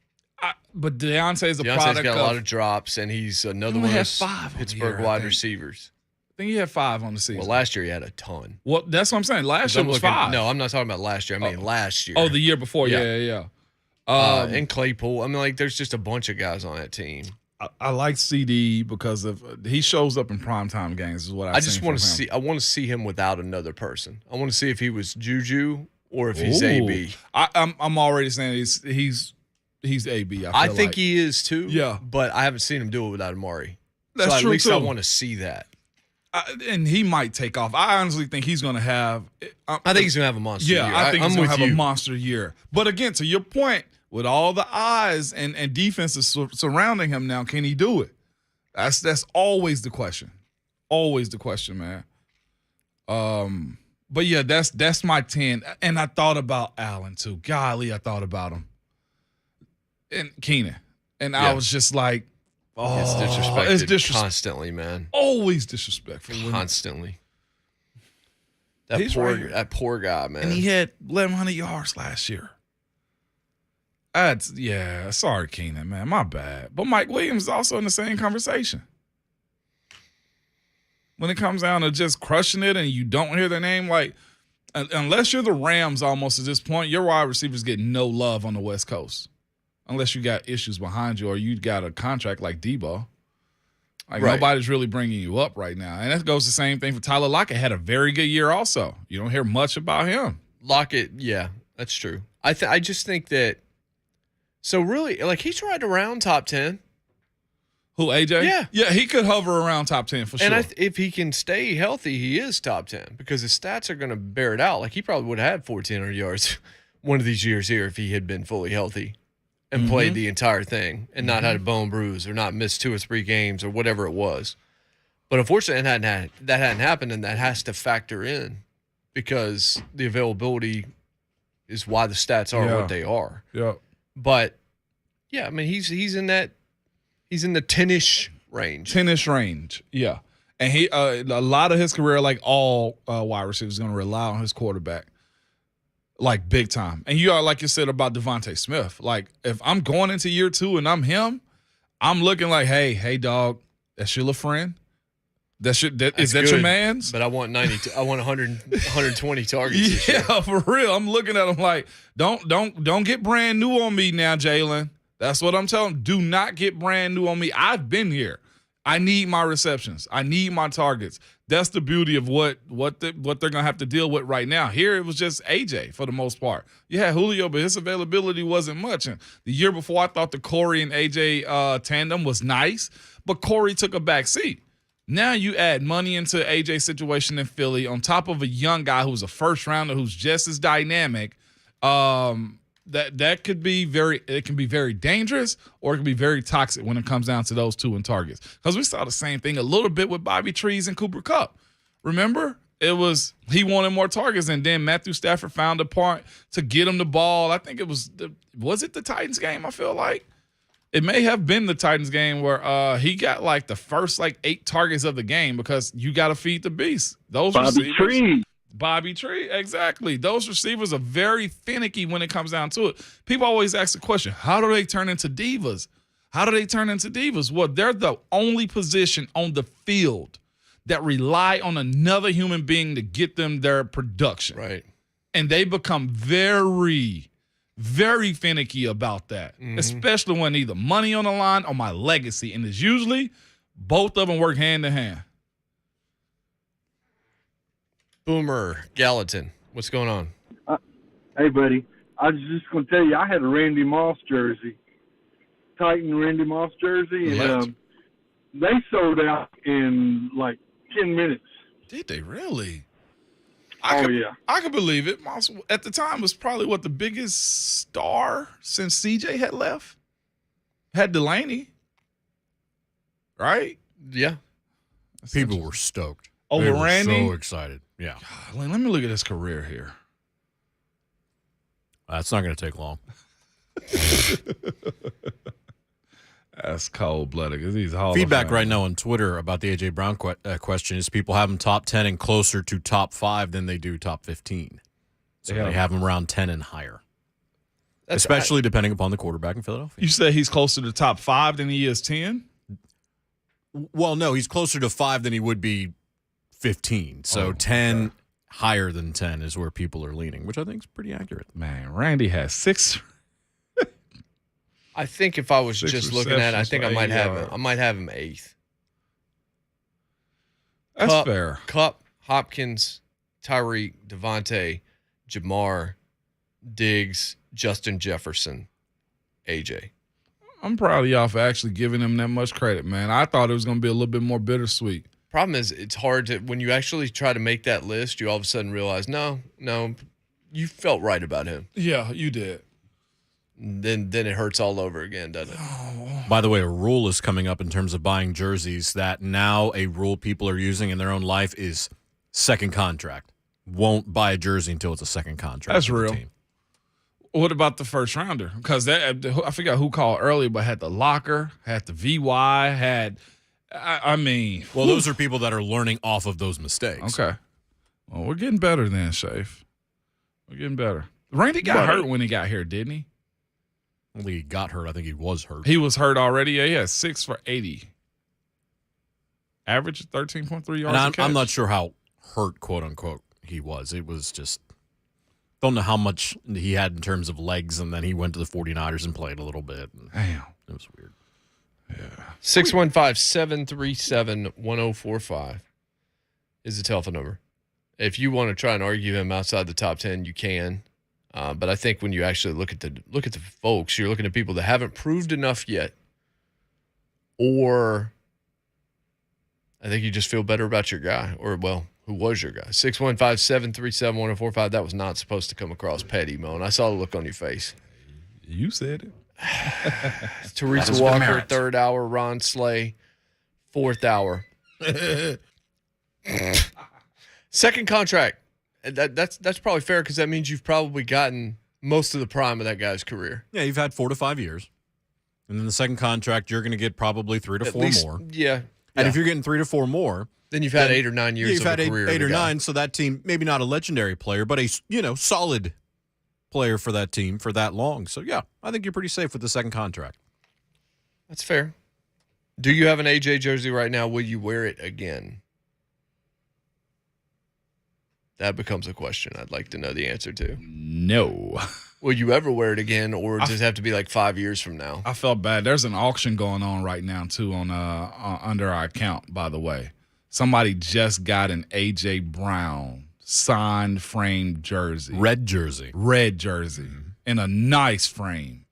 But Deontay's Deontay's product got a lot of of drops, and he's another He one of had those 5 on the Pittsburgh year, I wide think. receivers. I think he had 5 on the season. Well, last year he had a ton. Well, that's what I'm saying. Last year was 5. No, I'm not talking about last year. I mean last year. Oh, the year before. Yeah. And Claypool. I mean, like, there's just a bunch of guys on that team. I like CD because of he shows up in primetime games. Is what I just want to see. I want to see him without another person. I want to see if he was Juju or if he's AB. I'm already saying he's AB. I think he is too. Yeah, but I haven't seen him do it without Amari. That's so true at least too. I want to see that. And he might take off. I honestly think he's going to have. I think he's going to have a monster year. I think he's going to have you. a monster year. But again, to your point, with all the eyes and defenses surrounding him now, can he do it? That's always the question. Always the question, man. But yeah, that's my 10. And I thought about Allen too. Golly, I thought about him. And Keenan. And I was just like, it's disrespected. It's constantly, man. Always disrespectful. Constantly. That poor guy, man. And he had 1,100 yards last year. Sorry, Keenan, man. My bad. But Mike Williams is also in the same conversation. When it comes down to just crushing it and you don't hear their name, like, unless you're the Rams almost at this point, your wide receivers get no love on the West Coast. Unless you got issues behind you or you got a contract like Debo. Like, nobody's really bringing you up right now. And that goes the same thing for Tyler Lockett. Had a very good year also. You don't hear much about him. Lockett, yeah, that's true. I just think that so really, like, he's right around top 10. Who, AJ? Yeah. Yeah, he could hover around top 10 for sure. And if he can stay healthy, he is top 10 because his stats are going to bear it out. Like, he probably would have had 1,400 yards one of these years here if he had been fully healthy and played the entire thing and not had a bone bruise or not missed 2 or 3 games or whatever it was. But unfortunately, that hadn't happened, and that has to factor in because the availability is why the stats are what they are. Yeah. But yeah, I mean he's in the 10-ish range. 10-ish range, yeah. And he a lot of his career, like all wide receivers, is going to rely on his quarterback, like big time. And you are, like you said about Devontae Smith. Like, if I'm going into year 2 and I'm him, I'm looking like, hey, dog, that's your little friend. Is that your man's? But I want 90. I want 120 targets. Yeah, for real. I'm looking at him like, don't get brand new on me now, Jalen. That's what I'm telling him. Do not get brand new on me. I've been here. I need my receptions. I need my targets. That's the beauty of what they're gonna have to deal with right now. Here it was just AJ for the most part. You had Julio, but his availability wasn't much. And the year before, I thought the Corey and AJ tandem was nice, but Corey took a back seat. Now you add money into AJ's situation in Philly on top of a young guy who's a first rounder who's just as dynamic. That could be very dangerous, or it can be very toxic when it comes down to those 2 in targets. Because we saw the same thing a little bit with Bobby Trees and Cooper Kupp. Remember? It was he wanted more targets, and then Matthew Stafford found a point to get him the ball. I think it was the Titans game, I feel like? It may have been the Titans game where he got like the first 8 targets of the game because you got to feed the beast. Those Bobby receivers. Trees. Bobby Tree, exactly. Those receivers are very finicky when it comes down to it. People always ask the question, how do they turn into divas? How do they turn into divas? Well, they're the only position on the field that rely on another human being to get them their production. Right. And they become very, very finicky about that, especially when either money on the line or my legacy. And it's usually both of them work hand in hand. Boomer Gallatin, what's going on? Hey, buddy. I was just going to tell you, I had a Randy Moss jersey, Titan Randy Moss jersey, and they sold out in like 10 minutes. Did they really? Yeah. I could believe it. Moss, at the time, was probably the biggest star since CJ had left. Had Delaney, right? Yeah. People were stoked. Over they were Randy? so excited. Yeah. God, let me look at his career here. That's not going to take long. That's cold-blooded because he's Hall Feedback of Fame. right now on Twitter about the A.J. Brown question is people have him top 10 and closer to top 5 than they do top 15. So they have him around 10 and higher, especially depending upon the quarterback in Philadelphia. You say he's closer to top 5 than he is 10? Well, no, he's closer to 5 than he would be 15. So 10 higher than 10 is where people are leaning, which I think is pretty accurate. Man, Randy has 6. I think if I was just looking at it, I think I might have him. yards. I might have him 8th. That's fair. Cup, Hopkins, Tyreek, Devontae, Jamar, Diggs, Justin Jefferson, AJ. I'm proud of y'all for actually giving him that much credit, man. I thought it was going to be a little bit more bittersweet. Problem is, it's hard to, when you actually try to make that list, you all of a sudden realize, no, you felt right about him. Yeah, you did. Then it hurts all over again, doesn't it? By the way, a rule is coming up in terms of buying jerseys that now a rule people are using in their own life is second contract. Won't buy a jersey until it's a second contract. That's with the real. team. What about the first rounder? Because I forgot who called earlier, but had the locker, had the VY, had I mean. Well, those are people that are learning off of those mistakes. Okay. Well, we're getting better then, Shafe. We're getting better. Randy got hurt when he got here, didn't he? I don't think he got hurt. I think he was hurt. He was hurt already. Yeah, he had 6 for 80. Average 13.3 yards. And I'm not sure how hurt, quote unquote, he was. It was just, don't know how much he had in terms of legs, and then he went to the 49ers and played a little bit. Damn. It was weird. Yeah. 615-737-1045 is the telephone number. If you want to try and argue him outside the top 10, you can. But I think when you actually look at the folks, you're looking at people that haven't proved enough yet, or I think you just feel better about your guy, or who was your guy? 615-737-1045. That was not supposed to come across petty, Mo, and I saw the look on your face. You said it. Teresa Walker, 3rd hour. Ron Slay, 4th hour. Second contract. That's probably fair because that means you've probably gotten most of the prime of that guy's career. Yeah, you've had 4 to 5 years. And then the second contract, you're going to get probably 3 to 4 more. Yeah. And if you're getting 3 to 4 more, then you've had 8 or 9 years you've of had a career. 8 or of a guy. 9, so that team, maybe not a legendary player, but a solid player for that team for that long. So, yeah, I think you're pretty safe with the second contract. That's fair. Do you have an AJ jersey right now? Will you wear it again? That becomes a question I'd like to know the answer to. No. Will you ever wear it again, or does it have to be like 5 years from now? I felt bad. There's an auction going on right now, too, on under our account, by the way. Somebody just got an A.J. Brown signed framed jersey. Red jersey. In a nice frame.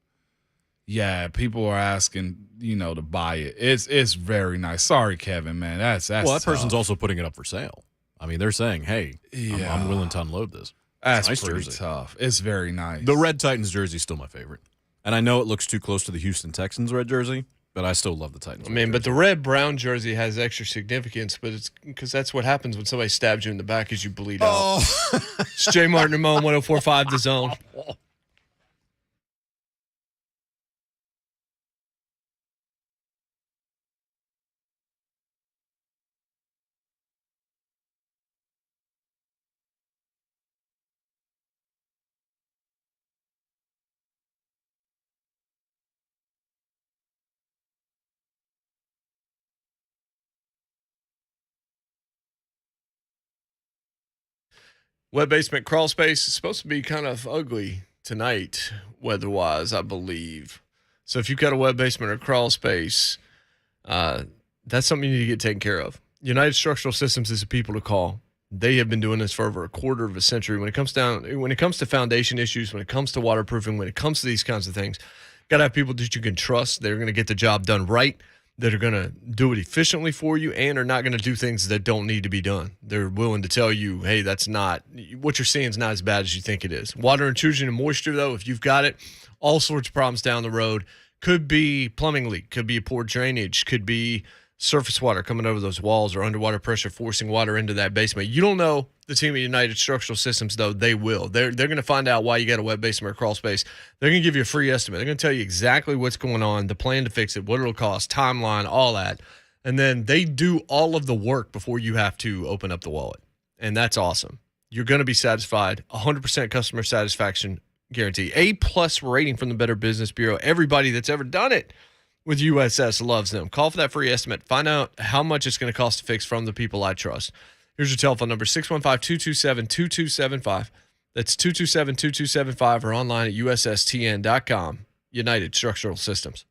Yeah, people are asking, to buy it. It's very nice. Sorry, Kevin, man. That's Well, that person's tough. also putting it up for sale. I mean, they're saying, hey, I'm willing to unload this. That's nice pretty jersey. tough. It's very nice. The red Titans jersey is still my favorite. And I know it looks too close to the Houston Texans red jersey, but I still love the Titans. I mean, but the red-brown jersey has extra significance, but it's because that's what happens when somebody stabs you in the back as you bleed out. It's Jay Martin and Mo on 104.5 The Zone. Wet basement crawl space is supposed to be kind of ugly tonight, weather-wise, I believe. So if you've got a wet basement or crawl space, that's something you need to get taken care of. United Structural Systems is the people to call. They have been doing this for over a quarter of a century. When it comes to foundation issues, when it comes to waterproofing, when it comes to these kinds of things, got to have people that you can trust. They're going to get the job done right, that are going to do it efficiently for you, and are not going to do things that don't need to be done. They're willing to tell you, hey, that's not what you're seeing is not as bad as you think it is. Water intrusion and moisture, though, if you've got it, all sorts of problems down the road. Could be plumbing leak, could be poor drainage, could be surface water coming over those walls or underwater pressure forcing water into that basement. You don't know the team at United Structural Systems, though. They will. They're going to find out why you got a wet basement or crawl space. They're going to give you a free estimate. They're going to tell you exactly what's going on, the plan to fix it, what it'll cost, timeline, all that. And then they do all of the work before you have to open up the wallet. And that's awesome. You're going to be satisfied. 100% customer satisfaction guarantee. A+ rating from the Better Business Bureau. Everybody that's ever done it with USS loves them. Call for that free estimate. Find out how much it's going to cost to fix from the people I trust. Here's your telephone number, 615-227-2275. That's 227-2275 or online at USSTN.com. United Structural Systems.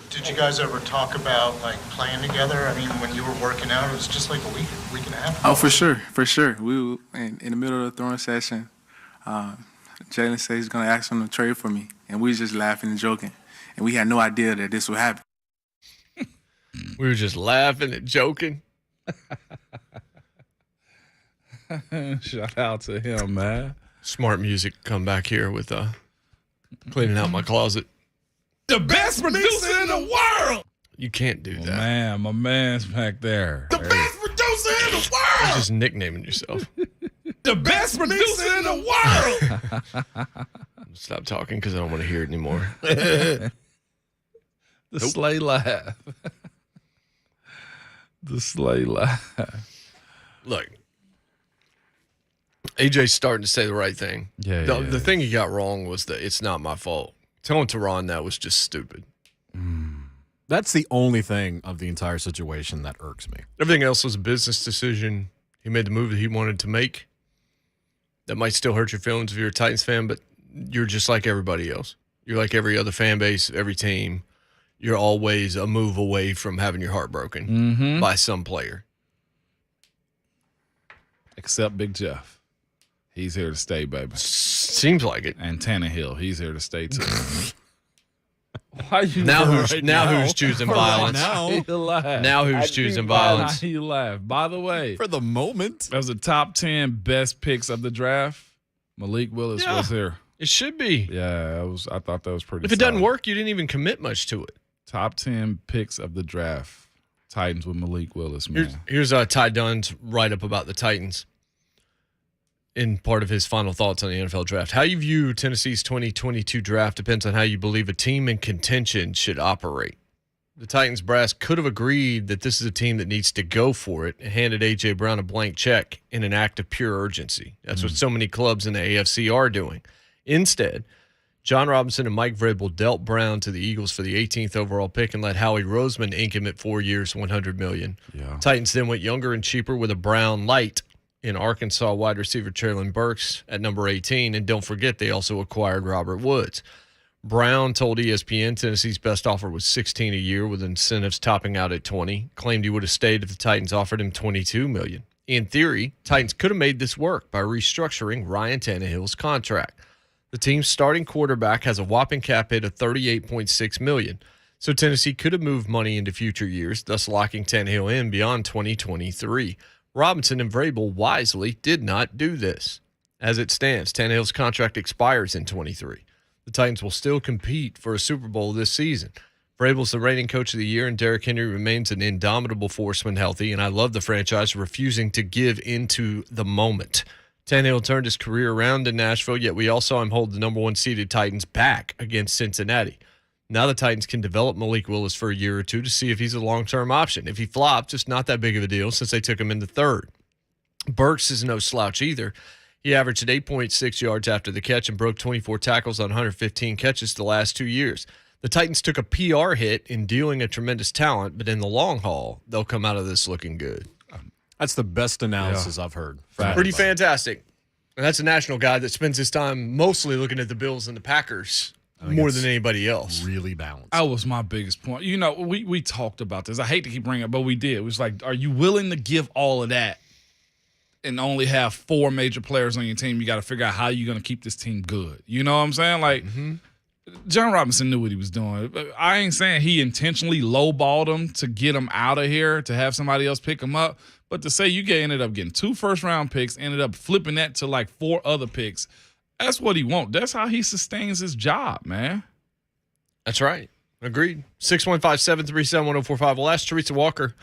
Did you guys ever talk about like playing together? I mean, when you were working out, it was just like a week and a half ago. Oh, for sure. We in the middle of the throwing session. Jalen said he's gonna ask him to trade for me, and we was just laughing and joking, and we had no idea that this would happen. We were just laughing and joking. Shout out to him, man. Smart music come back here with cleaning out my closet. The best producer in the world. You can't do that. Man, my man's back there. The best producer in the world. You're just nicknaming yourself. The best producer in the world. Stop talking because I don't want to hear it anymore. The sleigh laugh. The sleigh laugh. Look, AJ's starting to say the right thing. Yeah. The thing he got wrong was that it's not my fault. Telling Teron that was just stupid. That's the only thing of the entire situation that irks me. Everything else was a business decision. He made the move that he wanted to make. That might still hurt your feelings if you're a Titans fan, but you're just like everybody else. You're like every other fan base, every team. You're always a move away from having your heart broken by some player. Except Big Jeff. He's here to stay, baby. Seems like it. And Tannehill, he's here to stay too. Why you who's choosing violence? Now who's choosing violence? Now you laugh. By the way, for the moment, that was the top 10 best picks of the draft. Malik Willis was here. It should be. Yeah, I thought that was pretty. If it doesn't work, you didn't even commit much to it. Top 10 picks of the draft. Titans with Malik Willis, man. Here's Ty Dunn's write-up about the Titans in part of his final thoughts on the NFL draft. How you view Tennessee's 2022 draft depends on how you believe a team in contention should operate. The Titans brass could have agreed that this is a team that needs to go for it and handed A.J. Brown a blank check in an act of pure urgency. That's what so many clubs in the AFC are doing. Instead, John Robinson and Mike Vrabel dealt Brown to the Eagles for the 18th overall pick and let Howie Roseman ink him at 4 years, $100 million. Yeah. Titans then went younger and cheaper with a Brown light in Arkansas wide receiver Traylon Burks at number 18. And don't forget, they also acquired Robert Woods. Brown told ESPN Tennessee's best offer was $16 a year with incentives topping out at $20. Claimed he would have stayed if the Titans offered him $22 million. In theory, Titans could have made this work by restructuring Ryan Tannehill's contract. The team's starting quarterback has a whopping cap hit of $38.6 million. So Tennessee could have moved money into future years, thus locking Tannehill in beyond 2023. Robinson and Vrabel wisely did not do this. As it stands, Tannehill's contract expires in 23. The Titans will still compete for a Super Bowl this season. Vrabel's the reigning coach of the year, and Derrick Henry remains an indomitable force when healthy, and I love the franchise refusing to give into the moment. Tannehill turned his career around in Nashville, yet we all saw him hold the number one seeded Titans back against Cincinnati. Now the Titans can develop Malik Willis for a year or two to see if he's a long-term option. If he flops, it's not that big of a deal since they took him in the third. Burks is no slouch either. He averaged at 8.6 yards after the catch and broke 24 tackles on 115 catches the last 2 years. The Titans took a PR hit in dealing a tremendous talent, but in the long haul, they'll come out of this looking good. That's the best analysis I've heard. Pretty fantastic. And that's a national guy that spends his time mostly looking at the Bills and the Packers more than anybody else. Really balanced. That was my biggest point. You know, we talked about this. I hate to keep bringing it up, but we did. It was like, are you willing to give all of that and only have 4 major players on your team? You got to figure out how you're going to keep this team good. You know what I'm saying? Like, John Robinson knew what he was doing. I ain't saying he intentionally lowballed him to get him out of here, to have somebody else pick him up. But to say you ended up getting 2 first-round picks, ended up flipping that to like 4 other picks, that's what he wants. That's how he sustains his job, man. That's right. Agreed. 615-737-1045. We'll ask Teresa Walker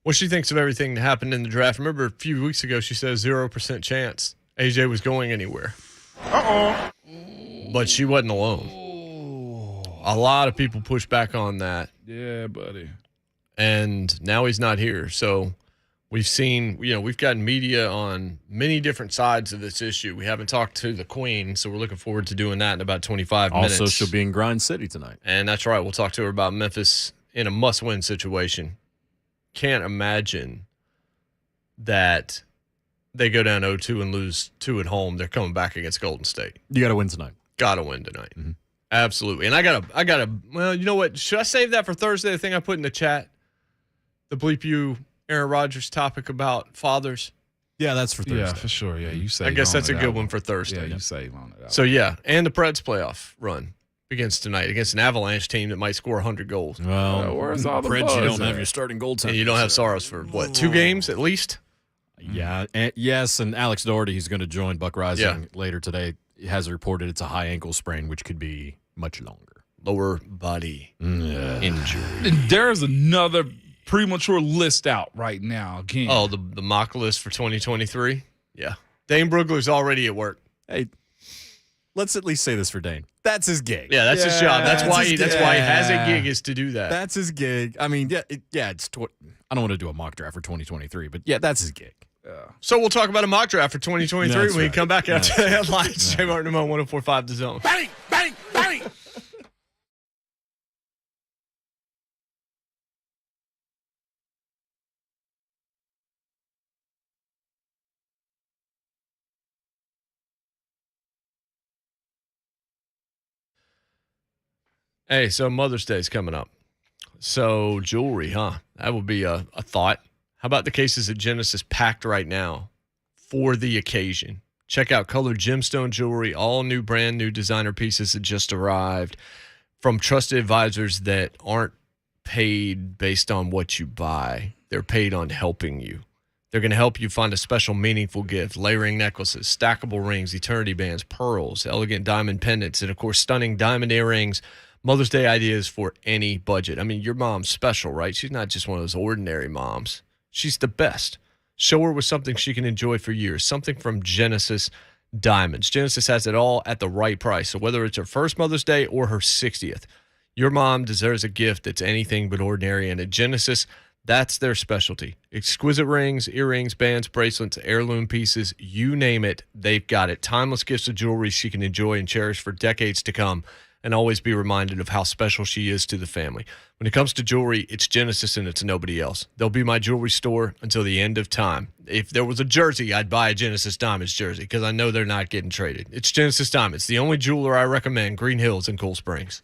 what she thinks of everything that happened in the draft. Remember a few weeks ago she said 0% chance AJ was going anywhere. Uh-oh. But she wasn't alone. A lot of people pushed back on that. Yeah, buddy. And now he's not here. So we've seen, we've gotten media on many different sides of this issue. We haven't talked to the Queen, so we're looking forward to doing that in about 25 minutes. Also, she'll be in Grind City tonight. And that's right. We'll talk to her about Memphis in a must-win situation. Can't imagine that they go down 0-2 and lose 2 at home. They're coming back against Golden State. You got to win tonight. Got to win tonight. Absolutely. And I gotta. Well, you know what? Should I save that for Thursday? The thing I put in the chat, the bleep you Aaron Rodgers topic about fathers. Yeah, that's for Thursday. Yeah, for sure. Yeah, you say. I guess that's a good one for Thursday. Yeah, you save on it. So yeah, and the Preds playoff run begins tonight against an Avalanche team that might score 100 goals. Well, where's all the Preds, you buzz don't have at? your starting goaltender. And you don't have Saros for what, 2 games at least? Yeah, yes, and Alex Doherty, who's going to join Buck Rising later today, has reported it's a high ankle sprain, which could be much longer. Lower body injury. And there's another premature list out right now again. Oh, the mock list for 2023? Yeah. Dane Brugler's already at work. Hey, let's at least say this for Dane. That's his gig. Yeah, that's his job. That's why he has a gig, is to do that. That's his gig. I mean, it's I don't want to do a mock draft for 2023, but yeah, that's his gig. So we'll talk about a mock draft for 2023 That's when we right. come back after the headlines. Jay Martin, 104.5 The Zone. Bang, bang, bang. Hey, so Mother's Day is coming up. So jewelry, huh? That would be a thought. How about the cases at Genesis packed right now for the occasion? Check out colored gemstone jewelry, all new, brand new designer pieces that just arrived from trusted advisors that aren't paid based on what you buy. They're paid on helping you. They're going to help you find a special, meaningful gift, layering necklaces, stackable rings, eternity bands, pearls, elegant diamond pendants, and, of course, stunning diamond earrings. Mother's Day ideas for any budget. I mean, your mom's special, right? She's not just one of those ordinary moms. She's the best. Show her with something she can enjoy for years, something from Genesis Diamonds. Genesis has it all at the right price. So whether it's her first Mother's Day or her 60th, your mom deserves a gift that's anything but ordinary. And at Genesis, that's their specialty. Exquisite rings, earrings, bands, bracelets, heirloom pieces, you name it, they've got it. Timeless gifts of jewelry she can enjoy and cherish for decades to come, and always be reminded of how special she is to the family. When it comes to jewelry, it's Genesis and it's nobody else. They'll be my jewelry store until the end of time. If there was a jersey, I'd buy a Genesis Diamonds jersey because I know they're not getting traded. It's Genesis Diamonds, the only jeweler I recommend, Green Hills and Cool Springs.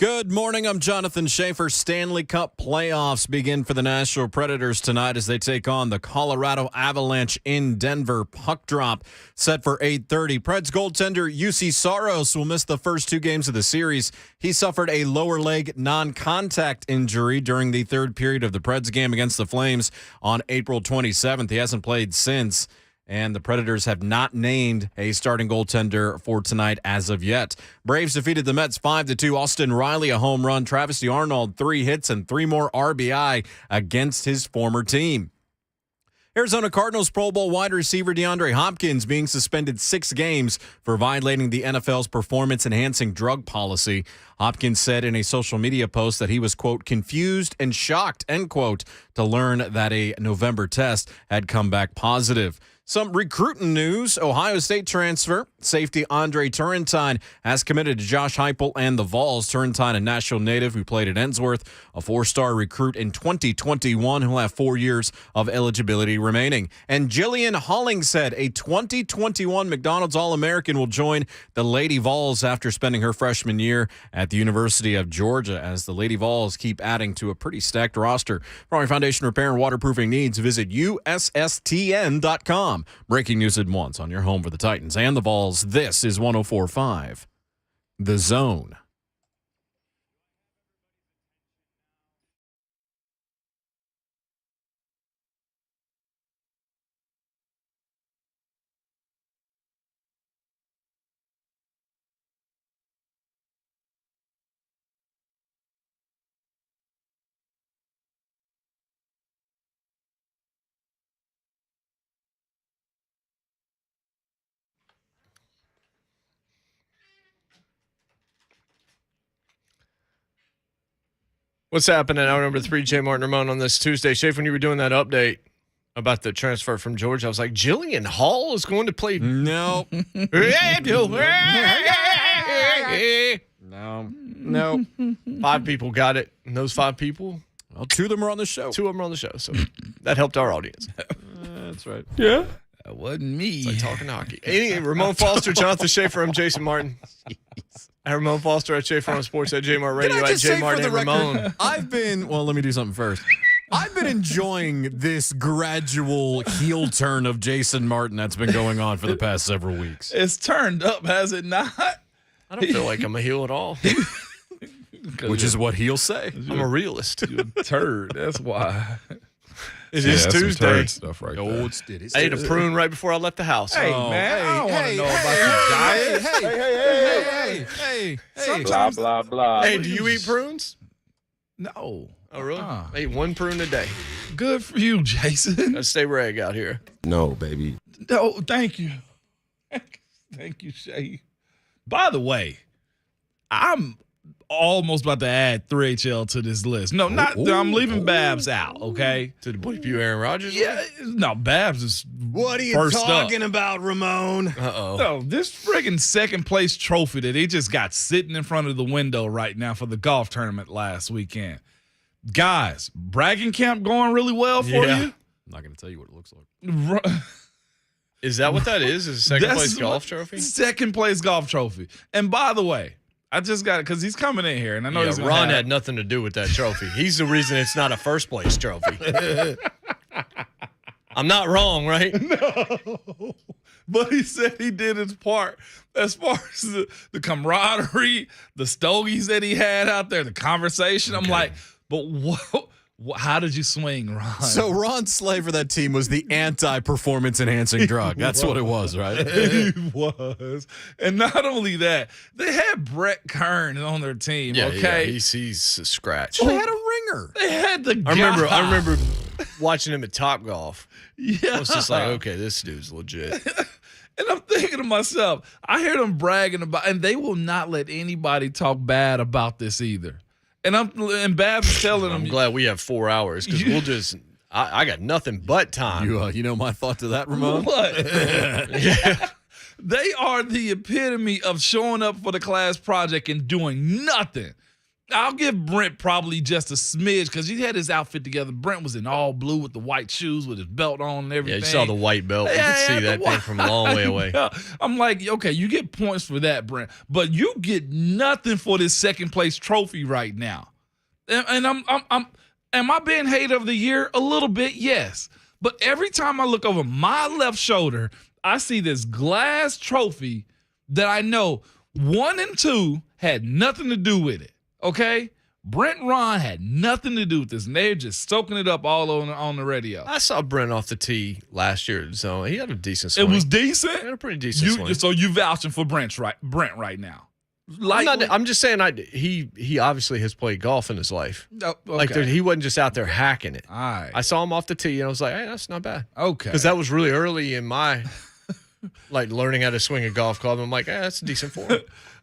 Good morning. I'm Jonathan Schaefer. Stanley Cup playoffs begin for the Nashville Predators tonight as they take on the Colorado Avalanche in Denver. Puck drop set for 8:30. Preds goaltender UC Saros will miss the first 2 games of the series. He suffered a lower leg non-contact injury during the third period of the Preds game against the Flames on April 27th. He hasn't played since. And the Predators have not named a starting goaltender for tonight as of yet. Braves defeated the Mets 5-2. Austin Riley, a home run. Travis DeArnold, 3 hits and 3 more RBI against his former team. Arizona Cardinals Pro Bowl wide receiver DeAndre Hopkins being suspended 6 games for violating the NFL's performance-enhancing drug policy. Hopkins said in a social media post that he was, quote, confused and shocked, end quote, to learn that a November test had come back positive. Some recruiting news. Ohio State transfer safety Andre Turrentine has committed to Josh Heupel and the Vols. Turrentine, a Nashville native who played at Ensworth, a 4-star recruit in 2021 who'll have 4 years of eligibility remaining. And Jillian Hollingshead, a 2021 McDonald's All-American, will join the Lady Vols after spending her freshman year at the University of Georgia as the Lady Vols keep adding to a pretty stacked roster. For all your foundation repair and waterproofing needs, visit USSTN.com. Breaking news at once on your home for the Titans and the Vols. This is 104.5 The Zone. What's happening? Hour number 3, Jay Martin Ramon on this Tuesday. Shafe, when you were doing that update about the transfer from Georgia, I was like, Jillian Hall is going to play. No. No. 5 people got it. And those 5 people, well, 2 of them are on the show. 2 of them are on the show. So that helped our audience. That's right. Yeah. That wasn't me. It's like talking hockey. Anyway, Ramon Foster, Jonathan Schaefer, I'm Jason Martin. At Ramon Foster at Schaefer on Sports, at J Mart Radio, at J Martin and Ramon. I've been, well, let me do something first. I've been enjoying this gradual heel turn of Jason Martin that's been going on for the past several weeks. It's turned up, has it not? I don't feel like I'm a heel at all. Which is what he'll say. I'm a realist. You're a turd. That's why. It is Tuesday. Stuff right I ate a prune right before I left the house. Hey, man, I don't want to know about your diet. Hey. Blah, blah, blah. Hey, do you eat prunes? No. Oh, really? I eat 1 prune a day. Good for you, Jason. Gotta stay reg out here. No, baby. No, thank you. Thank you, Shay. By the way, I'm almost about to add 3HL to this list. No, I'm leaving Babs out, okay? To the bleep you Aaron Rodgers? Yeah, no, Babs is what are you first talking up. about, Ramon? Uh-oh. No, this friggin' second place trophy that he just got sitting in front of the window right now for the golf tournament last weekend. Guys, bragging camp going really well for you? I'm not going to tell you what it looks like. Is that what that is? Is a second place golf trophy? Second place golf trophy. And by the way, I just got it because he's coming in here, and I know he's Ron had nothing to do with that trophy. He's the reason it's not a first place trophy. I'm not wrong, right? No. But he said he did his part as far as the camaraderie, the stogies that he had out there, the conversation. Okay. I'm like, but what? How did you swing, Ron? So Ron's slave for that team was the anti-performance enhancing drug. That's what it was, right? It was. And not only that, they had Brett Kern on their team, okay? Yeah, he's scratched. They had a ringer. They had the guy. I remember watching him at Topgolf. Yeah. I was just like, okay, this dude's legit. And I'm thinking to myself, I hear them bragging about, and they will not let anybody talk bad about this either. And Babs is telling them. I'm glad we have 4 hours because we'll just. I got nothing but time. You know my thought to that, Ramon? What? Yeah. They are the epitome of showing up for the class project and doing nothing. I'll give Brent probably just a smidge because he had his outfit together. Brent was in all blue with the white shoes with his belt on and everything. Yeah, you saw the white belt. You could see that thing from a long way away. Yeah. I'm like, okay, you get points for that, Brent, but you get nothing for this second place trophy right now. And am I being hater of the year? A little bit, yes. But every time I look over my left shoulder, I see this glass trophy that I know 1 and 2 had nothing to do with it. Okay? Brent Ron had nothing to do with this, and they're just soaking it up all on the radio. I saw Brent off the tee last year, so he had a decent swing. It was decent? He had a pretty decent swing. So you vouching for Brent right now? I'm just saying he obviously has played golf in his life. Oh, okay. Like he wasn't just out there hacking it. All right. I saw him off the tee, and I was like, hey, that's not bad. Okay. Because that was really early in my learning how to swing a golf club. I'm like, that's a decent form.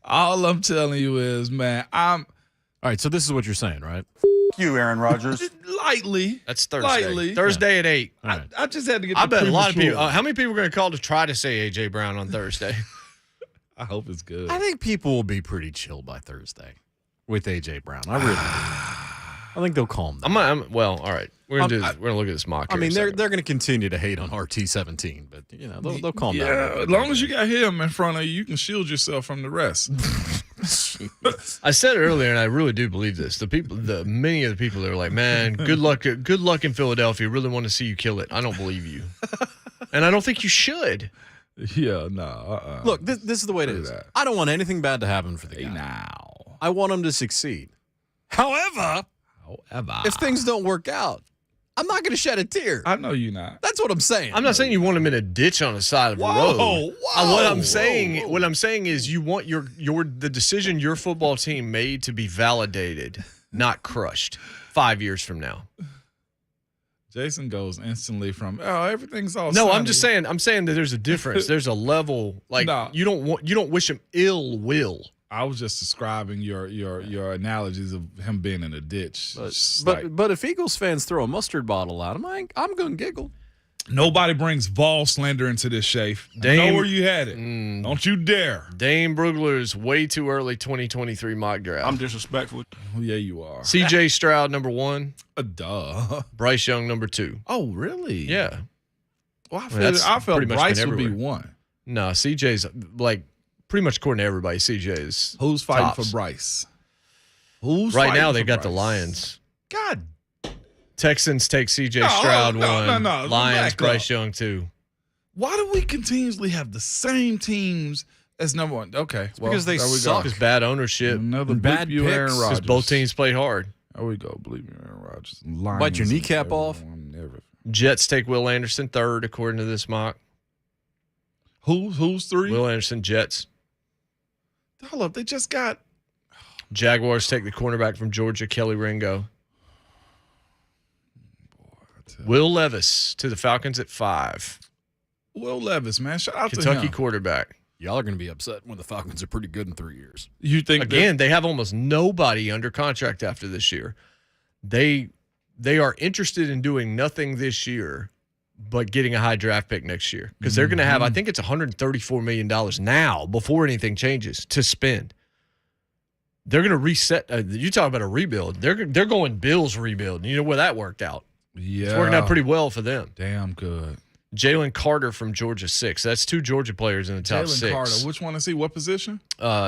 All I'm telling you is, man, all right, so this is what you're saying, right? You, Aaron Rodgers. Lightly. That's Thursday. Lightly. Thursday at 8. Right. I just had to get I bet a lot of premature. people. How many people are going to call to try to say A.J. Brown on Thursday? I hope it's good. I think people will be pretty chill by Thursday with A.J. Brown. I really do. I think they'll calm down. Well, all right. We're going to do this. We're going to look at this mock. I mean, they're going to continue to hate on RT17, but they'll calm down. Yeah, as long as you got him in front of you, you can shield yourself from the rest. I said it earlier, and I really do believe this. Many of the people that are like, man, good luck in Philadelphia. Really want to see you kill it. I don't believe you, and I don't think you should. Yeah, no. Look, this is the way it is. I don't want anything bad to happen for the guy. Now, I want him to succeed. However, if things don't work out, I'm not going to shed a tear. I know you're not. That's what I'm saying. I'm not saying you want him in a ditch on the side of the road. What I'm saying is you want the decision your football team made to be validated, not crushed 5 years from now. Jason goes instantly from everything's all. No, sunny. I'm saying that there's a difference. There's a level you don't wish him ill will. I was just describing your analogies of him being in a ditch. But if Eagles fans throw a mustard bottle at him, I'm going to giggle. Nobody brings Vol slander into this, Shafe. I know where you had it. Don't you dare. Dane Brugler's way too early 2023 mock draft. I'm disrespectful. Oh, yeah, you are. C.J. Stroud, number 1. Duh. Bryce Young, number 2. Oh, really? Yeah. Well, I felt Bryce would be 1. No, C.J.'s pretty much according to everybody, C.J. is Who's fighting tops. for Bryce? Right now they've got the Lions. God. Texans take C.J. Stroud 1. No. Lions, Bryce Young 2. Why do we continuously have the same teams as number 1? Okay. Because they suck. Because bad ownership. Another bad bleep you, picks. Aaron Rodgers. Because both teams played hard. There we go. Believe me, Aaron Rodgers. Bite your kneecap off. Jets take Will Anderson 3rd, according to this mock. Who's 3? Will Anderson, Jets. Hold up. They just got. Jaguars take the cornerback from Georgia, Kelly Ringo. Will Levis to the Falcons at 5. Will Levis, man. Shout out Kentucky to him. quarterback. Y'all are going to be upset when the Falcons are pretty good in 3 years. You think Again, they have almost nobody under contract after this year. They are interested in doing nothing this year but getting a high draft pick next year. Because they're going to have, I think it's $134 million now before anything changes to spend. They're going to reset. You talk about a rebuild. They're going Bills rebuild. You know where that worked out. Yeah. It's working out pretty well for them. Damn good. Jalen Carter from Georgia 6. That's 2 Georgia players in the top 6. Jalen Carter. Which one is he? What position?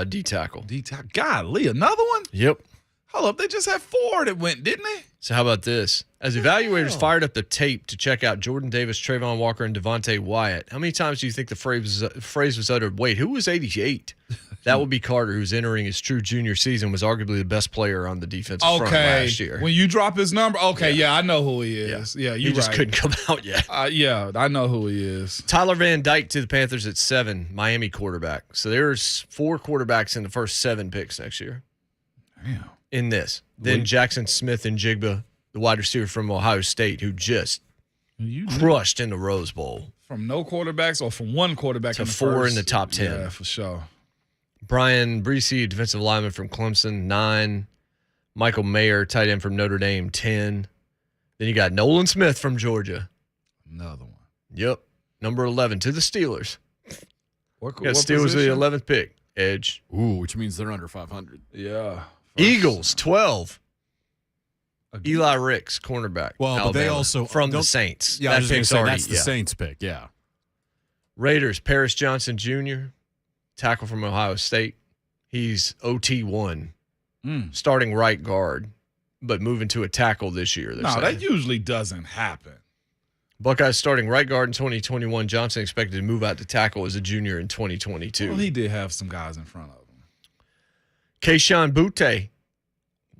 D tackle. D tackle. Golly, another one? Yep. Hold up. They just had 4 that went, didn't they? So how about this? As evaluators fired up the tape to check out Jordan Davis, Trayvon Walker, and Devontae Wyatt, how many times do you think the phrase was uttered, wait, who was 88? That would be Carter, who's entering his true junior season, was arguably the best player on the defensive front last year. When you drop his number, I know who he is. Yeah, he just couldn't come out yet. Yeah, I know who he is. Tyler Van Dyke to the Panthers at 7, Miami quarterback. So there's 4 quarterbacks in the first 7 picks next year. Damn. In this. Then Jackson Smith and Jigba, the wide receiver from Ohio State, who just crushed in the Rose Bowl. From no quarterbacks or from one quarterback to in the 4 first? in the top 10. Yeah, for sure. Brian Breesy, defensive lineman from Clemson, 9. Michael Mayer, tight end from Notre Dame, 10. Then you got Nolan Smith from Georgia. Another one. Yep. Number 11 to the Steelers. What Steelers with the 11th pick. Edge. Ooh, which means they're under 500. Yeah. Eagles, 12. Eli Ricks, cornerback. Well, Alabama, but they also from the Saints. Yeah, that I was pick's say, already, that's the Saints pick. Yeah. Raiders, Paris Johnson Jr., tackle from Ohio State. He's OT1, starting right guard, but moving to a tackle this year. No, that usually doesn't happen. Buckeyes starting right guard in 2021. Johnson expected to move out to tackle as a junior in 2022. Well, he did have some guys in front of him. Keyshawn Butte,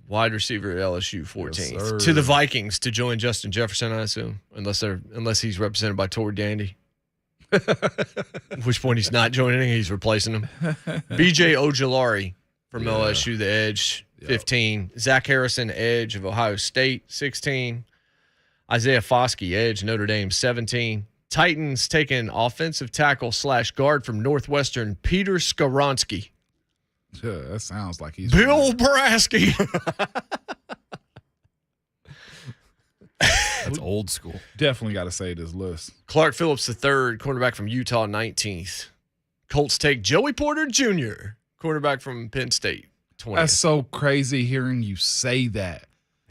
wide receiver at LSU, 14th. Yes, to the Vikings to join Justin Jefferson, I assume, unless he's represented by Tor Dandy. At which point he's not joining, he's replacing him. BJ Ojulari from LSU, the edge, 15. Zach Harrison, edge of Ohio State, 16. Isaiah Foskey, edge, Notre Dame, 17. Titans taking offensive tackle / guard from Northwestern, Peter Skoronsky. Yeah, that sounds like he's Bill Brasky. That's old school. Definitely got to say this list. Clark Phillips III, cornerback from Utah, 19th. Colts take Joey Porter Jr., quarterback from Penn State, 20th. That's so crazy hearing you say that.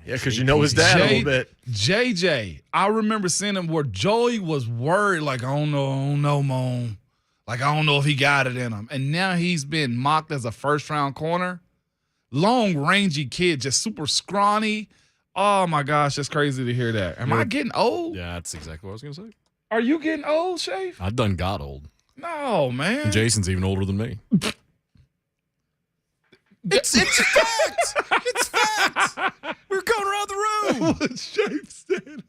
Yeah, because you know his dad a little bit. JJ, I remember seeing him where Joey was worried, like, I don't know, Mom. Like, I don't know if he got it in him. And now he's been mocked as a first-round corner. Long, rangy kid, just super scrawny. Oh, my gosh, that's crazy to hear that. Am I getting old? Yeah, that's exactly what I was going to say. Are you getting old, Shafe? I done got old. No, man. And Jason's even older than me. It's fact. It's fact. We're going around the room. Shafe said.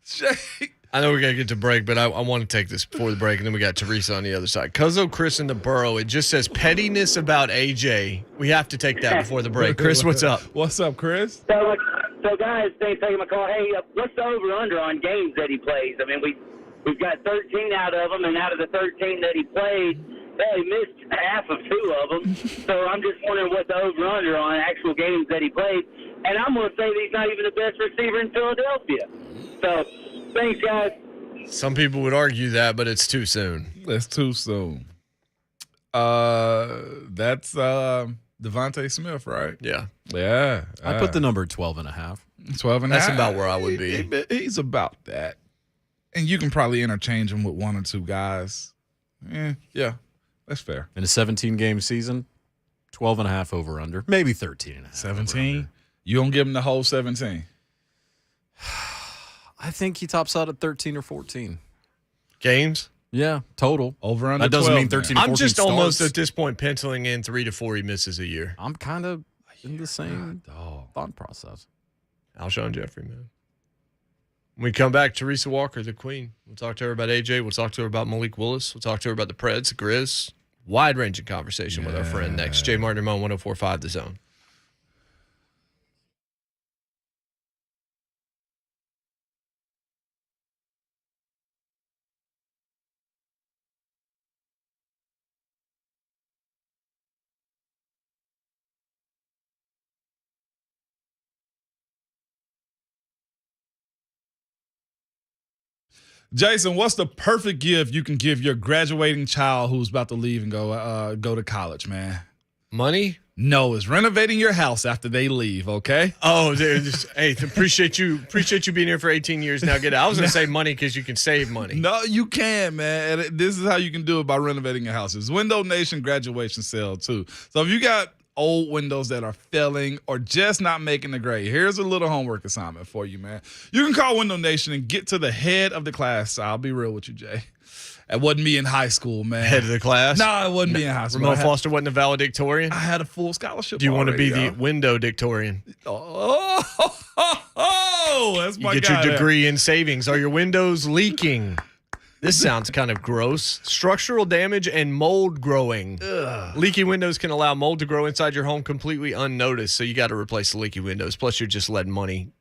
Shafe. I know we got to get to break, but I want to take this before the break, and then we got Teresa on the other side. Cuzzo, Chris, and the Burrow. It just says pettiness about AJ. We have to take that before the break. Chris, what's up? What's up, Chris? So guys, thanks for taking my call. Hey, what's the over/under on games that he plays? I mean, we've got 13 out of them, and out of the 13 that he played, he missed half of 2 of them. So I'm just wondering what the over/under on actual games that he played. And I'm going to say that he's not even the best receiver in Philadelphia. So thanks, guys. Some people would argue that, but it's too soon. It's too soon. That's Devontae Smith, right? Yeah. Yeah. I put the number 12.5. 12.5. That's about where I would be. He's about that. And you can probably interchange him with 1 or 2 guys. Yeah, that's fair. In a 17-game season, 12.5 over/under, maybe 13.5. 17? You don't give him the whole 17? I think he tops out at 13 or 14 games. Yeah, total over under. That doesn't 12, mean 13. Or 14 I'm just starts. almost at this point penciling in 3 to 4 he misses a year. I'm kind of in the same thought process. Alshon Jeffrey, man. When we come back, Teresa Walker, the queen. We'll talk to her about AJ. We'll talk to her about Malik Willis. We'll talk to her about the Preds, the Grizz. Wide-ranging conversation with our friend next. Jay Martin, Ramon, 104.5 The Zone. Jason, what's the perfect gift you can give your graduating child who's about to leave and go to college, man? Money? No, it's renovating your house after they leave, okay? Oh, hey, appreciate you being here for 18 years. Now get out. I was going to say money because you can save money. No, you can, man. And this is how you can do it by renovating your house. It's Window Nation graduation sale, too. So if you got old windows that are failing or just not making the grade, here's a little homework assignment for you, man. You can call Window Nation and get to the head of the class. I'll be real with you, Jay. It wasn't me in high school, man. Head of the class? No, it wasn't me in high school. Ramon Foster wasn't a valedictorian? I had a full scholarship. Do you want to be already, the window dictorian? Oh, that's my guy. You get your degree in savings. Are your windows leaking? This sounds kind of gross. Structural damage and mold growing. Ugh. Leaky windows can allow mold to grow inside your home completely unnoticed, so you got to replace the leaky windows. Plus, you're just letting money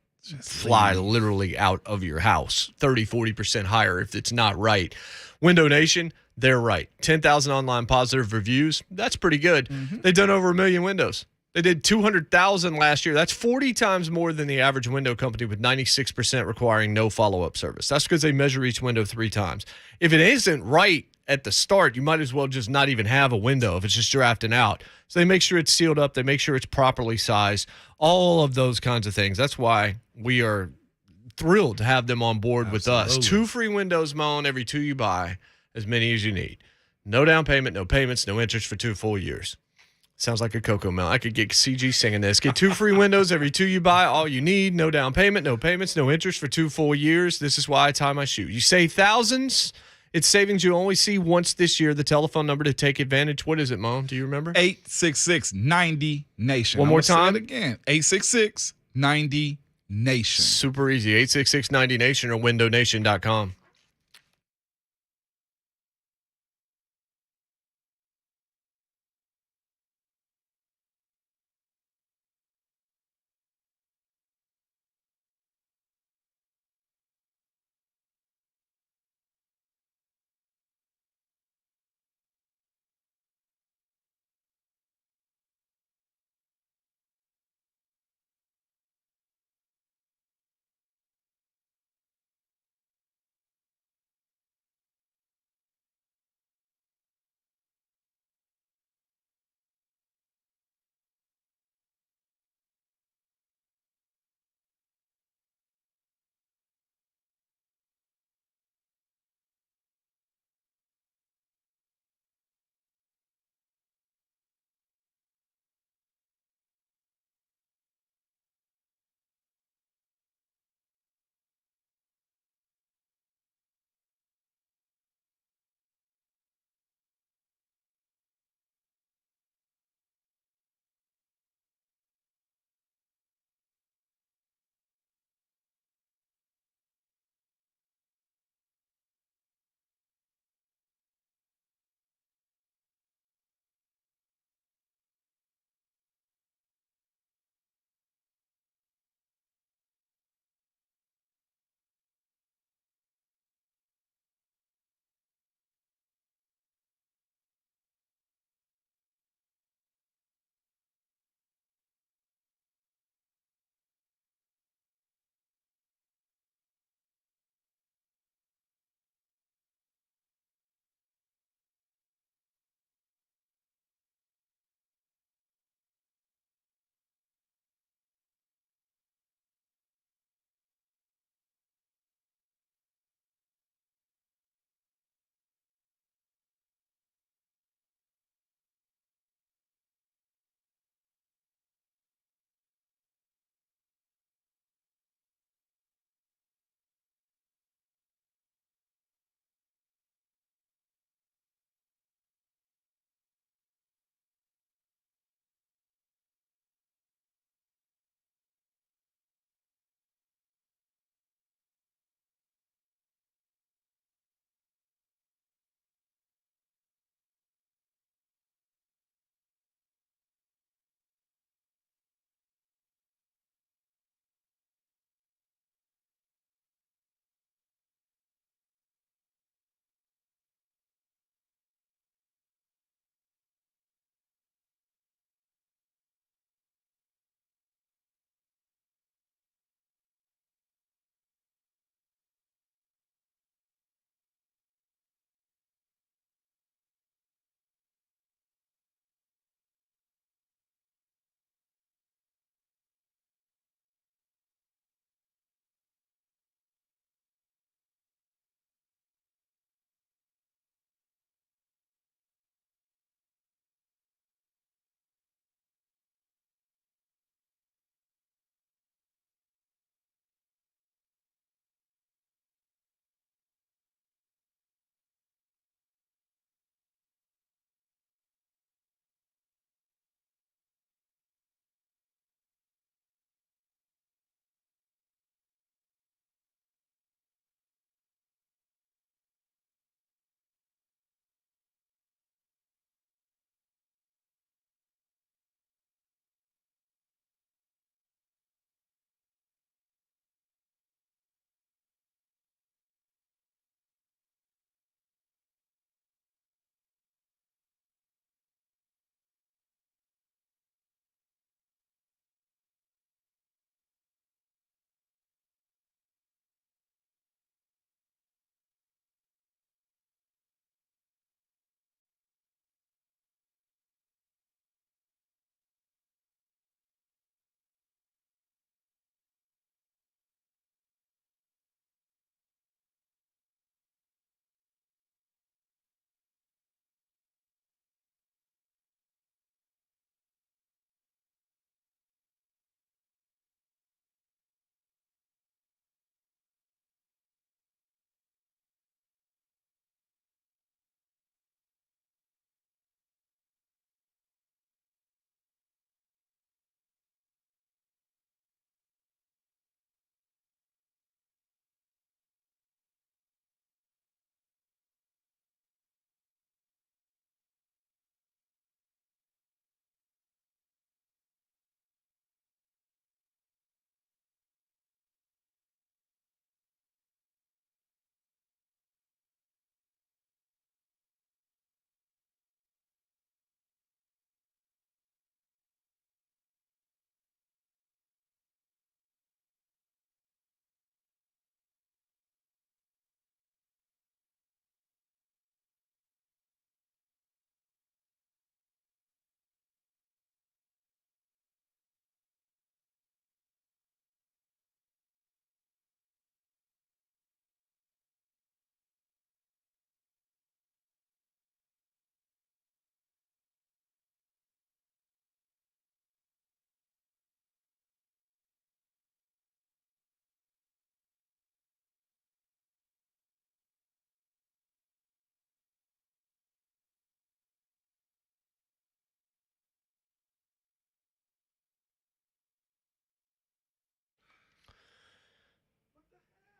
fly literally out of your house. 30-40% higher if it's not right. Window Nation, they're right. 10,000 online positive reviews. That's pretty good. Mm-hmm. They've done over 1 million windows. They did 200,000 last year. That's 40 times more than the average window company, with 96% requiring no follow-up service. That's because they measure each window 3 times. If it isn't right at the start, you might as well just not even have a window if it's just drafting out. So they make sure it's sealed up. They make sure it's properly sized, all of those kinds of things. That's why we are thrilled to have them on board with us. 2 free windows, Moan, every 2 you buy, as many as you need. No down payment, no payments, no interest for 2 full years. Sounds like a Cocoa Melon. I could get CG singing this. Get 2 free windows every 2 you buy. All you need. No down payment, no payments, no interest for 2 full years. This is why I tie my shoe. You save thousands. It's savings you only see once this year. The telephone number to take advantage. What is it, Mom? Do you remember? 866-90-NATION. One more time. Say it again. 866-90-NATION. Super easy. 866-90-NATION or windownation.com.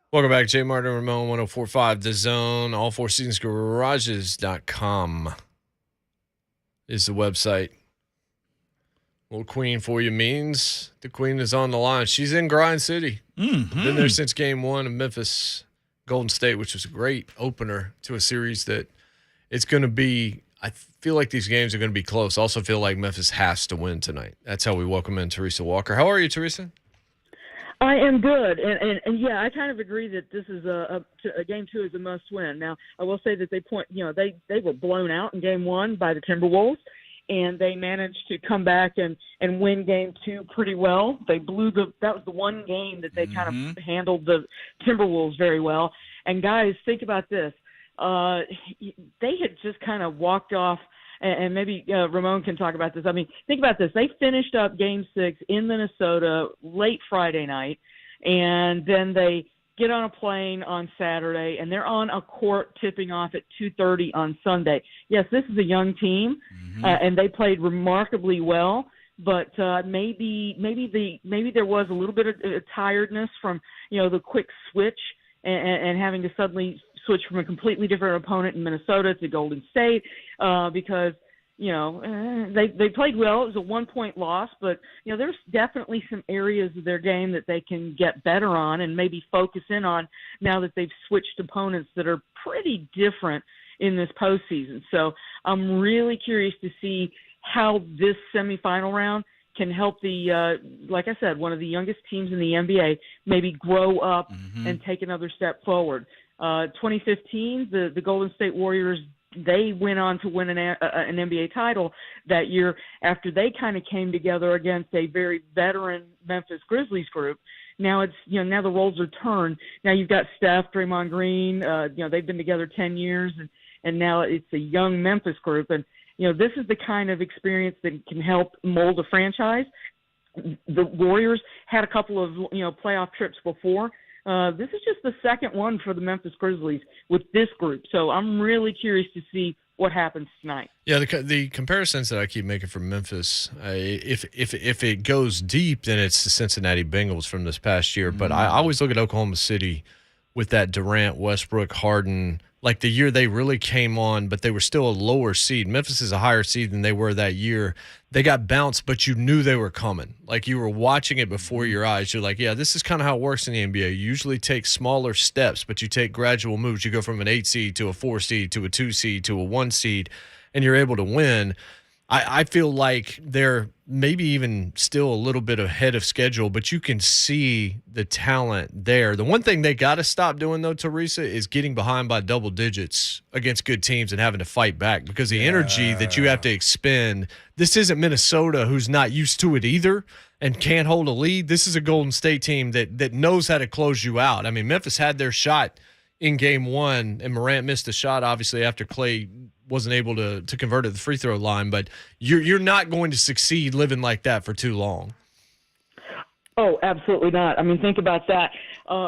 Welcome back, Jay Martin, Ramon, 104.5 The Zone. All4seasonsgarages.com is the website. Little queen for you means the queen is on the line. She's in Grind City. Mm-hmm. Been there since game one of Memphis Golden State, which was a great opener to a series that it's going to be. I feel like these games are going to be close. I also feel like Memphis has to win tonight. That's how we welcome in Teresa Walker. How are you, Teresa? I am good, and yeah, I kind of agree that this is a game two is a must win. Now, I will say that they were blown out in game one by the Timberwolves, and they managed to come back and win game two pretty well. They that was the one game that they kind of handled the Timberwolves very well. And guys, think about this. They had just kind of walked off, and maybe Ramon can talk about this. I mean, think about this. They finished up Game 6 in Minnesota late Friday night, and then they get on a plane on Saturday, and they're on a court tipping off at 2:30 on Sunday. Yes, this is a young team, and they played remarkably well. But maybe there was a little bit of tiredness from the quick switch and having to suddenly switch from a completely different opponent in Minnesota to Golden State because they played well. It was a 1-point loss, but there's definitely some areas of their game that they can get better on and maybe focus in on now that they've switched opponents that are pretty different in this postseason. So I'm really curious to see how this semifinal round can help like I said, one of the youngest teams in the NBA maybe grow up and take another step forward. 2015, the Golden State Warriors, they went on to win an NBA title that year after they kind of came together against a very veteran Memphis Grizzlies group. Now now the roles are turned. Now you've got Steph, Draymond Green, they've been together 10 years and now it's a young Memphis group. And, this is the kind of experience that can help mold a franchise. The Warriors had a couple of, playoff trips before. This is just the second one for the Memphis Grizzlies with this group. So I'm really curious to see what happens tonight. Yeah, the comparisons that I keep making for Memphis, if it goes deep, then it's the Cincinnati Bengals from this past year. But I always look at Oklahoma City with that Durant, Westbrook, Harden, like the year they really came on, but they were still a lower seed. Memphis is a higher seed than they were that year. They got bounced, but you knew they were coming. Like you were watching it before your eyes. You're like, yeah, this is kind of how it works in the NBA. You usually take smaller steps, but you take gradual moves. You go from an 8 seed to a 4 seed to a 2 seed to a 1 seed, and you're able to win. I feel like they're maybe even still a little bit ahead of schedule, but you can see the talent there. The one thing they got to stop doing, though, Teresa, is getting behind by double digits against good teams and having to fight back because the energy that you have to expend, this isn't Minnesota who's not used to it either and can't hold a lead. This is a Golden State team that knows how to close you out. I mean, Memphis had their shot in game one, and Morant missed a shot, obviously, after Clay wasn't able to convert at the free throw line, but you're not going to succeed living like that for too long. Oh, absolutely not. I mean, think about that.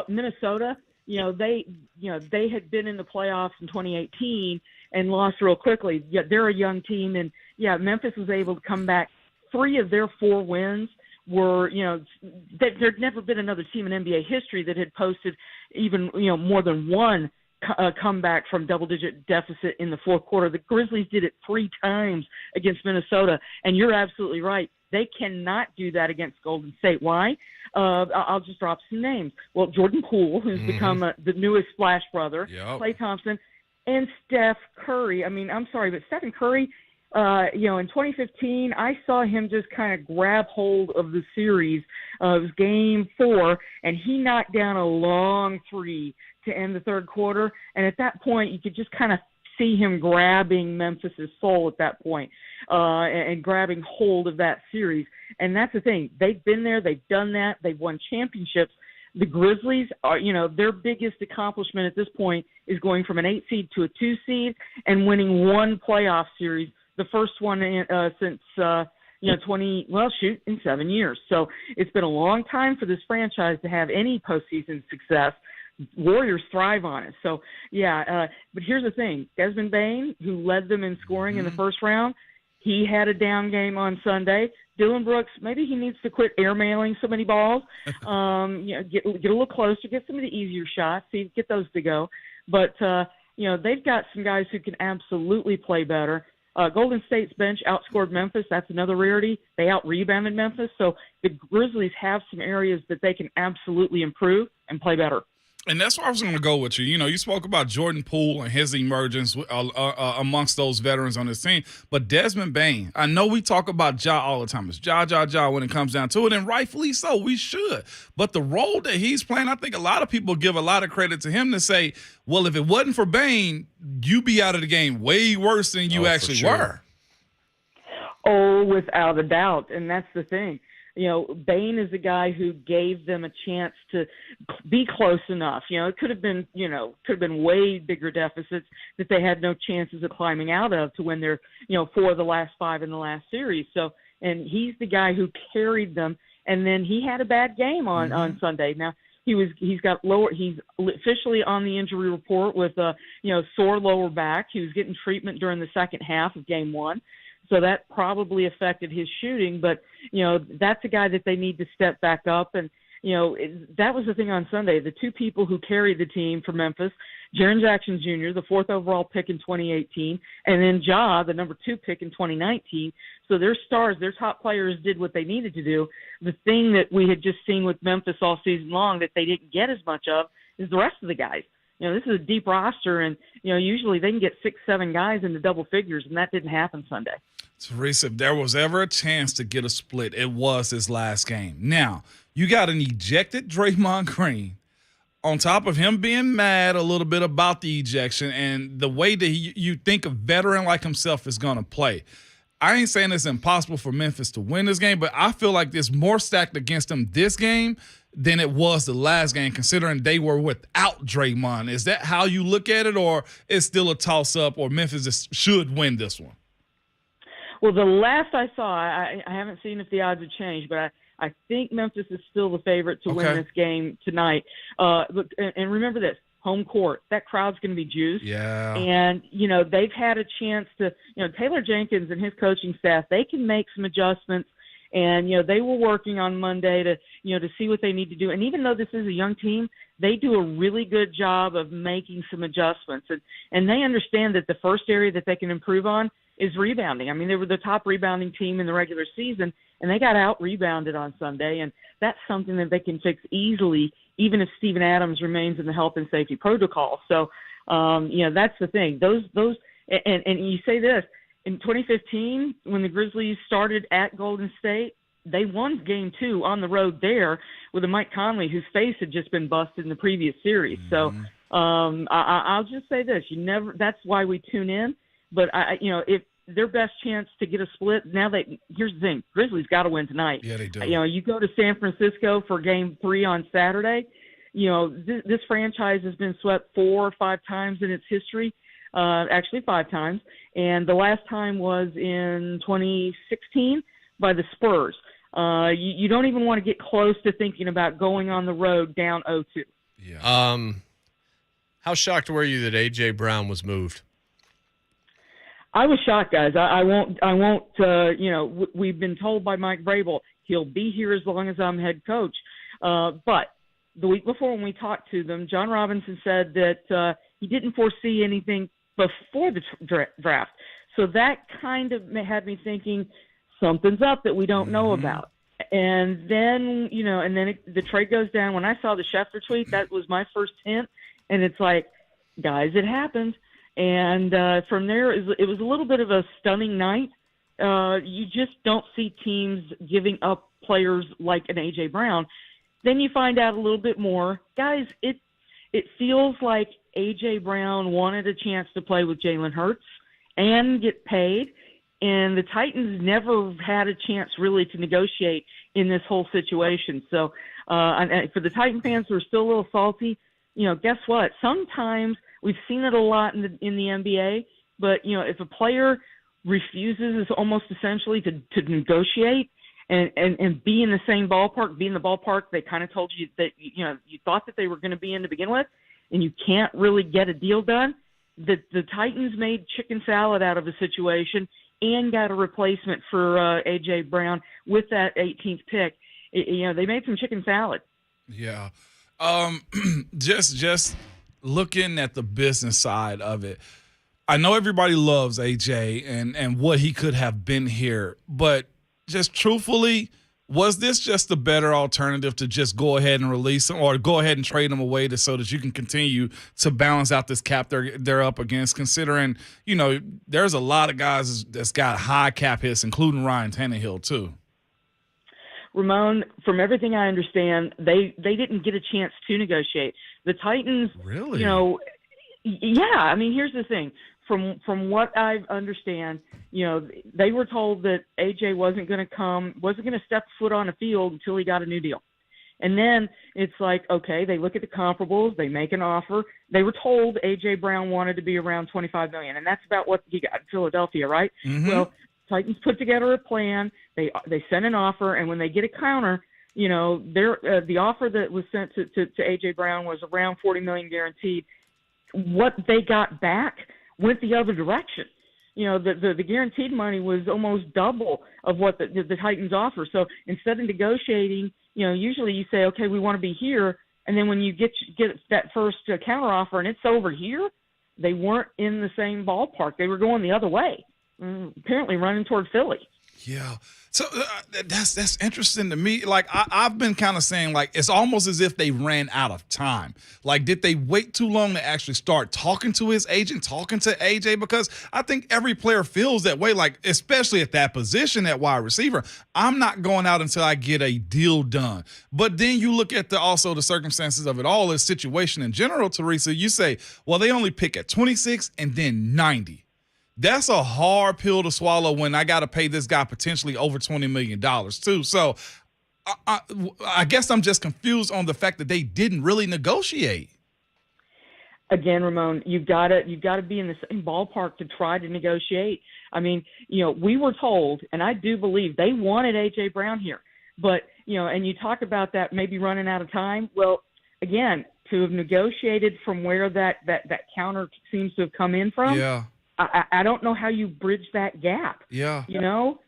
Minnesota, they had been in the playoffs in 2018 and lost real quickly. Yeah, they're a young team, and Memphis was able to come back. 3 of their 4 wins were, there'd never been another team in NBA history that had posted even, more than one comeback from double-digit deficit in the fourth quarter. The Grizzlies did it 3 times against Minnesota, and you're absolutely right. They cannot do that against Golden State. Why? I'll just drop some names. Well, Jordan Poole, who's become the newest Splash brother, Klay Thompson, and Steph Curry. I mean, I'm sorry, but Stephen Curry, in 2015, I saw him just kind of grab hold of the series. It was game 4, and he knocked down a long 3 to end the third quarter. And at that point, you could just kind of see him grabbing Memphis's soul at that point, and grabbing hold of that series. And that's the thing. They've been there. They've done that. They've won championships. The Grizzlies are, their biggest accomplishment at this point is going from an 8 seed to a 2 seed and winning 1 playoff series, the first one since, in 7 years. So it's been a long time for this franchise to have any postseason success. Warriors thrive on it. So, but here's the thing. Desmond Bane, who led them in scoring in the first round, he had a down game on Sunday. Dylan Brooks, maybe he needs to quit airmailing so many balls. Get a little closer, get some of the easier shots, get those to go. But they've got some guys who can absolutely play better. Golden State's bench outscored Memphis. That's another rarity. They out-rebounded Memphis. So the Grizzlies have some areas that they can absolutely improve and play better. And that's where I was going to go with you. You spoke about Jordan Poole and his emergence amongst those veterans on this team. But Desmond Bane, I know we talk about Ja all the time. It's Ja when it comes down to it, and rightfully so. We should. But the role that he's playing, I think a lot of people give a lot of credit to him to say, well, if it wasn't for Bane, you'd be out of the game way worse than you actually were. Oh, without a doubt. And that's the thing. Bane is a guy who gave them a chance to be close enough. It could have been way bigger deficits that they had no chances of climbing out of to win their, 4 of the last 5 in the last series. So, and he's the guy who carried them. And then he had a bad game on Sunday. Now he's officially on the injury report with a, sore lower back. He was getting treatment during the second half of game 1. So that probably affected his shooting, but, that's a guy that they need to step back up. And, that was the thing on Sunday. The two people who carried the team for Memphis, Jaren Jackson Jr., the 4th overall pick in 2018, and then Ja, the number 2 pick in 2019. So their stars, their top players did what they needed to do. The thing that we had just seen with Memphis all season long that they didn't get as much of is the rest of the guys. This is a deep roster, and, usually they can get 6-7 guys into double figures, and that didn't happen Sunday. Teresa, if there was ever a chance to get a split, it was this last game. Now, you got an ejected Draymond Green on top of him being mad a little bit about the ejection and the way that you think a veteran like himself is going to play. I ain't saying it's impossible for Memphis to win this game, but I feel like there's more stacked against them this game than it was the last game, considering they were without Draymond. Is that how you look at it, or is still a toss-up, or Memphis just should win this one? Well, the last I saw, I haven't seen if the odds have changed, but I think Memphis is still the favorite to win this game tonight. And remember this, home court, that crowd's going to be juiced. Yeah. And, they've had a chance to, Taylor Jenkins and his coaching staff, they can make some adjustments. And, they were working on Monday to see what they need to do. And even though this is a young team, they do a really good job of making some adjustments. And they understand that the first area that they can improve on is rebounding. I mean, they were the top rebounding team in the regular season, and they got out-rebounded on Sunday. And that's something that they can fix easily, even if Steven Adams remains in the health and safety protocol. So, that's the thing. And you say this, in 2015, when the Grizzlies started at Golden State, they won game 2 on the road there with a Mike Conley whose face had just been busted in the previous series. So I'll just say this: that's why we tune in. But if their best chance to get a split here's the thing: Grizzlies got to win tonight. Yeah, they do. You go to San Francisco for game 3 on Saturday. This franchise has been swept 4 or 5 times in its history. Actually 5 times, and the last time was in 2016 by the Spurs. You don't even want to get close to thinking about going on the road down 0-2. Yeah. How shocked were you that A.J. Brown was moved? I was shocked, guys. I won't. We've been told by Mike Vrabel he'll be here as long as I'm head coach. But the week before when we talked to them, John Robinson said that he didn't foresee anything before the draft. So that kind of had me thinking something's up that we don't know about. And then, the trade goes down. When I saw the Schefter tweet, that was my first hint. And it's like, guys, it happened. And from there, it was a little bit of a stunning night. You just don't see teams giving up players like an A.J. Brown. Then you find out a little bit more. Guys, it feels like A.J. Brown wanted a chance to play with Jalen Hurts and get paid, and the Titans never had a chance really to negotiate in this whole situation. So and for the Titan fans who are still a little salty, guess what? Sometimes we've seen it a lot in the NBA, but, if a player refuses almost essentially to negotiate and be in the same ballpark, be in the ballpark they kind of told you that, you thought that they were going to be in to begin with, and you can't really get a deal done, the Titans made chicken salad out of the situation, and got a replacement for A.J. Brown with that 18th pick. They made some chicken salad. Yeah. Just looking at the business side of it, I know everybody loves AJ and what he could have been here, but just truthfully, was this just a better alternative to just go ahead and release him or go ahead and trade him away so that you can continue to balance out this cap they're up against, considering, there's a lot of guys that's got high cap hits, including Ryan Tannehill too. Ramon, from everything I understand, they didn't get a chance to negotiate. The Titans, really? Yeah. I mean, here's the thing. From what I understand, they were told that AJ wasn't going to step foot on the field until he got a new deal. And then it's like, okay, they look at the comparables, they make an offer. They were told AJ Brown wanted to be around $25 million, and that's about what he got in Philadelphia, right? Mm-hmm. Well, Titans put together a plan. They sent an offer, and when they get a counter, the offer that was sent to AJ Brown was around $40 million guaranteed. What they got back went the other direction. The guaranteed money was almost double of what the Titans offer. So instead of negotiating, usually you say, okay, we want to be here, and then when you get that first counter offer and it's over here, they weren't in the same ballpark. They were going the other way, apparently running toward Philly. Yeah. So that's interesting to me. Like, I've been kind of saying, like, it's almost as if they ran out of time. Like, did they wait too long to actually start talking to his agent, talking to AJ? Because I think every player feels that way, like, especially at that position at wide receiver. I'm not going out until I get a deal done. But then you look at also the circumstances of it all, the situation in general, Teresa. You say, well, they only pick at 26 and then 90. That's a hard pill to swallow when I got to pay this guy potentially over $20 million too. So I guess I'm just confused on the fact that they didn't really negotiate. Again, Ramon, you've got to be in the same ballpark to try to negotiate. I mean, we were told, and I do believe they wanted A.J. Brown here. But, and you talk about that maybe running out of time. Well, again, to have negotiated from where that counter seems to have come in from. Yeah. I don't know how you bridge that gap. Yeah. We know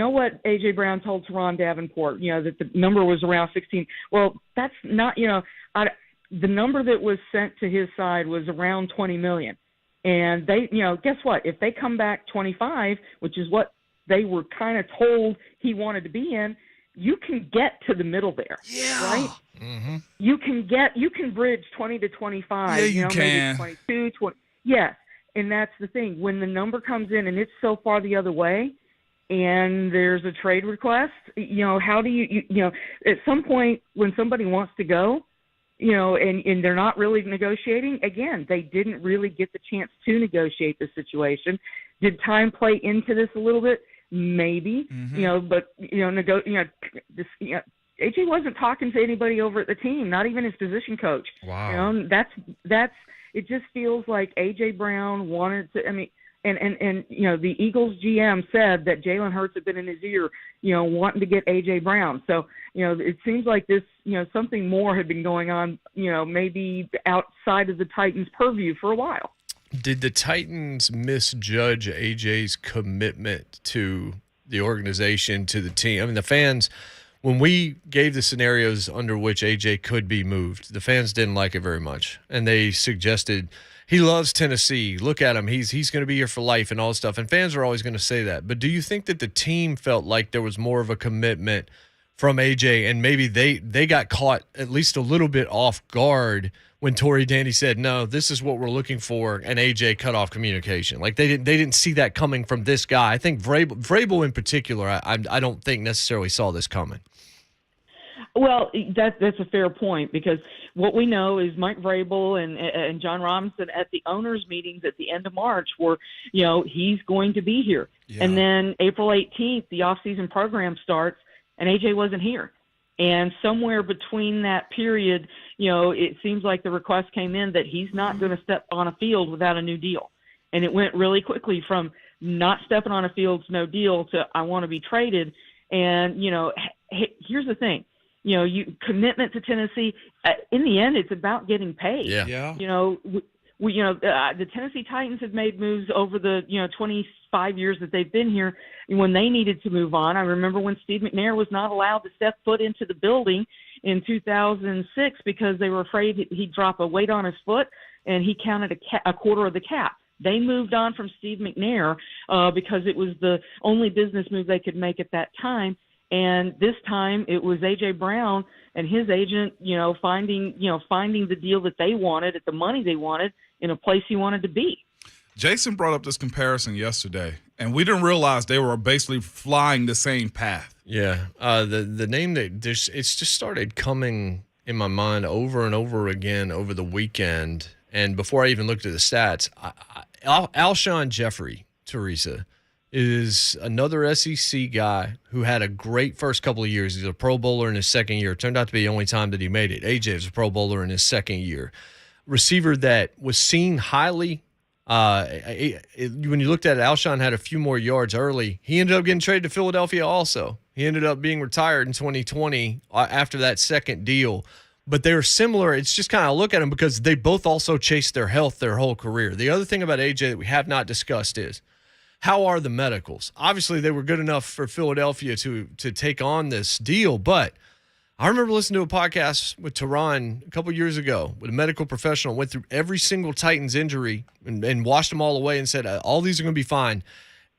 what A.J. Brown told Teron Davenport, that the number was around 16. Well, that's not, the number that was sent to his side was around 20 million. And they, guess what? If they come back 25, which is what they were kind of told he wanted to be in, you can get to the middle there. Yeah. Right? Mm-hmm. You can bridge 20 to 25. Yeah, you can. Maybe 22, 20. Yes. And that's the thing. When the number comes in and it's so far the other way and there's a trade request, how do you at some point when somebody wants to go, and they're not really negotiating, again, they didn't really get the chance to negotiate the situation. Did time play into this a little bit? Maybe, but, AJ wasn't talking to anybody over at the team, not even his position coach. Wow. That's it just feels like A.J. Brown wanted to, and the Eagles GM said that Jalen Hurts had been in his ear, wanting to get A.J. Brown. So, it seems like this, something more had been going on, maybe outside of the Titans' purview for a while. Did the Titans misjudge A.J.'s commitment to the organization, to the team? I mean, the fans, when we gave the scenarios under which AJ could be moved, the fans didn't like it very much. And they suggested, he loves Tennessee. Look at him. He's going to be here for life and all this stuff. And fans are always going to say that. But do you think that the team felt like there was more of a commitment from AJ and maybe they got caught at least a little bit off guard when Tory Dandy said, no, this is what we're looking for, and AJ cut off communication? Like they didn't see that coming from this guy. I think Vrabel in particular, I don't think necessarily saw this coming. Well, that's a fair point, because what we know is Mike Vrabel and John Robinson at the owners' meetings at the end of March were, he's going to be here. Yeah. And then April 18th, the off-season program starts, and AJ wasn't here. And somewhere between that period, it seems like the request came in that he's not going to step on a field without a new deal. And it went really quickly from not stepping on a field to no deal to I want to be traded. And, here's the thing. Commitment to Tennessee. In the end, it's about getting paid. Yeah. The Tennessee Titans have made moves over the 25 5 years that they've been here, when they needed to move on. I remember when Steve McNair was not allowed to step foot into the building in 2006 because they were afraid he'd drop a weight on his foot, and he counted a quarter of the cap. They moved on from Steve McNair because it was the only business move they could make at that time. And this time it was A.J. Brown and his agent, finding the deal that they wanted at the money they wanted in a place he wanted to be. Jason brought up this comparison yesterday, and we didn't realize they were basically flying the same path. Yeah, the name it's just started coming in my mind over and over again over the weekend. And before I even looked at the stats, Alshon Jeffrey, Teresa, is another SEC guy who had a great first couple of years. He's a Pro Bowler in his second year. It turned out to be the only time that he made it. AJ was a Pro Bowler in his second year. Receiver that was seen highly. When you looked at it, Alshon had a few more yards early. He ended up getting traded to Philadelphia also. He ended up being retired in 2020 after that second deal. But they're similar. It's just kind of look at them because they both also chased their health their whole career. The other thing about AJ that we have not discussed is how are the medicals? Obviously, they were good enough for Philadelphia to take on this deal. But I remember listening to a podcast with Tehran a couple years ago with a medical professional, went through every single Titans injury and washed them all away and said, all these are going to be fine.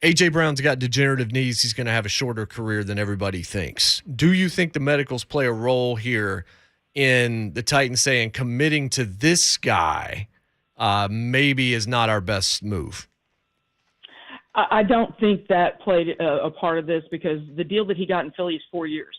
A.J. Brown's got degenerative knees. He's going to have a shorter career than everybody thinks. Do you think the medicals play a role here in the Titans saying committing to this guy maybe is not our best move? I don't think that played a part of this because the deal that he got in Philly is 4 years.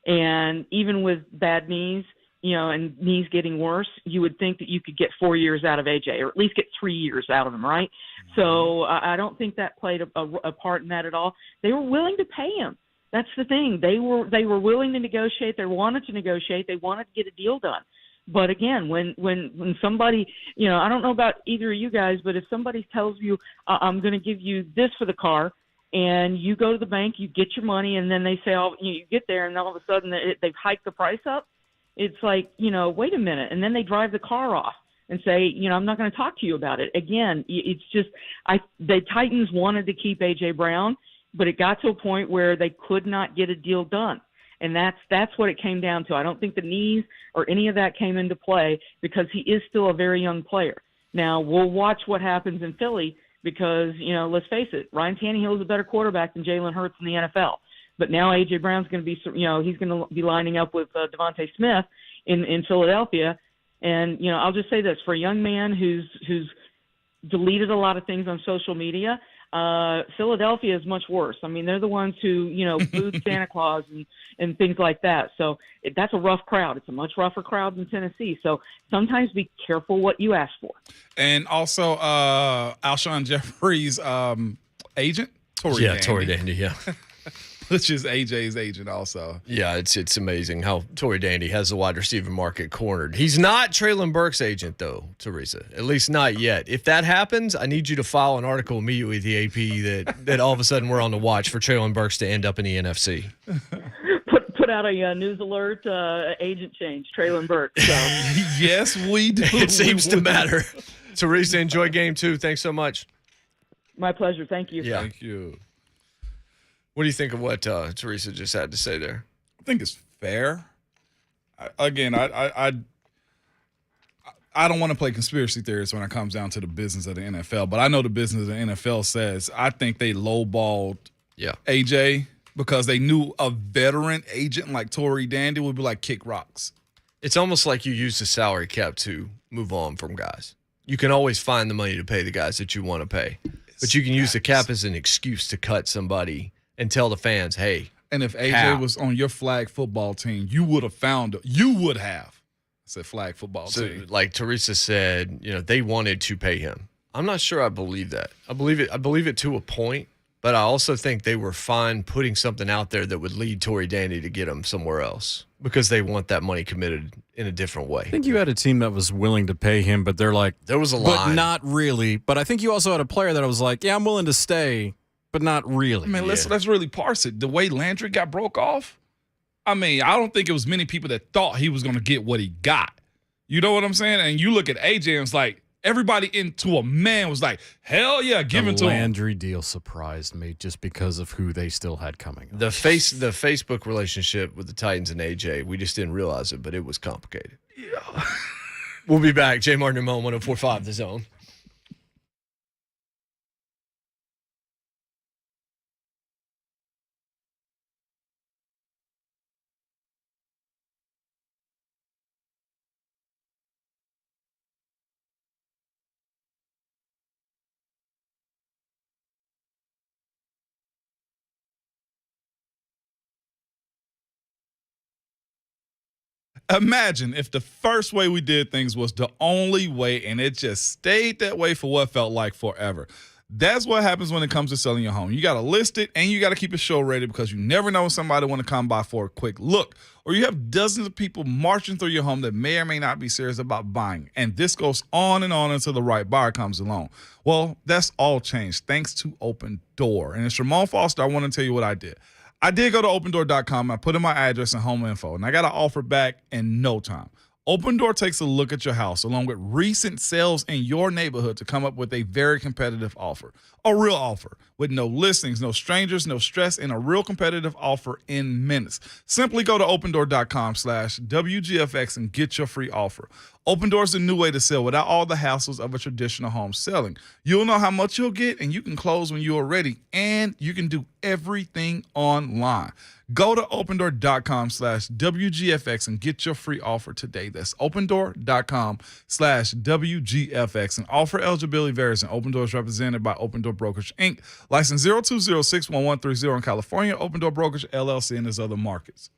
And even with bad knees, and knees getting worse, you would think that you could get 4 years out of AJ, or at least get 3 years out of him, right? Mm-hmm. So I don't think that played a part in that at all. They were willing to pay him. That's the thing. They were willing to negotiate. They wanted to negotiate. They wanted to get a deal done. But again, when somebody, I don't know about either of you guys, but if somebody tells you, I'm going to give you this for the car, and you go to the bank, you get your money, and then they say, you get there, and all of a sudden they've hiked the price up, it's like, wait a minute. And then they drive the car off and say, I'm not going to talk to you about it. Again, it's just the Titans wanted to keep A.J. Brown, but it got to a point where they could not get a deal done. And that's what it came down to. I don't think the knees or any of that came into play because he is still a very young player. Now, we'll watch what happens in Philly because, let's face it, Ryan Tannehill is a better quarterback than Jalen Hurts in the NFL. But now A.J. Brown's going to be, he's going to be lining up with Devontae Smith in Philadelphia. And, I'll just say this, for a young man who's deleted a lot of things on social media, Philadelphia is much worse. I mean, they're the ones who, booed Santa Claus and things like that. So that's a rough crowd. It's a much rougher crowd than Tennessee. So sometimes be careful what you ask for. And also, Alshon Jeffrey's agent, Tory Dandy. Tory Dandy, yeah. Which is AJ's agent also. Yeah, it's amazing how Tory Dandy has the wide receiver market cornered. He's not Treylon Burks' agent, though, Teresa. At least not yet. If that happens, I need you to file an article immediately with the AP that all of a sudden we're on the watch for Treylon Burks to end up in the NFC. Put out a news alert, agent change, Treylon Burks. So. Yes, we do. It seems to matter. Teresa, enjoy game 2. Thanks so much. My pleasure. Thank you. Yeah. Thank you. What do you think of what Teresa just had to say there? I think it's fair. I don't want to play conspiracy theorists when it comes down to the business of the NFL, but I know the business of the NFL says I think they lowballed AJ because they knew a veteran agent like Tory Dandy would be like kick rocks. It's almost like you use the salary cap to move on from guys. You can always find the money to pay the guys that you want to pay, but you can use the cap as an excuse to cut somebody and tell the fans, hey. And if AJ was on your flag football team, you would have found it. You would have. I said flag football team. Like Teresa said, they wanted to pay him. I'm not sure I believe that. I believe it to a point, but I also think they were fine putting something out there that would lead Tory Dandy to get him somewhere else because they want that money committed in a different way. I think you had a team that was willing to pay him, but they're like, there was a line. But not really. But I think you also had a player that was like, yeah, I'm willing to stay, but not really. I mean, let's really parse it. The way Landry got broke off, I mean, I don't think it was many people that thought he was going to get what he got. You know what I'm saying? And you look at AJ and it's like, Everybody into a man was like, hell yeah, give it to him. The Landry deal surprised me just because of who they still had coming up. The Facebook relationship with the Titans and AJ, we just didn't realize it, but it was complicated. Yeah. We'll be back. Jay Martin and Mo, 104.5 The Zone. Imagine if the first way we did things was the only way and it just stayed that way for what felt like forever. That's what happens when it comes to selling your home. You got to list it and you got to keep it show ready because you never know when somebody want to come by for a quick look. Or you have dozens of people marching through your home that may or may not be serious about buying. And this goes on and on until the right buyer comes along. Well, that's all changed thanks to Open Door. And it's Ramon Foster. I want to tell you what I did. I did go to opendoor.com. I put in my address and home info, and I got an offer back in no time. Open Door takes a look at your house along with recent sales in your neighborhood to come up with a very competitive offer. A real offer with no listings, no strangers, no stress, and a real competitive offer in minutes. Simply go to opendoor.com/WGFX and get your free offer. Open Door is a new way to sell without all the hassles of a traditional home selling. You'll know how much you'll get, and you can close when you are ready, and you can do everything online. Go to opendoor.com/WGFX and get your free offer today. That's opendoor.com/WGFX. And offer eligibility varies, and Open Door is represented by Open Door Brokerage, Inc., license 020611130 in California, Open Door Brokerage, LLC, and his other markets.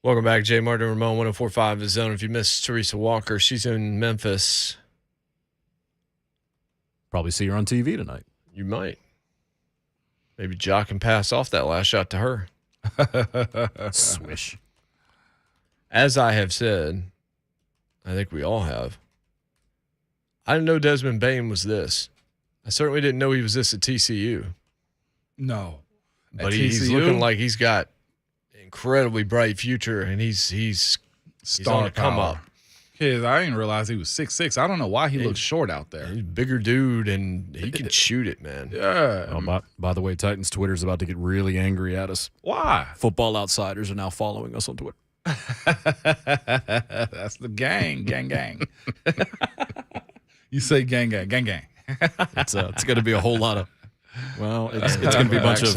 Welcome back, Jay Martin, Ramon, 104.5 The Zone. If you missed Teresa Walker, she's in Memphis. Probably see her on TV tonight. You might. Maybe Jock can pass off that last shot to her. Swish. As I have said, I think we all have, I didn't know Desmond Bain was this. I certainly didn't know he was this at TCU. No. But he's looking like he's got incredibly bright future, and he's on the come up. Kid, I didn't realize he was 6'6". I don't know why he looks short out there. He's a bigger dude, and he can shoot it, man. Yeah. Oh, by the way, Titans Twitter's about to get really angry at us. Why? Football outsiders are now following us on Twitter. That's the gang. You say gang. It's going to be a whole lot of. Well, it's going to be a bunch of.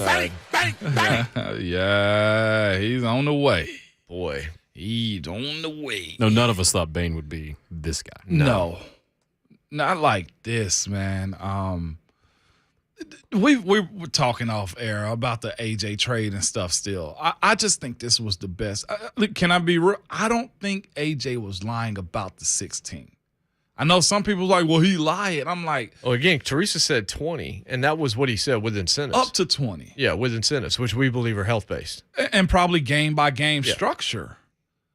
Yeah, he's on the way. Boy, he's on the way. No, none of us thought Bain would be this guy. No, not like this, man. We were talking off air about the AJ trade and stuff still. I just think this was the best. Can I be real? I don't think AJ was lying about the 16. I know some people like, well, he lied. I'm like. Oh, again, Teresa said 20, and that was what he said with incentives. Up to 20. Yeah, with incentives, which we believe are health-based. And probably game-by-game structure.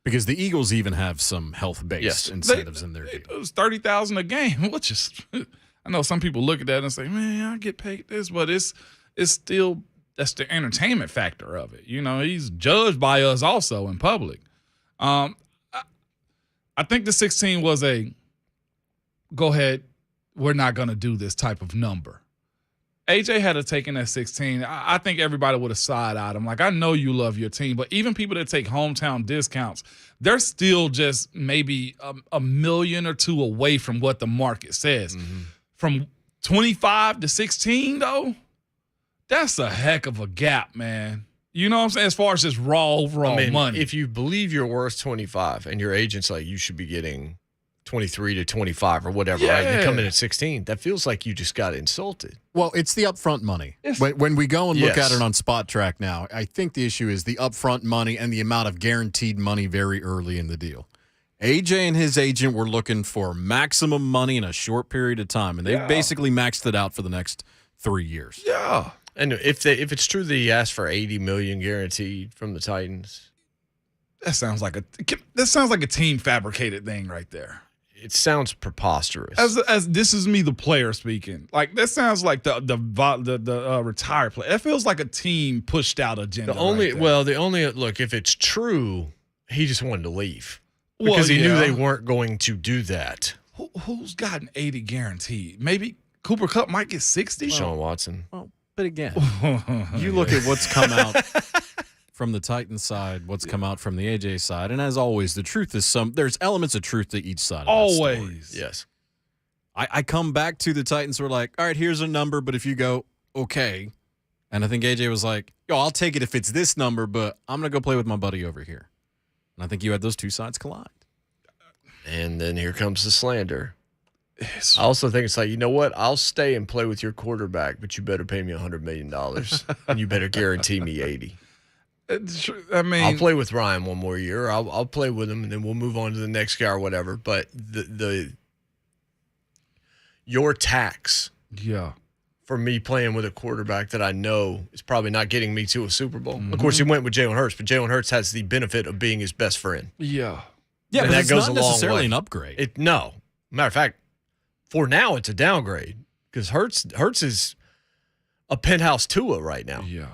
Because the Eagles even have some health-based incentives in their deal. It was $30,000 a game, which is, I know some people look at that and say, man, I get paid this, but it's still, that's the entertainment factor of it. You know, he's judged by us also in public. I think the 16 was a, go ahead, we're not going to do this type of number. AJ had taken that 16. I think everybody would have side-eyed him. Like, I know you love your team, but even people that take hometown discounts, they're still just maybe a million or two away from what the market says. Mm-hmm. From 25 to 16, though, that's a heck of a gap, man. You know what I'm saying? As far as just raw money. If you believe you're worth 25 and your agent's like, you should be getting 23 to 25 or whatever, right? You come in at 16. That feels like you just got insulted. Well, it's the upfront money. When we go and look at it on Spot Track now, I think the issue is the upfront money and the amount of guaranteed money very early in the deal. AJ and his agent were looking for maximum money in a short period of time, and they've basically maxed it out for the next 3 years. Yeah. And if it's true that he asked for $80 million guaranteed from the Titans, that sounds like a team fabricated thing right there. It sounds preposterous. As this is me, the player speaking. Like, that sounds like the retired player. It feels like a team pushed out agenda. Look, if it's true, he just wanted to leave because he knew they weren't going to do that. Who's gotten 80 guaranteed? Maybe Cooper Kupp might get 60. Sean Watson. Well, but again, you look at what's come out from the Titans side, what's come out from the AJ side, and as always, the truth is there's elements of truth to each side. Always, yes. I come back to the Titans who are like, all right, here's a number, but if you go okay, and I think AJ was like, yo, I'll take it if it's this number, but I'm gonna go play with my buddy over here, and I think you had those two sides collide. And then here comes the slander. I also think it's like, you know what? I'll stay and play with your quarterback, but you better pay me $100 million, and you better guarantee me 80. I mean, I'll play with Ryan one more year. I'll play with him, and then we'll move on to the next guy or whatever. But your tax, for me playing with a quarterback that I know is probably not getting me to a Super Bowl. Mm-hmm. Of course, he went with Jalen Hurts, but Jalen Hurts has the benefit of being his best friend. Yeah, and but that goes not necessarily an upgrade. No, matter of fact, for now it's a downgrade because Hurts is a penthouse Tua right now. Yeah.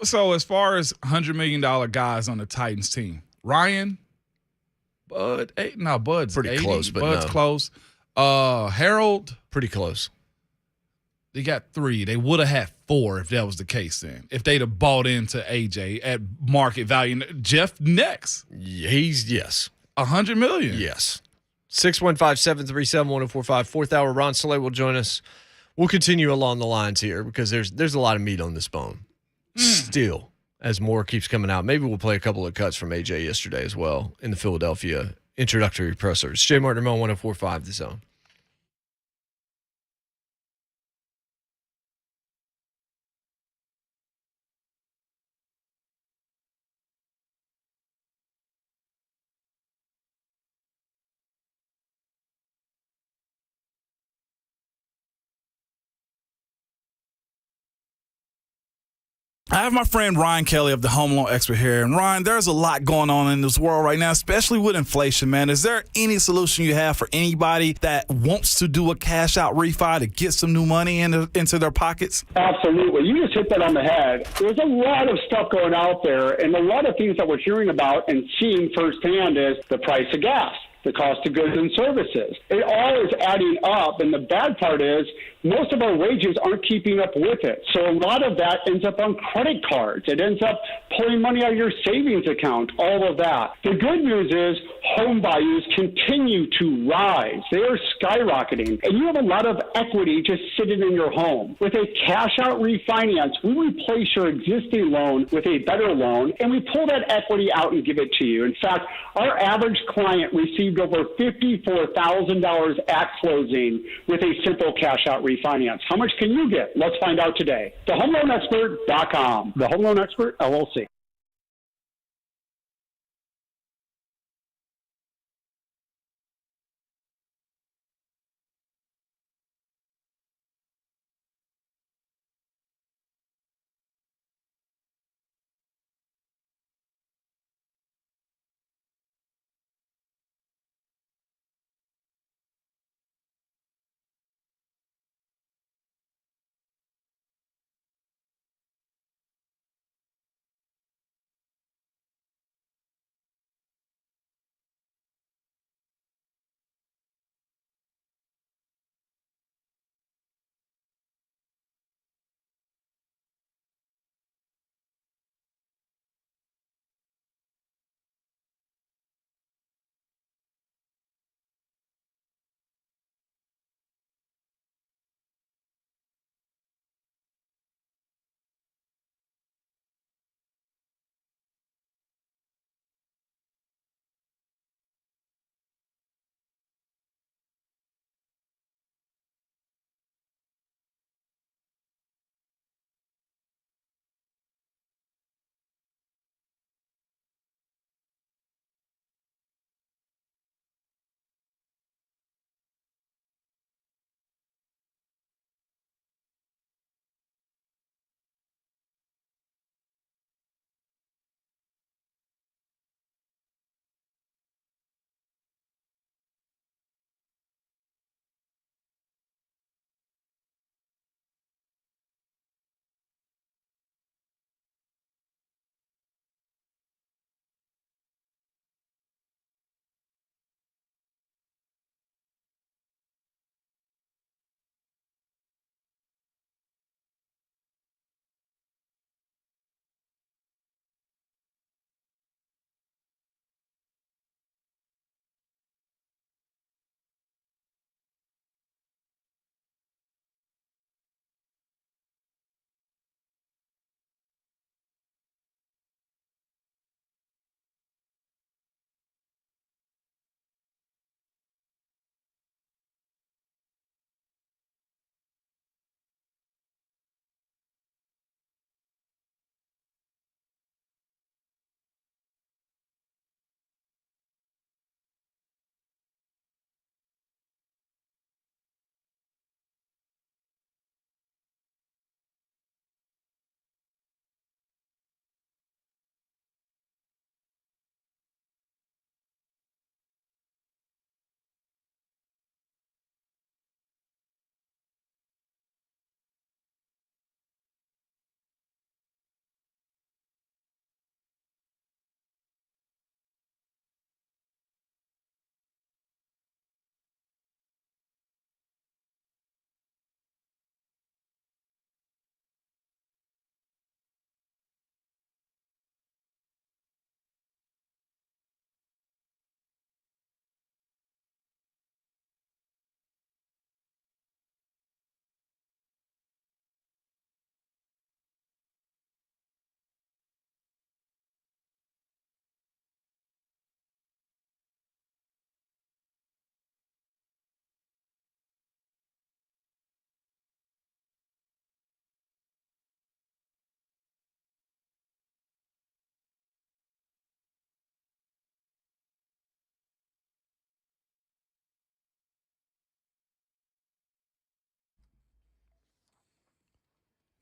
So as far as $100 million guys on the Titans team, Ryan, Bud's pretty 80. close, but Bud's no. close. Harold, pretty close. They got 3. They would have had 4 if that was the case. Then if they'd have bought into AJ at market value, Jeff next. He's $100 million. Yes. 615-737-1045. Fourth hour, Ron Soleil will join us. We'll continue along the lines here because there's a lot of meat on this bone. Still, as more keeps coming out. Maybe we'll play a couple of cuts from AJ yesterday as well in the Philadelphia introductory pressers. Jay Martin, 104.5 The Zone. I have my friend Ryan Kelly of the Home Loan Expert here. And Ryan, there's a lot going on in this world right now, especially with inflation, man. Is there any solution you have for anybody that wants to do a cash out refi to get some new money into their pockets? Absolutely. You just hit that on the head. There's a lot of stuff going out there, and a lot of things that we're hearing about and seeing firsthand is the price of gas, the cost of goods and services. It all is adding up, and the bad part is most of our wages aren't keeping up with it. So a lot of that ends up on credit cards. It ends up pulling money out of your savings account, all of that. The good news is home values continue to rise. They are skyrocketing, and you have a lot of equity just sitting in your home. With a cash-out refinance, we replace your existing loan with a better loan, and we pull that equity out and give it to you. In fact, our average client received over $54,000 at closing with a simple cash-out refinance. How much can you get? Let's find out today. TheHomeLoanExpert.com. The Home Loan Expert, LLC.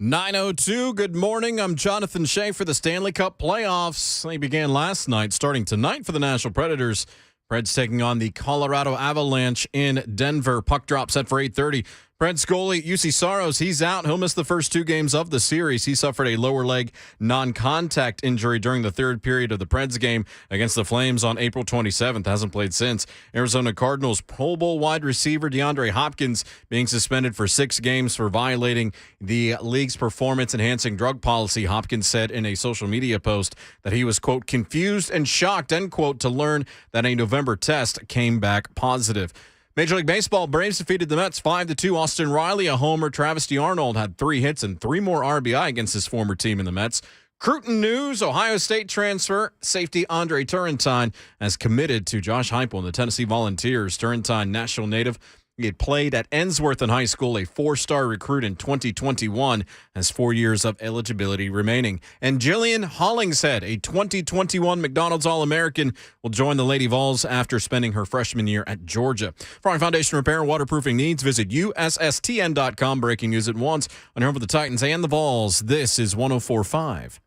9:02. Good morning. I'm Jonathan Shea for the Stanley Cup playoffs. They began last night, starting tonight for the Nashville Predators. Preds taking on the Colorado Avalanche in Denver. Puck drop set for 8:30. Preds goalie UC Saros, he's out. He'll miss the first 2 games of the series. He suffered a lower leg non-contact injury during the third period of the Preds game against the Flames on April 27th. Hasn't played since. Arizona Cardinals Pro Bowl wide receiver DeAndre Hopkins being suspended for 6 games for violating the league's performance-enhancing drug policy. Hopkins said in a social media post that he was, quote, confused and shocked, end quote, to learn that a November test came back positive. Major League Baseball, Braves defeated the Mets 5-2. Austin Riley, a homer. Travis d'Arnold had 3 hits and 3 more RBI against his former team in the Mets. Cruton news, Ohio State transfer safety Andre Turrentine has committed to Josh Heupel and the Tennessee Volunteers. Turrentine, Nashville native. He had played at Ensworth in high school, a 4-star recruit in 2021, has 4 years of eligibility remaining. And Jillian Hollingshead, a 2021 McDonald's All-American, will join the Lady Vols after spending her freshman year at Georgia. For foundation repair and waterproofing needs, visit USSTN.com. Breaking news at once on here for the Titans and the Vols. This is 104.5,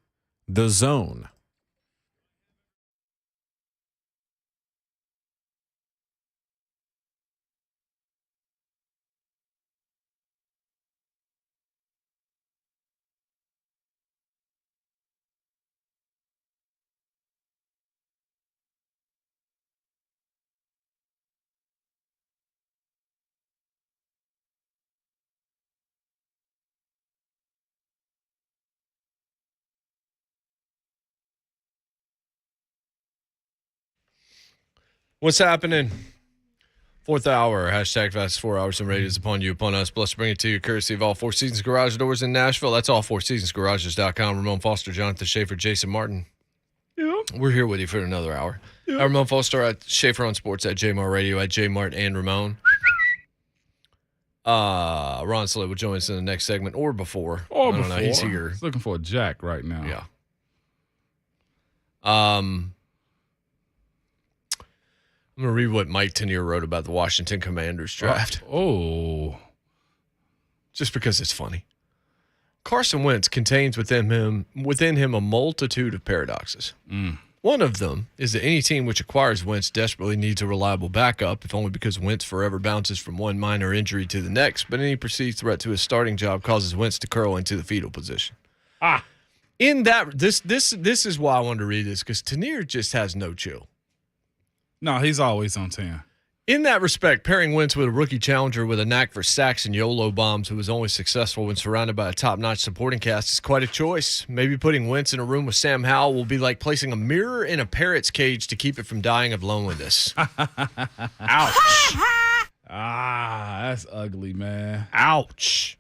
The Zone. What's happening? 4th hour, hashtag fast 4 hours and radios upon you, upon us. Plus, bring it to you courtesy of All Four Seasons Garage Doors in Nashville. That's allfourseasonsgarages.com. Ramon Foster, Jonathan Schaefer, Jason Martin. Yeah. We're here with you for another hour. Yeah. Ramon Foster at Schaefer on Sports, at JMar Radio, at JMart and Ramon. Ron Slade will join us in the next segment or before. I don't know. He's here. He's looking for a jack right now. Yeah. I'm going to read what Mike Tenier wrote about the Washington Commanders draft. Just because it's funny. Carson Wentz contains within him a multitude of paradoxes. One of them is that any team which acquires Wentz desperately needs a reliable backup, if only because Wentz forever bounces from one minor injury to the next, but any perceived threat to his starting job causes Wentz to curl into the fetal position. In that, this is why I wanted to read this, because Tenier just has no chill. No, he's always on 10. In that respect, pairing Wentz with a rookie challenger with a knack for sacks and YOLO bombs who was only successful when surrounded by a top-notch supporting cast is quite a choice. Maybe putting Wentz in a room with Sam Howell will be like placing a mirror in a parrot's cage to keep it from dying of loneliness. Ouch. That's ugly, man. Ouch.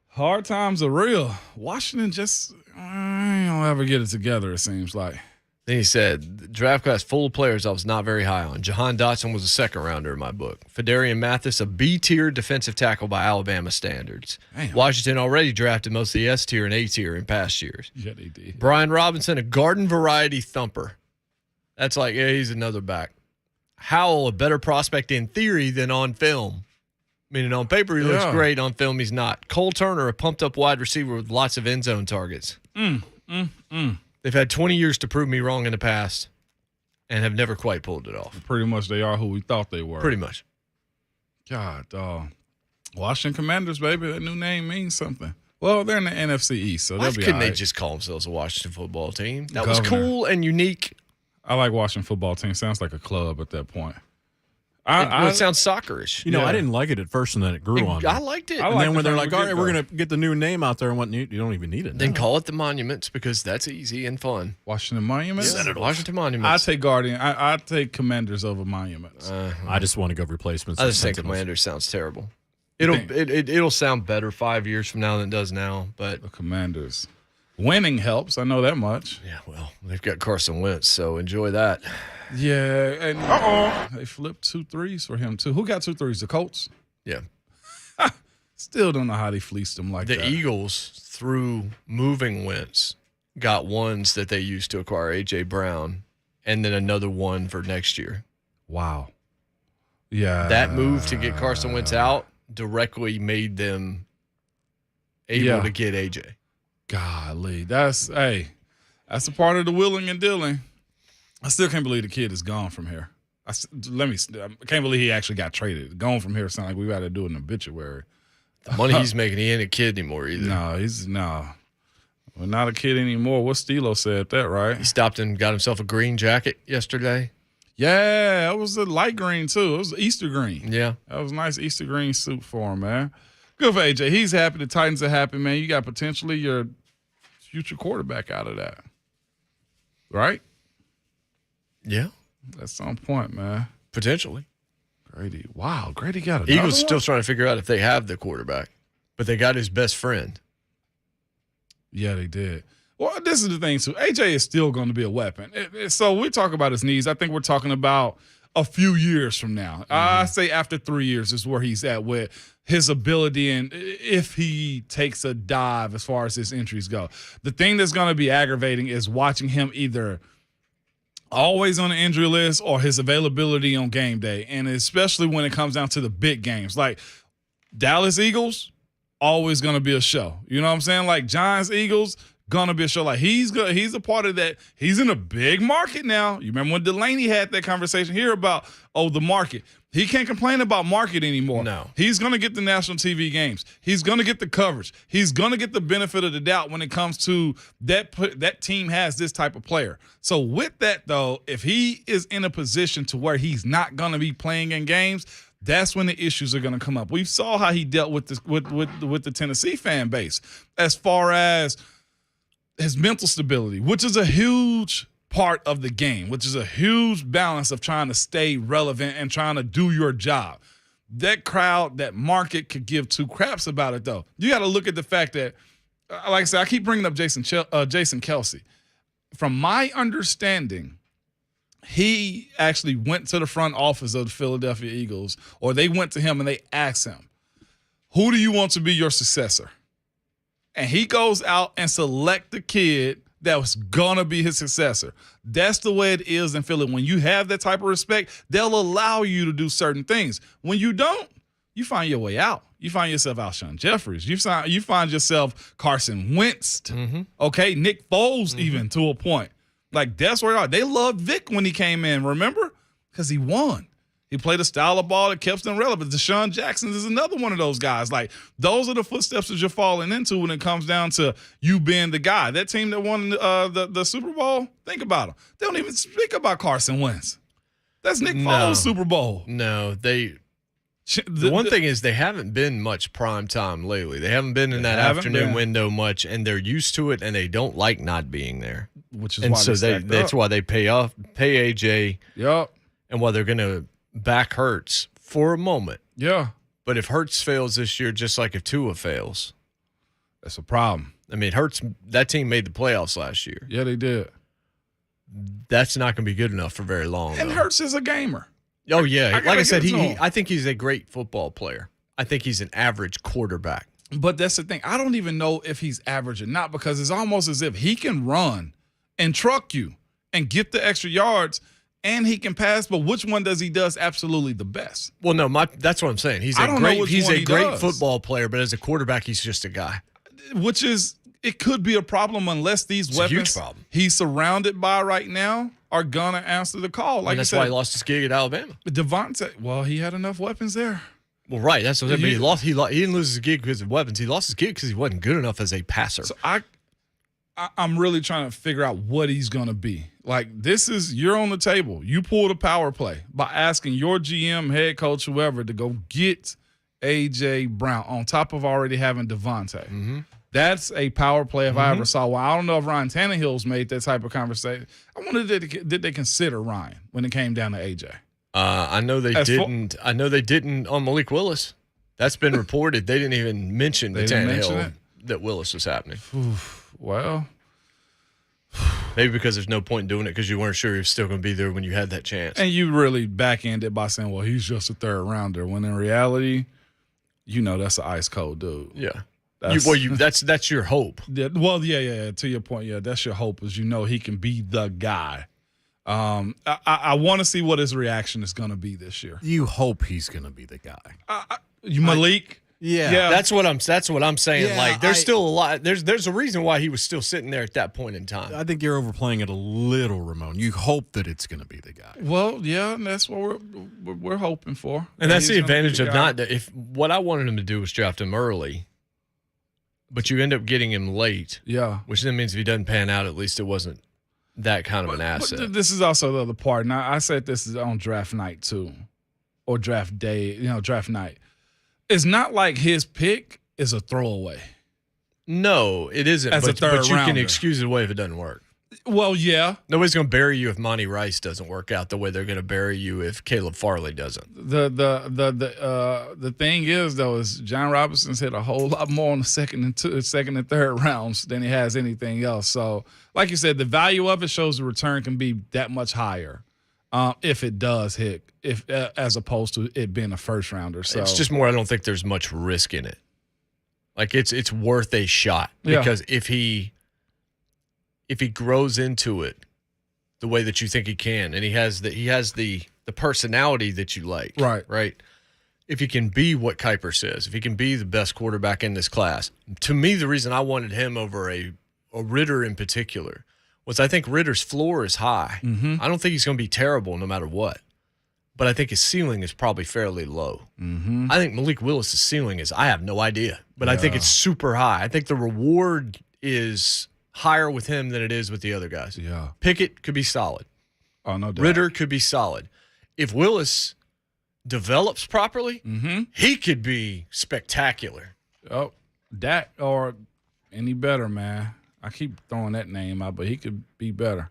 Hard times are real. Washington just don't ever get it together, it seems like. Then he said, the draft class full of players I was not very high on. Jahan Dotson was a second-rounder in my book. Fedarian Mathis, a B-tier defensive tackle by Alabama standards. Damn. Washington already drafted most of the S-tier and A-tier in past years. Yeah, they did. Brian Robinson, a garden-variety thumper. That's like, yeah, he's another back. Howell, a better prospect in theory than on film. Meaning on paper he looks great, on film he's not. Cole Turner, a pumped-up wide receiver with lots of end-zone targets. They've had 20 years to prove me wrong in the past and have never quite pulled it off. Pretty much they are who we thought they were. Pretty much. God, Washington Commanders, baby. That new name means something. Well, they're in the NFC East, so they'll be couldn't all they right. just call themselves a Washington football team? That was cool and unique. I like Washington football team. Sounds like a club at that point. It sounds soccerish. You know, I didn't like it at first, and then it grew on me. I liked it. And then when they're like, all right, we're going to get the new name out there, and what you don't even need it. Then call it the Monuments, because that's easy and fun. Washington Monuments? Yeah. Washington Monuments. I take Guardian. I take Commanders over Monuments. I just want to go replacements. I just think Commanders sounds terrible. It'll sound better 5 years from now than it does now, but the Commanders. Winning helps. I know that much. Yeah, well, they've got Carson Wentz, so enjoy that. Yeah, and they flipped 2 threes for him too. Who got 2 threes? The Colts? Yeah. Still don't know how they fleeced them like that. The Eagles, through moving Wentz, got ones that they used to acquire A.J. Brown, and then another one for next year. Wow. Yeah. That move to get Carson Wentz out directly made them able to get AJ. Golly, that's a part of the willing and dealing. I still can't believe the kid is gone from here. I can't believe he actually got traded. Gone from here sounds like we got to do an obituary. The money he's making, he ain't a kid anymore either. No. We're not a kid anymore. What Stilo said that, right? He stopped and got himself a green jacket yesterday. Yeah, it was a light green too. It was Easter green. Yeah. That was a nice Easter green suit for him, man. Good for AJ. He's happy. The Titans are happy, man. You got potentially your future quarterback out of that. Right? Yeah. That's on point, man. Potentially. Grady. Wow, Grady got another Eagles one? still trying to figure out if they have the quarterback, but they got his best friend. Yeah, they did. Well, this is the thing, too. AJ is still going to be a weapon. So we talk about his knees. I think we're talking about a few years from now. I say after 3 years is where he's at with his ability and if he takes a dive as far as his injuries go. The thing that's going to be aggravating is watching him either always on the injury list or his availability on game day, and especially when it comes down to the big games. Like Dallas Eagles, always going to be a show. You know what I'm saying? Like Giants Eagles, gonna be a show. Like he's a part of that. He's in a big market now. You remember when Delaney had that conversation here about the market. He can't complain about market anymore. No. He's gonna get the national TV games. He's gonna get the coverage. He's gonna get the benefit of the doubt when it comes to that team has this type of player. So with that though, if he is in a position to where he's not gonna be playing in games, that's when the issues are going to come up. We saw how he dealt with this with the Tennessee fan base as far as his mental stability, which is a huge part of the game, which is a huge balance of trying to stay relevant and trying to do your job. That crowd, that market could give two craps about it, though. You got to look at the fact that, like I said, I keep bringing up Jason Kelce. From my understanding, he actually went to the front office of the Philadelphia Eagles, or they went to him and they asked him, who do you want to be your successor? And he goes out and select the kid that was going to be his successor. That's the way it is in Philly. When you have that type of respect, they'll allow you to do certain things. When you don't, you find your way out. You find yourself Alshon Jeffries. You find yourself Carson Wentz. Okay, Nick Foles even to a point. Like, that's where they loved Vic when he came in, remember? Because he won. He played a style of ball that kept them relevant. Deshaun Jackson is another one of those guys. Like, those are the footsteps that you're falling into when it comes down to you being the guy. That team that won the Super Bowl, think about them. They don't even speak about Carson Wentz. That's Nick Foles' Super Bowl. No, the one thing is they haven't been much prime time lately. They haven't been in that afternoon window much, and they're used to it, and they don't like not being there. Which is why that's why they pay AJ. Yep. And why they're going to back Hurts for a moment. Yeah. But if Hurts fails this year, just like if Tua fails, that's a problem. I mean, Hurts, that team made the playoffs last year. Yeah, they did. That's not going to be good enough for very long. And Hurts is a gamer. Oh, yeah. Like I said, I think he's a great football player. I think he's an average quarterback. But that's the thing. I don't even know if he's average or not, because it's almost as if he can run and truck you and get the extra yards, and he can pass, but which one does he does absolutely the best? Well, no, that's what I'm saying. He's a great football player, but as a quarterback, he's just a guy. Which is, it could be a problem unless these weapons a huge problem. He's surrounded by right now are gonna answer the call. Like, and that's why he lost his gig at Alabama. Devontae, well, he had enough weapons there. Well, right. That's what I mean. He didn't lose his gig because of weapons. He lost his gig because he wasn't good enough as a passer. So I'm really trying to figure out what he's going to be. Like, you're on the table. You pull the power play by asking your GM, head coach, whoever, to go get A.J. Brown on top of already having Devontae. Mm-hmm. That's a power play if I ever saw one. I don't know if Ryan Tannehill's made that type of conversation. I wonder, did they consider Ryan when it came down to A.J.? I know they didn't. I know they didn't on Malik Willis. That's been reported. They didn't even mention the Tannehill that Willis was happening. Well, maybe because there's no point in doing it because you weren't sure he was still going to be there when you had that chance. And you really back-ended by saying, well, he's just a third rounder, when in reality, that's an ice cold dude. Yeah. That's your hope. Yeah, well, yeah. To your point, yeah, that's your hope, is he can be the guy. I want to see what his reaction is going to be this year. You hope he's going to be the guy. Malik, Yeah. That's what I'm saying. Yeah, like, there's still a lot. There's a reason why he was still sitting there at that point in time. I think you're overplaying it a little, Ramon. You hope that it's going to be the guy. Well, yeah, and that's what we're hoping for. And that's the He's gonna be advantage of guy. not. If what I wanted him to do was draft him early, but you end up getting him late. Yeah. Which then means if he doesn't pan out, at least it wasn't that kind of an asset. But this is also the other part. Now, I said this is on draft night too, or draft day. Draft night. It's not like his pick is a throwaway. No, it isn't. As a third but you can rounder. excuse it away if it doesn't work. Well, yeah. Nobody's going to bury you if Monty Rice doesn't work out the way they're going to bury you if Caleb Farley doesn't. The thing is though is John Robinson's hit a whole lot more on the second and third rounds than he has anything else. So, like you said, the value of it shows the return can be that much higher if it does hit, as opposed to it being a first rounder. So It's just more. I don't think there's much risk in it. Like it's worth a shot because if he grows into it the way that you think he can, and he has the personality that you like, right. If he can be what Kuiper says, if he can be the best quarterback in this class, to me, the reason I wanted him over a Ritter in particular was I think Ritter's floor is high. Mm-hmm. I don't think he's going to be terrible no matter what, but I think his ceiling is probably fairly low. Mm-hmm. I think Malik Willis' ceiling is, I have no idea, but I think it's super high. I think the reward is higher with him than it is with the other guys. Yeah. Pickett could be solid. Oh, no doubt. Ritter could be solid. If Willis develops properly, he could be spectacular. Oh, that or any better, man. I keep throwing that name out, but he could be better.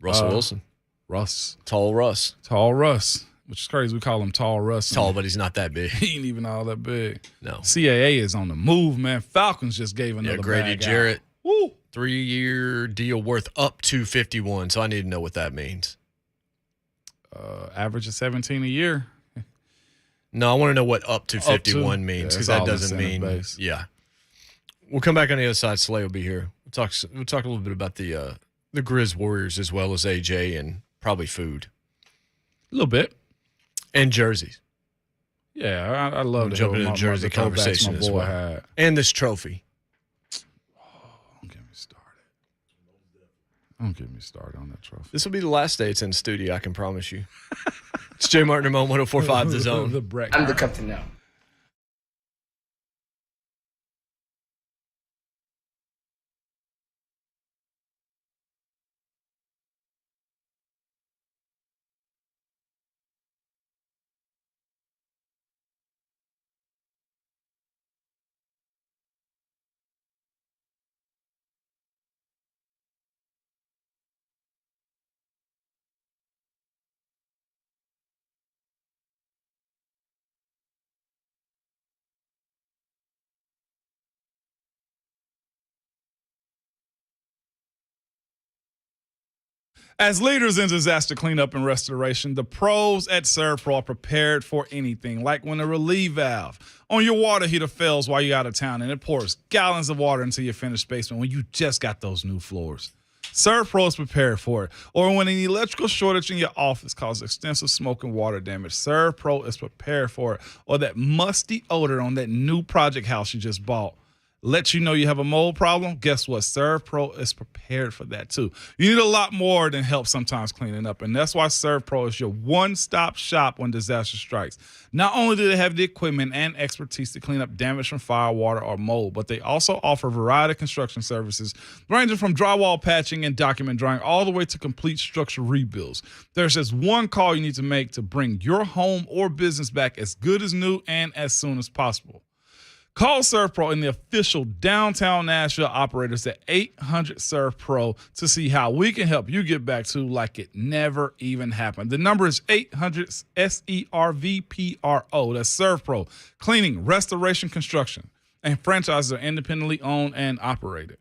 Russell Wilson. Russ. Tall Russ. Tall Russ, which is crazy. We call him Tall Russ. Tall, but he's not that big. He ain't even all that big. No. CAA is on the move, man. Falcons just gave another Grady bag Jarrett. out. Woo. 3-year deal worth up to 51, so I need to know what that means. Average of 17 a year. No, I want to know what up to 51 means, because that doesn't mean base. Yeah. We'll come back on the other side. Slay will be here. We'll talk a little bit about the Grizz Warriors as well as AJ and probably food. A little bit. And jerseys. Yeah, I love to jump into the jersey conversation as well. Had. And this trophy. Don't get me started on that trophy. This will be the last day it's in the studio, I can promise you. It's Jay Martin, Ramon, 104.5 The Zone. I'm the captain now. As leaders in disaster cleanup and restoration, the pros at ServPro are prepared for anything, like when a relief valve on your water heater fails while you're out of town and it pours gallons of water into your finished basement when you just got those new floors. ServPro is prepared for it. Or when an electrical shortage in your office causes extensive smoke and water damage, ServPro is prepared for it. Or that musty odor on that new project house you just bought let you know you have a mold problem. Guess what? ServPro is prepared for that too. You need a lot more than help sometimes cleaning up, and that's why ServPro is your one-stop shop when disaster strikes. Not only do they have the equipment and expertise to clean up damage from fire, water, or mold, but they also offer a variety of construction services ranging from drywall patching and document drawing all the way to complete structure rebuilds. There's just one call you need to make to bring your home or business back as good as new and as soon as possible. Call ServPro and the official downtown Nashville operators at 800-ServPro to see how we can help you get back to like it never even happened. The number is 800-SERVPRO. That's ServPro. Cleaning, restoration, construction. And franchises are independently owned and operated.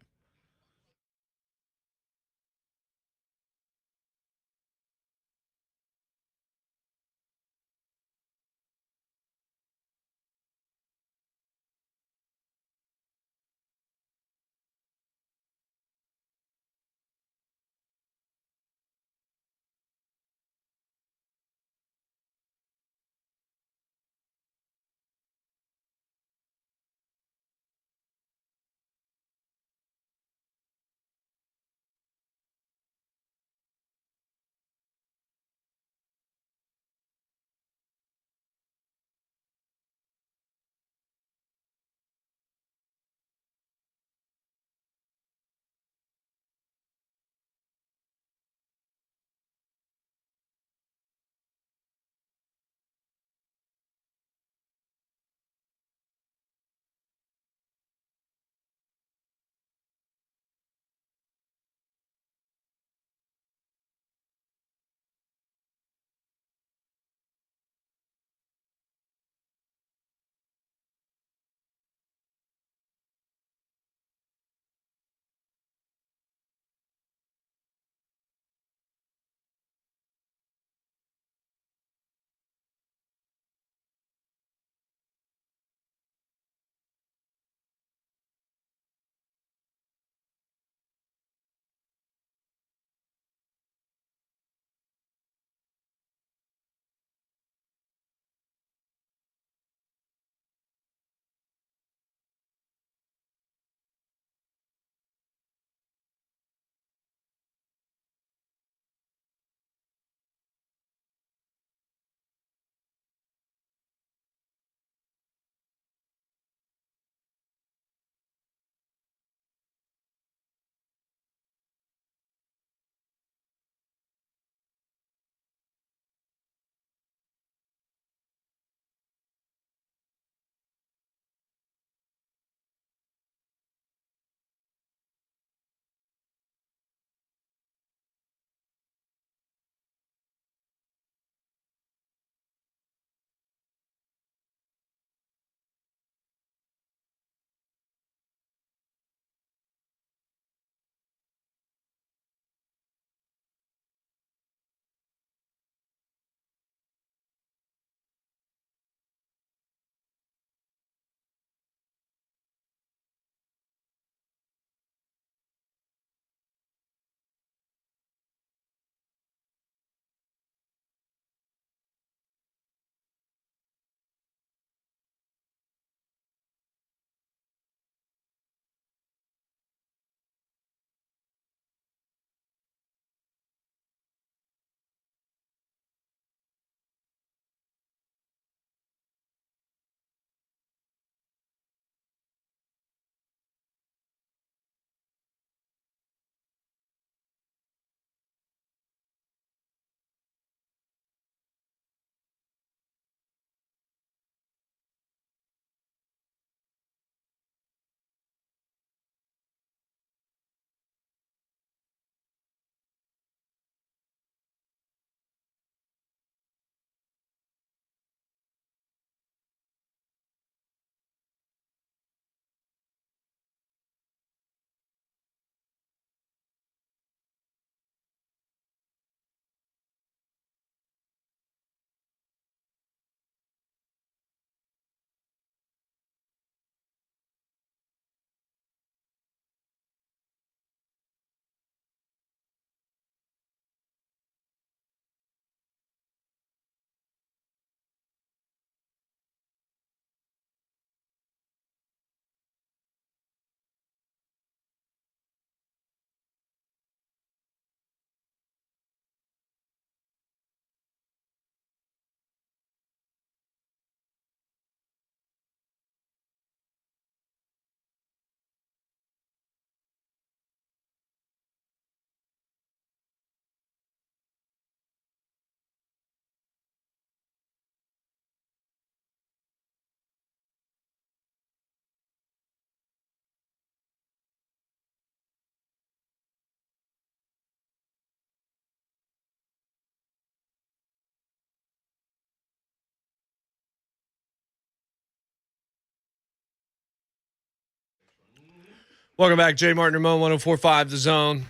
Welcome back, Jay Martin, Ramon, 104.5 The Zone.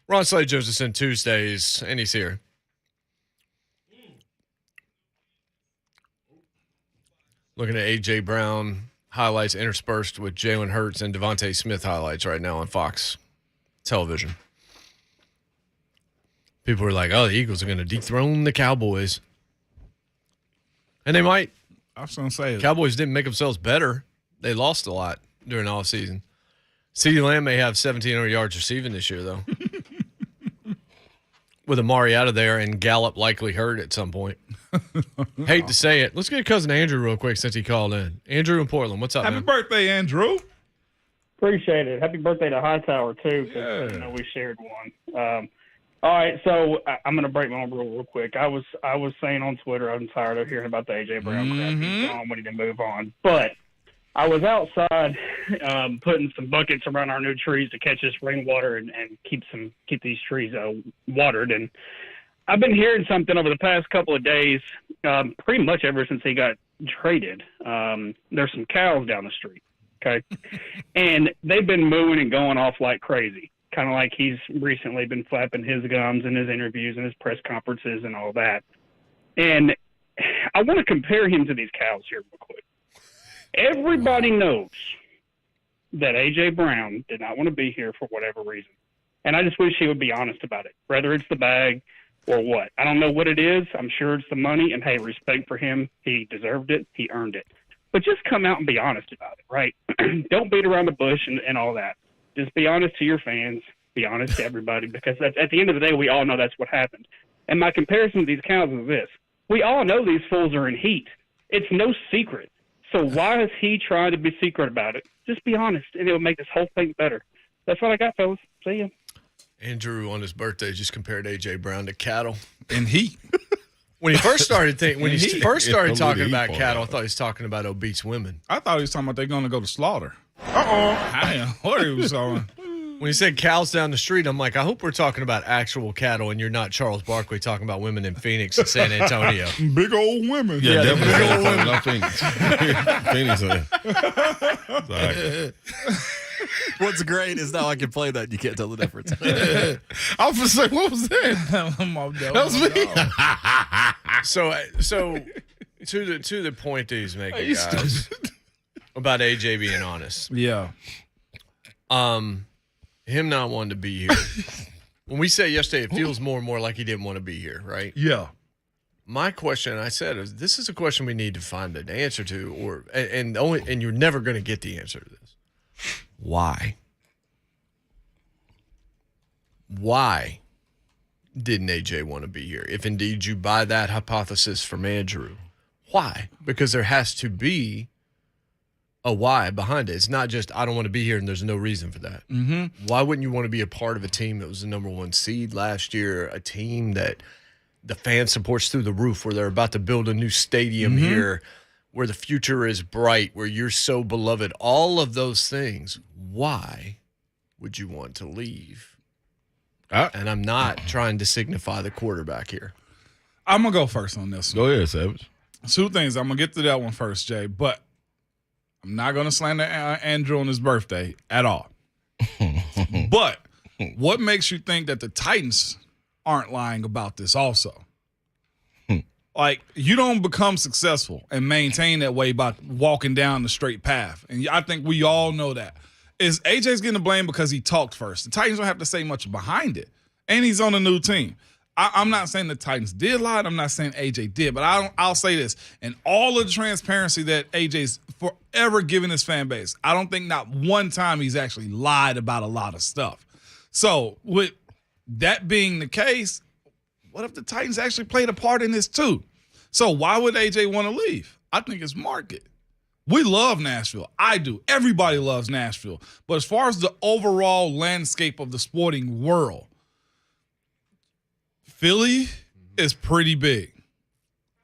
Ron Slade joins us in Tuesdays, and he's here. Looking at A.J. Brown highlights interspersed with Jalen Hurts and Devontae Smith highlights right now on Fox television. People are like, oh, the Eagles are going to dethrone the Cowboys. And they might. I was going to say, Cowboys didn't make themselves better. They lost a lot during the offseason. CeeDee Lamb may have 1,700 yards receiving this year, though. With Amari out of there and Gallup likely hurt at some point. Hate to say it. Let's get cousin Andrew real quick since he called in. Andrew in Portland, what's up, Happy man? birthday, Andrew. Appreciate it. Happy birthday to Hightower, too, because we shared one. All right, so I'm going to break my own rule real quick. I was saying on Twitter I'm tired of hearing about the A.J. Brown crap. He's gone. We need to move on. But I was outside putting some buckets around our new trees to catch this rainwater and keep these trees watered. And I've been hearing something over the past couple of days, pretty much ever since he got traded. There's some cows down the street, okay? And they've been mooing and going off like crazy, kind of like he's recently been flapping his gums in his interviews and his press conferences and all that. And I want to compare him to these cows here real quick. Everybody knows that A.J. Brown did not want to be here for whatever reason. And I just wish he would be honest about it, whether it's the bag or what. I don't know what it is. I'm sure it's the money. And, hey, respect for him. He deserved it. He earned it. But just come out and be honest about it, right? Don't beat around the bush and all that. Just be honest to your fans. Be honest to everybody, because at the end of the day, we all know that's what happened. And my comparison to these cows is this. We all know these fools are in heat. It's no secret. So why is he trying to be secret about it? Just be honest, and it'll make this whole thing better. That's what I got, fellas. See ya. Andrew on his birthday just compared A.J. Brown to cattle. And heat. When he first started talking about cattle, I thought he was talking about obese women. I thought he was talking about they're going to go to slaughter. Uh-oh. What he was talking. When he said cows down the street, I'm like, I hope we're talking about actual cattle and you're not Charles Barkley talking about women in Phoenix and San Antonio. Big old women. Yeah, definitely. Big old women. Not Phoenix. What's great is now I can play that. You can't tell the difference. I was going to say, what was that? That was me. So to the point that he's making, guys, about AJ being honest. Yeah. Him not wanting to be here. When we said yesterday, it feels more and more like he didn't want to be here, right? Yeah. My question, I said, is this is a question we need to find an answer to, and you're never going to get the answer to this. Why? Why didn't AJ want to be here? If indeed you buy that hypothesis from Andrew, why? Because there has to be a why behind it. It's not just, I don't want to be here and there's no reason for that. Mm-hmm. Why wouldn't you want to be a part of a team that was the number one seed last year, a team that the fan support's through the roof, where they're about to build a new stadium here, where the future is bright, where you're so beloved, all of those things? Why would you want to leave? And I'm not trying to signify the quarterback here. I'm going to go first on this one. Go ahead, Savage. Two things. I'm going to get to that one first, Jay, but I'm not going to slander Andrew on his birthday at all. But what makes you think that the Titans aren't lying about this also? Like, you don't become successful and maintain that way by walking down the straight path. And I think we all know that. Is AJ's getting the blame because he talked first? The Titans don't have to say much behind it. And he's on a new team. I'm not saying the Titans did lie. I'm not saying AJ did. But I'll say this. In all of the transparency that AJ's forever given his fan base, I don't think not one time he's actually lied about a lot of stuff. So with that being the case, what if the Titans actually played a part in this too? So why would AJ want to leave? I think it's market. We love Nashville. I do. Everybody loves Nashville. But as far as the overall landscape of the sporting world, Philly is pretty big.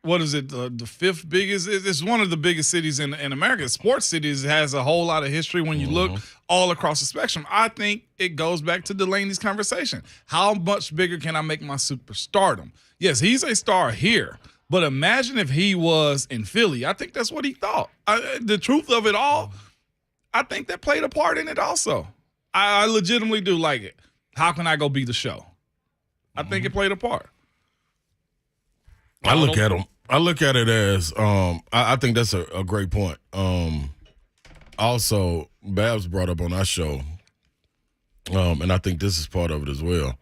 What is it? The fifth biggest? It's one of the biggest cities in America. Sports cities has a whole lot of history when you look all across the spectrum. I think it goes back to Delaney's conversation. How much bigger can I make my superstardom? Yes, he's a star here, but imagine if he was in Philly. I think that's what he thought. The truth of it all, I think that played a part in it also. I legitimately do like it. How can I go be the show? I think it played a part. I look at it as I think that's a great point. Also, Babs brought up on our show, and I think this is part of it as well.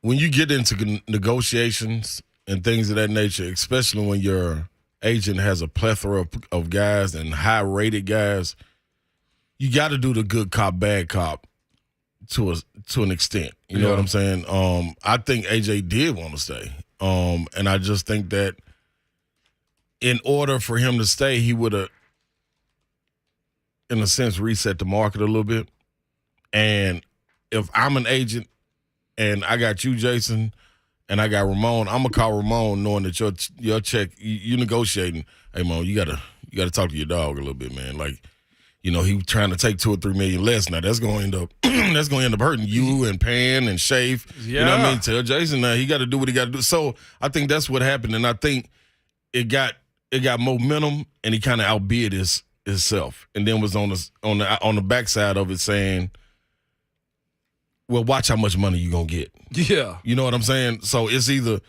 When you get into negotiations and things of that nature, especially when your agent has a plethora of guys and high-rated guys, you got to do the good cop, bad cop to an extent. You know what I'm saying? I think AJ did want to stay, and I just think that in order for him to stay, he would have, in a sense, reset the market a little bit. And if I'm an agent and I got you, Jason, and I got Ramon, I'm gonna call Ramon knowing that your check, you negotiating. Hey, Mo, you gotta talk to your dog a little bit, man. Like, you know, he trying to take $2 or $3 million less. Now that's gonna end up hurting you and Pan and Shafe. Yeah. You know what I mean? Tell Jason he got to do what he got to do. So I think that's what happened, and I think it got momentum, and he kind of outbid himself, and then was on the backside of it saying, well, watch how much money you're going to get. Yeah. You know what I'm saying? So it's either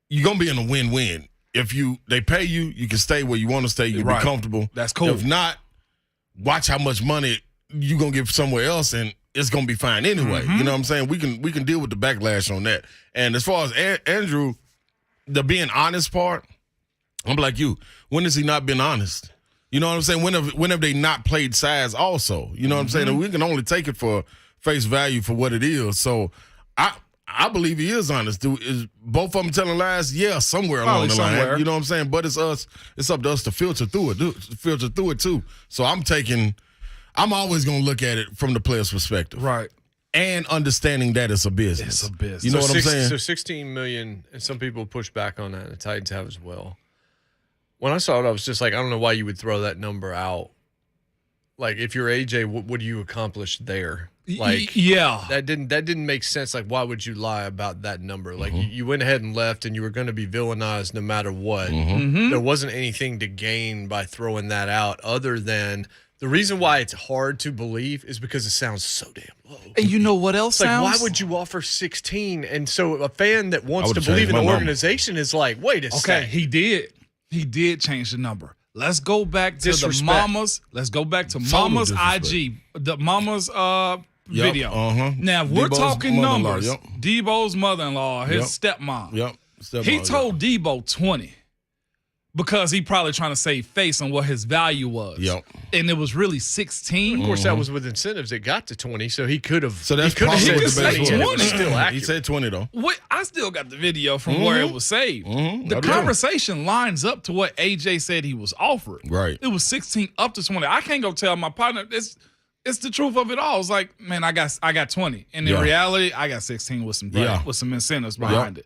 you're going to be in a win-win. If they pay you, you can stay where you want to stay. You can be comfortable. That's cool. If not, watch how much money you're going to get somewhere else, and it's going to be fine anyway. You know what I'm saying? We can deal with the backlash on that. And as far as Andrew, the being honest part, I'm like you. When has he not been honest? You know what I'm saying? When have they not played sides also? You know what I'm saying? And we can only take it for face value for what it is. So I believe he is honest. Is both of them telling lies? Yeah, somewhere along the line. You know what I'm saying? But it's up to us to filter through it too. So I'm always gonna look at it from the player's perspective. Right. And understanding that it's a business. It's a business. You know what I'm saying? So $16 million, and some people push back on that, and the Titans have as well. When I saw it, I was just like, I don't know why you would throw that number out. Like, if you're AJ, what do you accomplish there? Like, yeah, that didn't make sense. Like, why would you lie about that number? Like, you went ahead and left, and you were going to be villainized no matter what. There wasn't anything to gain by throwing that out, other than the reason why it's hard to believe is because it sounds so damn low. And you know what else Like, sounds? why would you offer 16? And so a fan that wants to believe in the organization is like, wait a second. He did change the number. Let's go back to the Mama's. Let's go back to Mama's IG, the Mama's video. Now, if we're talking numbers. Debo's mother-in-law, his stepmom. He told Debo 20 because he probably trying to save face on what his value was. And it was really 16. Of course, that was with incentives. It got to 20, so he could have. So that's probably said the best 20. one. It was still accurate. He said 20 though. I still got the video from where it was saved. The conversation lines up to what AJ said he was offered. Right. It was 16 up to 20. I can't go tell my partner it's the truth of it all. It's like, man, I got 20. And in reality, I got 16 with some incentives behind it.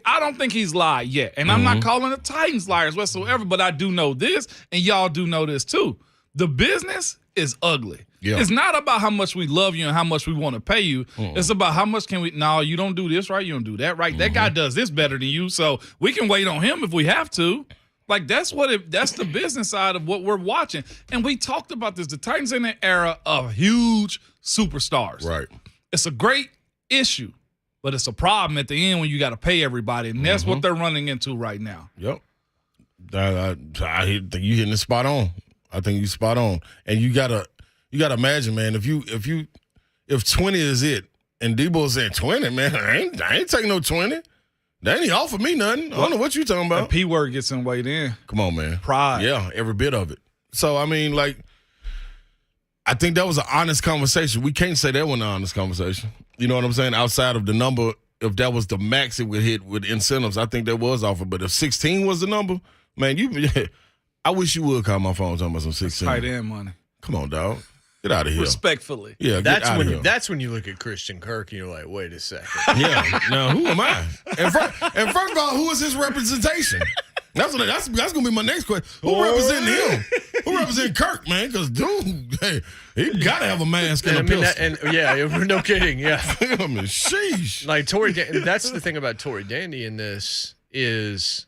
I don't think he's lied yet. And I'm not calling the Titans liars whatsoever, but I do know this, and y'all do know this too. The business is ugly. It's not about how much we love you and how much we want to pay you. It's about how much can we, no, you don't do this right, you don't do that right. That guy does this better than you, so we can wait on him if we have to. Like, that's the business side of what we're watching. And we talked about this. The Titans in an era of huge superstars. Right. It's a great issue, but it's a problem at the end when you got to pay everybody, and that's what they're running into right now. Yep. I think you hitting it spot on. I think you spot on. And you gotta imagine, man, if 20 is it, and Debo saying 20, man, I ain't taking no 20. They ain't offer me nothing. I don't know what you talking about. The P word gets in weighed in. Come on, man. Pride. Yeah, every bit of it. So, I mean, like, I think that was an honest conversation. We can't say that was an honest conversation. You know what I'm saying? Outside of the number, if that was the max it would hit with incentives, I think that was offered. But if 16 was the number, man, I wish you would call my phone talking about some 16. Tight end money. Come on, dog. Get out of here. Respectfully. Yeah, that's when you look at Christian Kirk and you're like, wait a second. Yeah. Now, who am I? And first of all, who is his representation? That's gonna be my next question. Who representing him? Who representing Kirk, man? Because dude, hey, he gotta have a mask and a pistol. No kidding. Yeah. I mean, sheesh. Like that's the thing about Tory Dandy in this is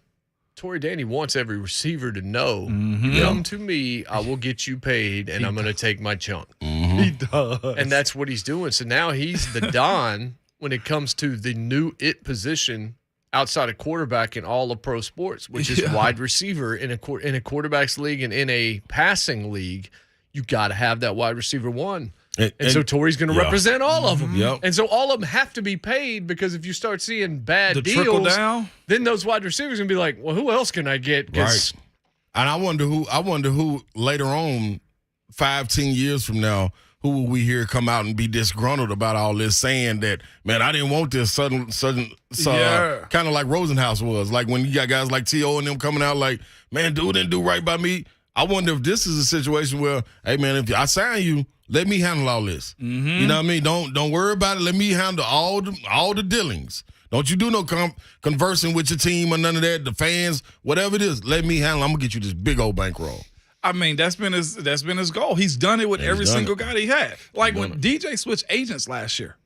Torrey Danny wants every receiver to know, come to me, I will get you paid, and I'm going to take my chunk. He does. And that's what he's doing. So now he's the Don when it comes to the new position outside of quarterback in all of pro sports, which is wide receiver in a quarterback's league and in a passing league. You got to have that wide receiver one. And so Torrey's going to represent all of them. Yep. And so all of them have to be paid because if you start seeing bad trickle deals, down, then those wide receivers going to be like, well, who else can I get? Right. And I wonder who later on, 5-10 years from now, who will we hear come out and be disgruntled about all this, saying that, man, I didn't want this sudden kind of like Rosenhaus was. Like when you got guys like T.O. and them coming out like, man, dude didn't do right by me. I wonder if this is a situation where, hey, man, if I sign you, let me handle all this. You know what I mean? Don't worry about it. Let me handle all the dealings. Don't you do no conversing with your team or none of that. The fans, whatever it is, let me handle. I'm gonna get you this big old bankroll. I mean, that's been his goal. He's done it with every single guy he had. Like when DJ switched agents last year,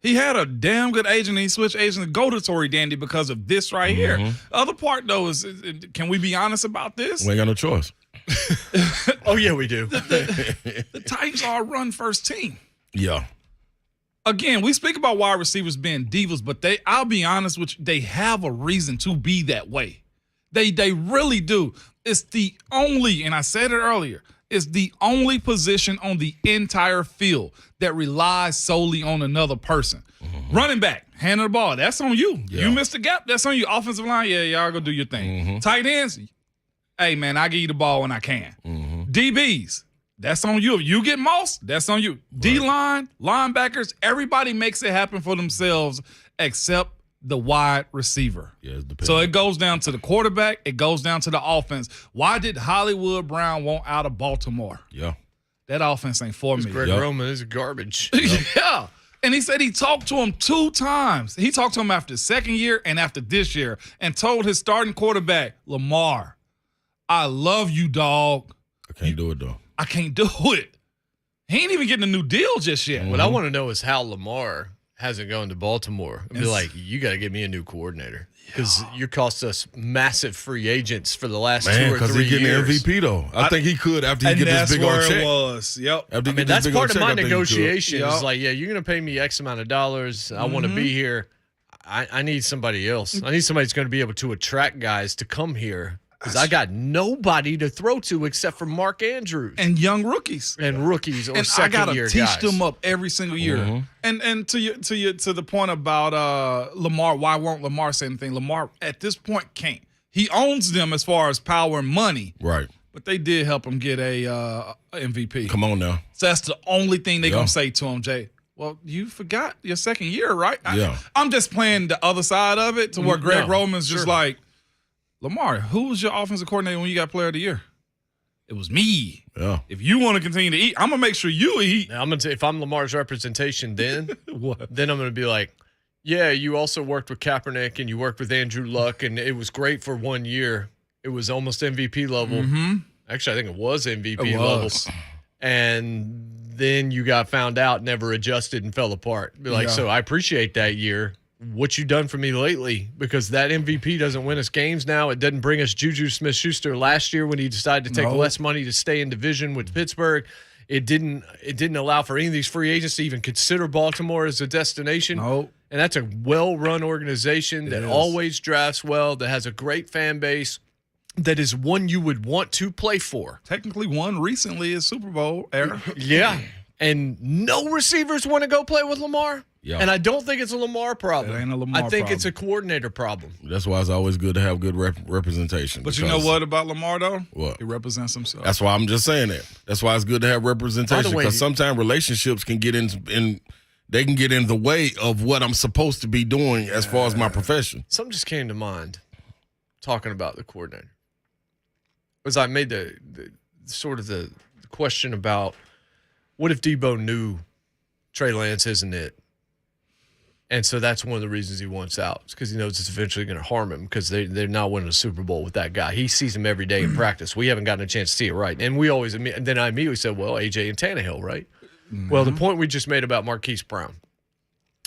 he had a damn good agent. And he switched agents to go to Torrey Dandy because of this right here. The other part though is, can we be honest about this? We ain't got no choice. Oh yeah, we do. The Titans are a run first team. Yeah. Again, we speak about wide receivers being divas, but I'll be honest with you, they have a reason to be that way. They really do. It's the only, and I said it earlier, it's the only position on the entire field that relies solely on another person. Running back, handle the ball, that's on you. You missed the gap, that's on you. Offensive line, y'all go do your thing. Tight ends, hey, man, I give you the ball when I can. DBs, that's on you. If you get mossed, that's on you. D-line, linebackers, everybody makes it happen for themselves except the wide receiver. So it goes down to the quarterback. It goes down to the offense. Why did Hollywood Brown want out of Baltimore? Yeah. That offense ain't for me. Greg Roman is garbage. Yeah. And he said he talked to him 2 times. He talked to him after the second year and after this year and told his starting quarterback, Lamar, I love you, dog. I can't do it, though. I can't do it. He ain't even getting a new deal just yet. What I want to know is how Lamar hasn't gone to Baltimore and be like, you got to get me a new coordinator because you cost us massive free agents for the last 2 or 3 years. Because he's getting the MVP, though. I think he could after he get this big old check. And that's where it was. Yep. I mean, that's part of my negotiation. It's like, yeah, you're going to pay me X amount of dollars. I want to be here. I need somebody else. I need somebody that's going to be able to attract guys to come here. Because I got nobody to throw to except for Mark Andrews and young rookies or and second year guys. I guys. gotta teach them up every single year. And to the point about Lamar, why won't Lamar say anything? Lamar at this point can't. He owns them as far as power and money, right? But they did help him get a MVP. Come on now. So that's the only thing they're gonna say to him, Jay. Well, you forgot your second year, right? I'm just playing the other side of it to where Greg Roman's just like, Lamar, who was your offensive coordinator when you got player of the year? It was me. Yeah. If you want to continue to eat, I'm going to make sure you eat. Now, I'm gonna say, if I'm Lamar's representation then, then I'm going to be like, yeah, you also worked with Kaepernick and you worked with Andrew Luck, and it was great for 1 year. It was almost MVP level. Actually, I think it was MVP level. And then you got found out, never adjusted, and fell apart. Be like, so I appreciate that year. What you done for me lately? Because that MVP doesn't win us games now. It doesn't bring us Juju Smith-Schuster last year when he decided to take less money to stay in division with Pittsburgh. It didn't allow for any of these free agents to even consider Baltimore as a destination. And that's a well-run organization that always drafts well, that has a great fan base, that is one you would want to play for. Technically won recently is Super Bowl era. Yeah. And no receivers want to go play with Lamar. Yeah. And I don't think it's a Lamar problem. It ain't a Lamar I think problem. It's a coordinator problem. That's why it's always good to have good representation. But you know what about Lamar, though? What? He represents himself. That's why I'm just saying that. That's why it's good to have representation, because sometimes relationships can get they can get in the way of what I'm supposed to be doing as far as my profession. Something just came to mind talking about the coordinator. Was I made the question about what if Debo knew Trey Lance isn't it? And so that's one of the reasons he wants out. It's because he knows it's eventually going to harm him because they're not winning a Super Bowl with that guy. He sees him every day in practice. We haven't gotten a chance to see it right. And then I immediately said, well, AJ and Tannehill, right? Well, the point we just made about Marquise Brown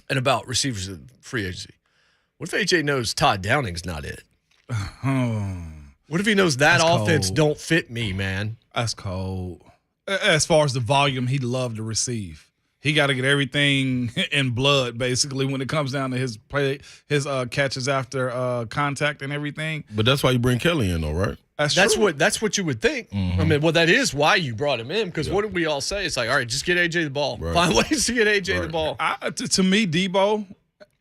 and about receivers of free agency. What if AJ knows Todd Downing's not it? What if he knows that That's offense cold. don't fit me, man? That's cold. As far as the volume he'd love to receive. He got to get everything in blood, basically, when it comes down to his play, his catches after contact and everything. But that's why you bring Kelly in, though, right? That's what you would think. Mm-hmm. I mean, well, that is why you brought him in, because what did we all say? It's like, all right, just get AJ the ball. Right. Find ways to get AJ the ball. To me, Debo,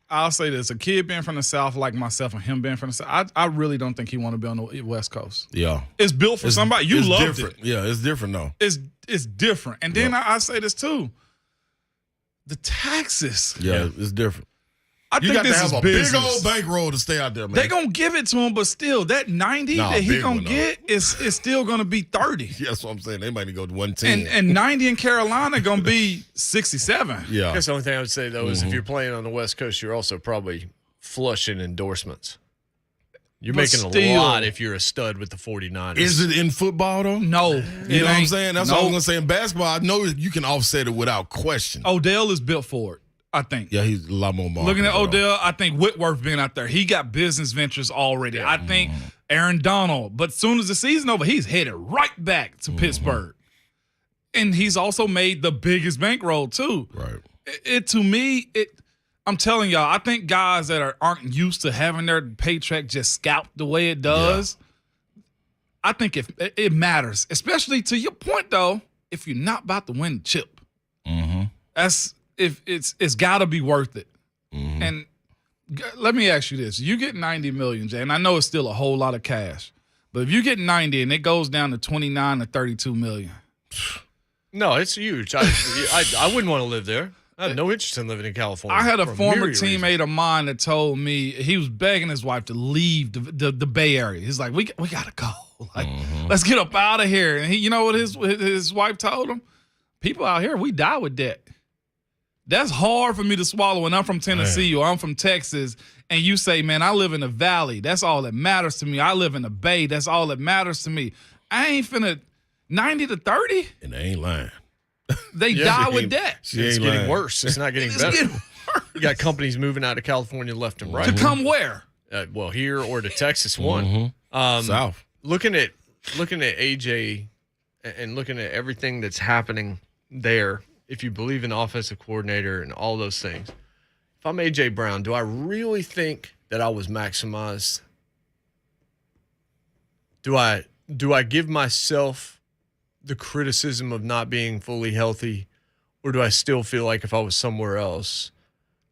I'll say this: a kid being from the South like myself and him being from the South, I really don't think he want to be on the West Coast. Yeah. It's built for somebody. You loved different. it. Yeah, it's different, though. It's different. And then I say this, too. The taxes. Yeah, it's different. I you think got this to have is a business. big old bankroll to stay out there, man. They gonna give it to him, but still, that 90 that he big gonna one, though. get is still gonna be 30. Yeah, that's what I'm saying. They might need to go to 110. And 90 in Carolina gonna be 67. Yeah. I guess the only thing I would say, though, is if you're playing on the West Coast, you're also probably flushing endorsements. You're But making still- a lot if you're a stud with the 49ers. Is it in football, though? No. You know what I'm saying? That's what I'm going to say. In basketball, I know you can offset it without question. Odell is built for it, I think. Yeah, he's a lot more marketable. Looking at Odell, I think Whitworth being out there, he got business ventures already. I think Aaron Donald, but as soon as the season over, he's headed right back to Pittsburgh. And he's also made the biggest bankroll too. Right. To me, I'm telling y'all, I think guys that aren't used to having their paycheck just scalped the way it does, I think if it matters, especially to your point though, if you're not about to win the chip. That's if it's got to be worth it. And let me ask you this: you get $90 million, Jay, and I know it's still a whole lot of cash, but if you get 90 and it goes down to 29 to 32 million, No, it's huge. I wouldn't want to live there. I have no interest in living in California. I had a for former myriad teammate reasons. of mine that told me he was begging his wife to leave the Bay Area. He's like, we gotta go. Like, let's get up out of here. And you know what his wife told him? People out here, we die with debt. That's hard for me to swallow when I'm from Tennessee or I'm from Texas and you say, man, I live in the valley. That's all that matters to me. I live in the Bay. That's all that matters to me. I ain't finna 90 to 30. And they ain't lying. They die with debt. It's getting worse. It's not getting It's better. getting You got companies moving out of California left and right. To come where? Well, here or to Texas, one. South. Looking at AJ and looking at everything that's happening there, if you believe in offensive coordinator and all those things, if I'm AJ Brown, do I really think that I was maximized? Do I give myself the criticism of not being fully healthy, or do I still feel like if I was somewhere else,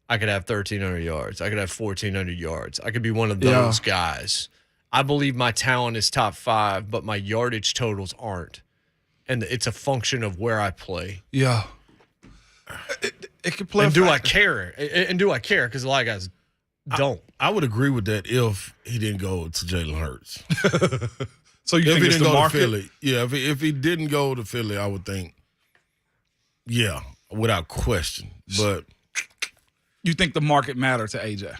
I could have 1,300 yards, I could have 1,400 yards, I could be one of those guys? I believe my talent is top 5, but my yardage totals aren't, and it's a function of where I play. Yeah. It could play. And do I care? And do I care? Because a lot of guys don't. I would agree with that if he didn't go to Jalen Hurts. So you if think he it's didn't the go market? to Philly, yeah. If he didn't go to Philly, I would think, yeah, without question. But You think the market mattered to AJ?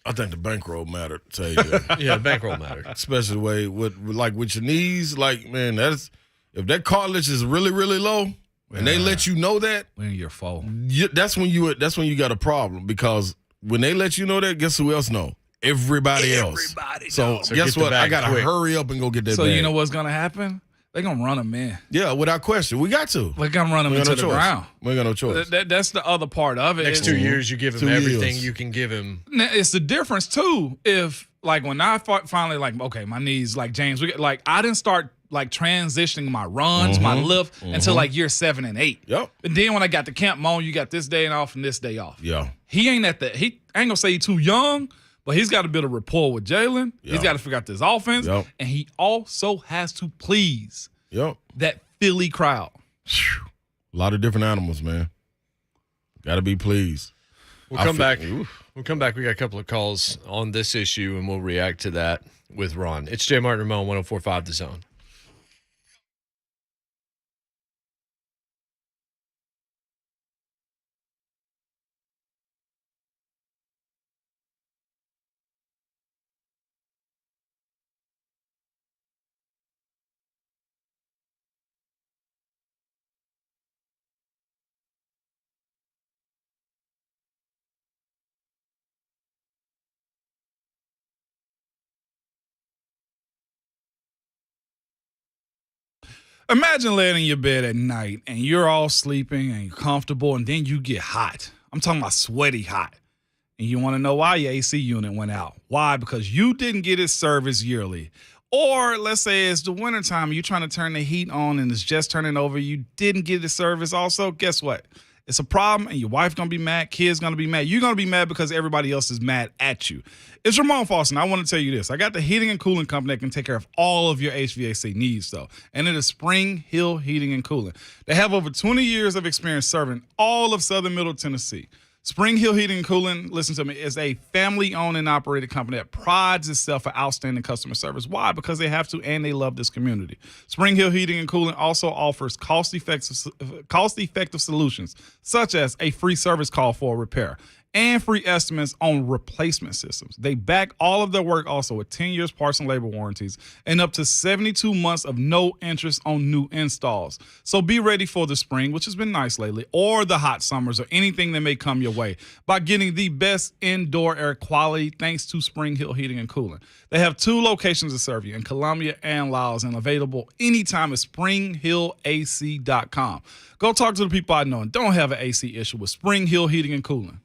I think the bankroll mattered to AJ. Yeah, the bankroll mattered, especially the way with your knees. Like, man, if that cartilage is really really low, and they let you know that when you're full, that's when you got a problem, because when they let you know that, guess who else know? Everybody else. So guess what? I gotta hurry up and go get that. So bag. you know what's gonna happen? They're gonna run him in. Yeah, without question, we got to. We're gonna run him We got into no the choice. ground. We ain't got no choice. That's the other part of it. Next 2 years, you give him 2 everything years. you can give him. Now, it's the difference too. If like when I finally like, okay, my knees, like James, I didn't start like transitioning my runs, my lift until like year 7 and 8. Yep. And then when I got the camp on, you got this day off and this day off. Yeah. He ain't I ain't gonna say he's too young, but he's got to build a rapport with Jalen. Yeah. He's got to figure out this offense, Yep. and he also has to please Yep. that Philly crowd. A lot of different animals, man. Got to be pleased. We'll come back. We'll come back. We got a couple of calls on this issue, and we'll react to that with Ron. It's Jay Martin Ramon, 104.5 The Zone. Imagine laying in your bed at night and you're all sleeping and you're comfortable, and then you get hot. I'm talking about sweaty hot. And you want to know why your AC unit went out. Why? Because you didn't get it serviced yearly. Or let's say it's the wintertime, you're trying to turn the heat on and it's just turning over. You didn't get it serviced also. Guess what? It's a problem, and your wife going to be mad, kids going to be mad. You're going to be mad because everybody else is mad at you. It's Ramon Foster, and I want to tell you this. I got the heating and cooling company that can take care of all of your HVAC needs, though. And it is Spring Hill Heating and Cooling. They have over 20 years of experience serving all of Southern Middle Tennessee. Spring Hill Heating and Cooling, listen to me, is a family-owned and operated company that prides itself for outstanding customer service. Why? Because they have to, and they love this community. Spring Hill Heating and Cooling also offers cost-effective solutions, such as a free service call for a repair and free estimates on replacement systems. They back all of their work also with 10 years parts and labor warranties and up to 72 months of no interest on new installs. So be ready for the spring, which has been nice lately, or the hot summers, or anything that may come your way by getting the best indoor air quality thanks to Spring Hill Heating and Cooling. They have 2 locations to serve you in Columbia and Lyles, and available anytime at springhillac.com. Go talk to the people I know and don't have an AC issue with Spring Hill Heating and Cooling.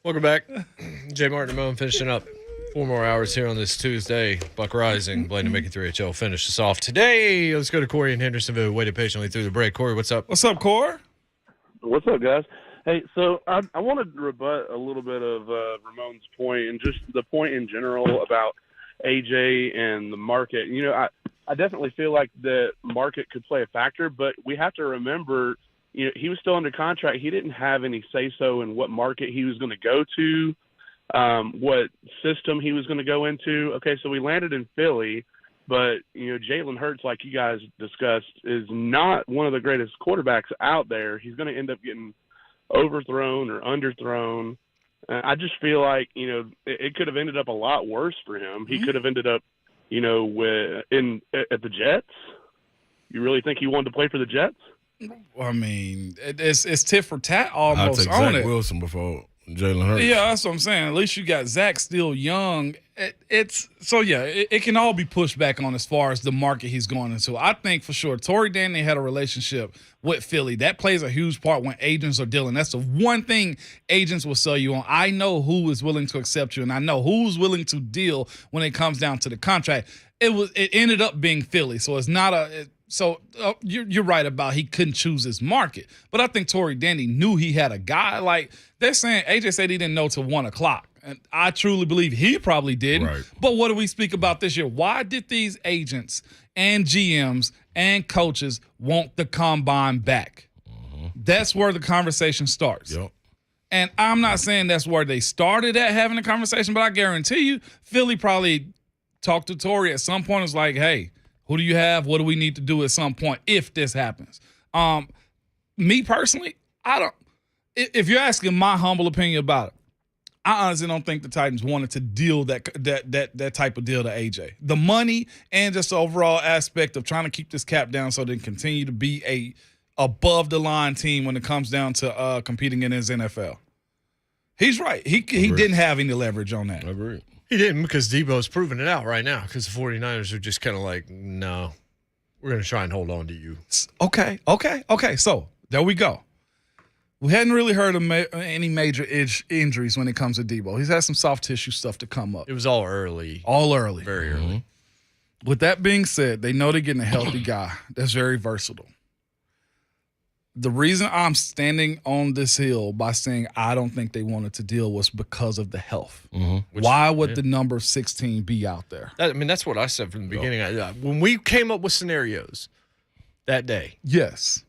Welcome back. Jay Martin Ramon finishing up 4 more hours here on this Tuesday. Buck Rising, Blaine and Mickey 3HL finish us off today. Let's go to Corey in Hendersonville, who waited patiently through the break. Corey, what's up? What's up, Corey? What's up, guys? Hey, so I wanted to rebut a little bit of Ramon's point and just the point in general about AJ and the market. You know, I definitely feel like the market could play a factor, but we have to remember, you know, he was still under contract. He didn't have any say-so in what market he was going to go to, what system he was going to go into. Okay, so we landed in Philly, but, you know, Jalen Hurts, like you guys discussed, is not one of the greatest quarterbacks out there. He's going to end up getting overthrown or underthrown. I just feel like, you know, it could have ended up a lot worse for him. He could have ended up, you know, at the Jets. You really think he wanted to play for the Jets? I mean, it's tit for tat almost. I'll take Zach Wilson before Jalen Hurts. Yeah, that's what I'm saying. At least you got Zach still young. It can all be pushed back on as far as the market he's going into. I think for sure Tory Danny had a relationship with Philly. That plays a huge part when agents are dealing. That's the one thing agents will sell you on. I know who is willing to accept you, and I know who's willing to deal when it comes down to the contract. It ended up being Philly, so it's not a. You're right about he couldn't choose his market. But I think Tory Danny knew he had a guy. Like, they're saying, AJ said he didn't know till 1 o'clock. And I truly believe he probably didn't. Right. But what do we speak about this year? Why did these agents and GMs and coaches want the combine back? That's where the conversation starts. Yep. And I'm not saying that's where they started at having the conversation, but I guarantee you Philly probably talked to Tory at some point. It's like, hey, who do you have? What do we need to do at some point if this happens? Me personally, I don't. If you're asking my humble opinion about it, I honestly don't think the Titans wanted to deal that type of deal to AJ. The money and just the overall aspect of trying to keep this cap down so they can continue to be a above the line team when it comes down to competing in his NFL. He's right. He didn't have any leverage on that. I agree. He didn't, because Debo's proving it out right now, because the 49ers are just kind of like, no, we're going to try and hold on to you. Okay. So there we go. We hadn't really heard of any major injuries when it comes to Debo. He's had some soft tissue stuff to come up. It was all early. Very early. With that being said, they know they're getting a healthy guy that's very versatile. The reason I'm standing on this hill by saying I don't think they wanted to deal was because of the health. Why would the number 16 be out there? That's what I said from the beginning. When we came up with scenarios that day. Yes.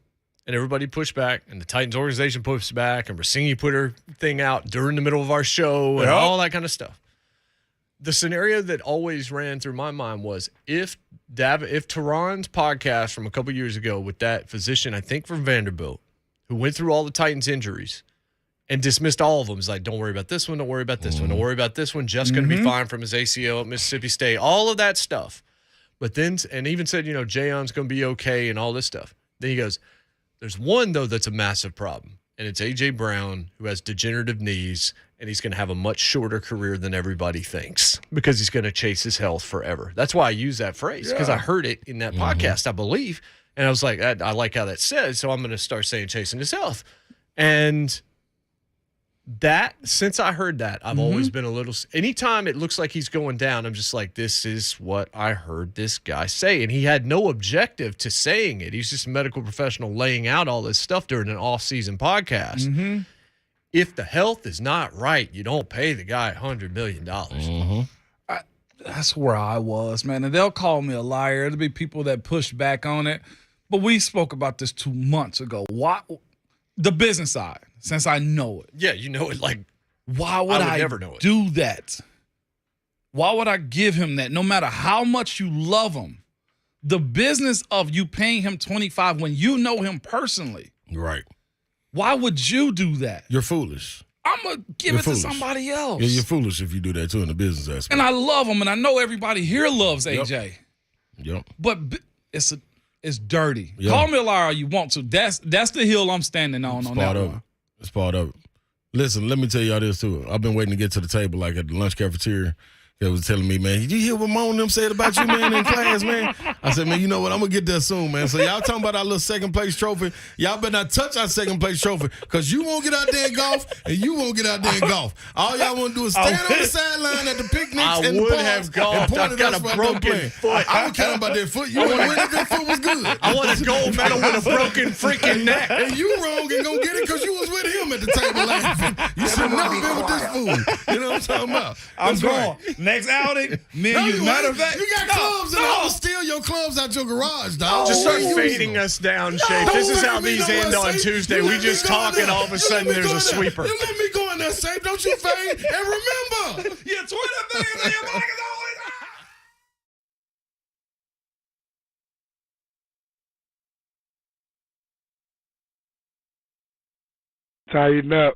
And everybody pushed back, and the Titans organization pushed back, and Racini put her thing out during the middle of our show and all that kind of stuff. The scenario that always ran through my mind was if Tehran's podcast from a couple years ago with that physician, I think from Vanderbilt, who went through all the Titans injuries and dismissed all of them. It's like, don't worry about this one, don't worry about this one, don't worry about this one, just going to be fine from his ACL at Mississippi State, all of that stuff. But then, and even said, Jayon's going to be okay and all this stuff. Then he goes, there's one, though, that's a massive problem, and it's A.J. Brown, who has degenerative knees, and he's going to have a much shorter career than everybody thinks because he's going to chase his health forever. That's why I use that phrase, because I heard it in that podcast, I believe, and I was like, I like how that says, so I'm going to start saying chasing his health. And that, since I heard that, I've always been a little – anytime it looks like he's going down, I'm just like, this is what I heard this guy say. And he had no objective to saying it. He's just a medical professional laying out all this stuff during an off-season podcast. If the health is not right, you don't pay the guy $100 million. That's where I was, man. And they'll call me a liar. There'll be people that push back on it. But we spoke about this 2 months ago. Why? The business side, since I know it. Yeah, you know it like why would I never know it. Do that? Why would I give him that? No matter how much you love him, the business of you paying him $25 when you know him personally. Right. Why would you do that? You're foolish. I'm going to give it to somebody else. Yeah, you're foolish if you do that too in the business aspect. And I love him, and I know everybody here loves AJ. Yep. But it's dirty. Yep. Call me a liar all you want to. That's the hill I'm standing on that one. It's part of it. Listen, let me tell y'all this too. I've been waiting to get to the table like at the lunch cafeteria He was telling me, man, did you hear what Mo and them said about you, man, in class, man? I said, man, you know what? I'm going to get there soon, man. So y'all talking about our little second place trophy. Y'all better not touch our second place trophy because you won't get out there and golf and you won't get out there and golf. All y'all want to do is stand on the sideline at the picnics and the parks and point at us while I'm playing. I don't care about that foot. You want to win if that foot was good. I want a gold medal with a broken freaking neck. And you wrong and gonna get it because you was with him at the table laughing. You should never been with this fool. You know what I'm talking about? I'm going. Next outing, matter of fact, you got clubs and I will steal your clubs out your garage, dog. Just start fading us down, Shay. This is how these end on Tuesday. We just talk and all of a sudden there's a sweeper. You let me go in there safe. Don't you fade. And remember, your Twitter thing is always Tighten up.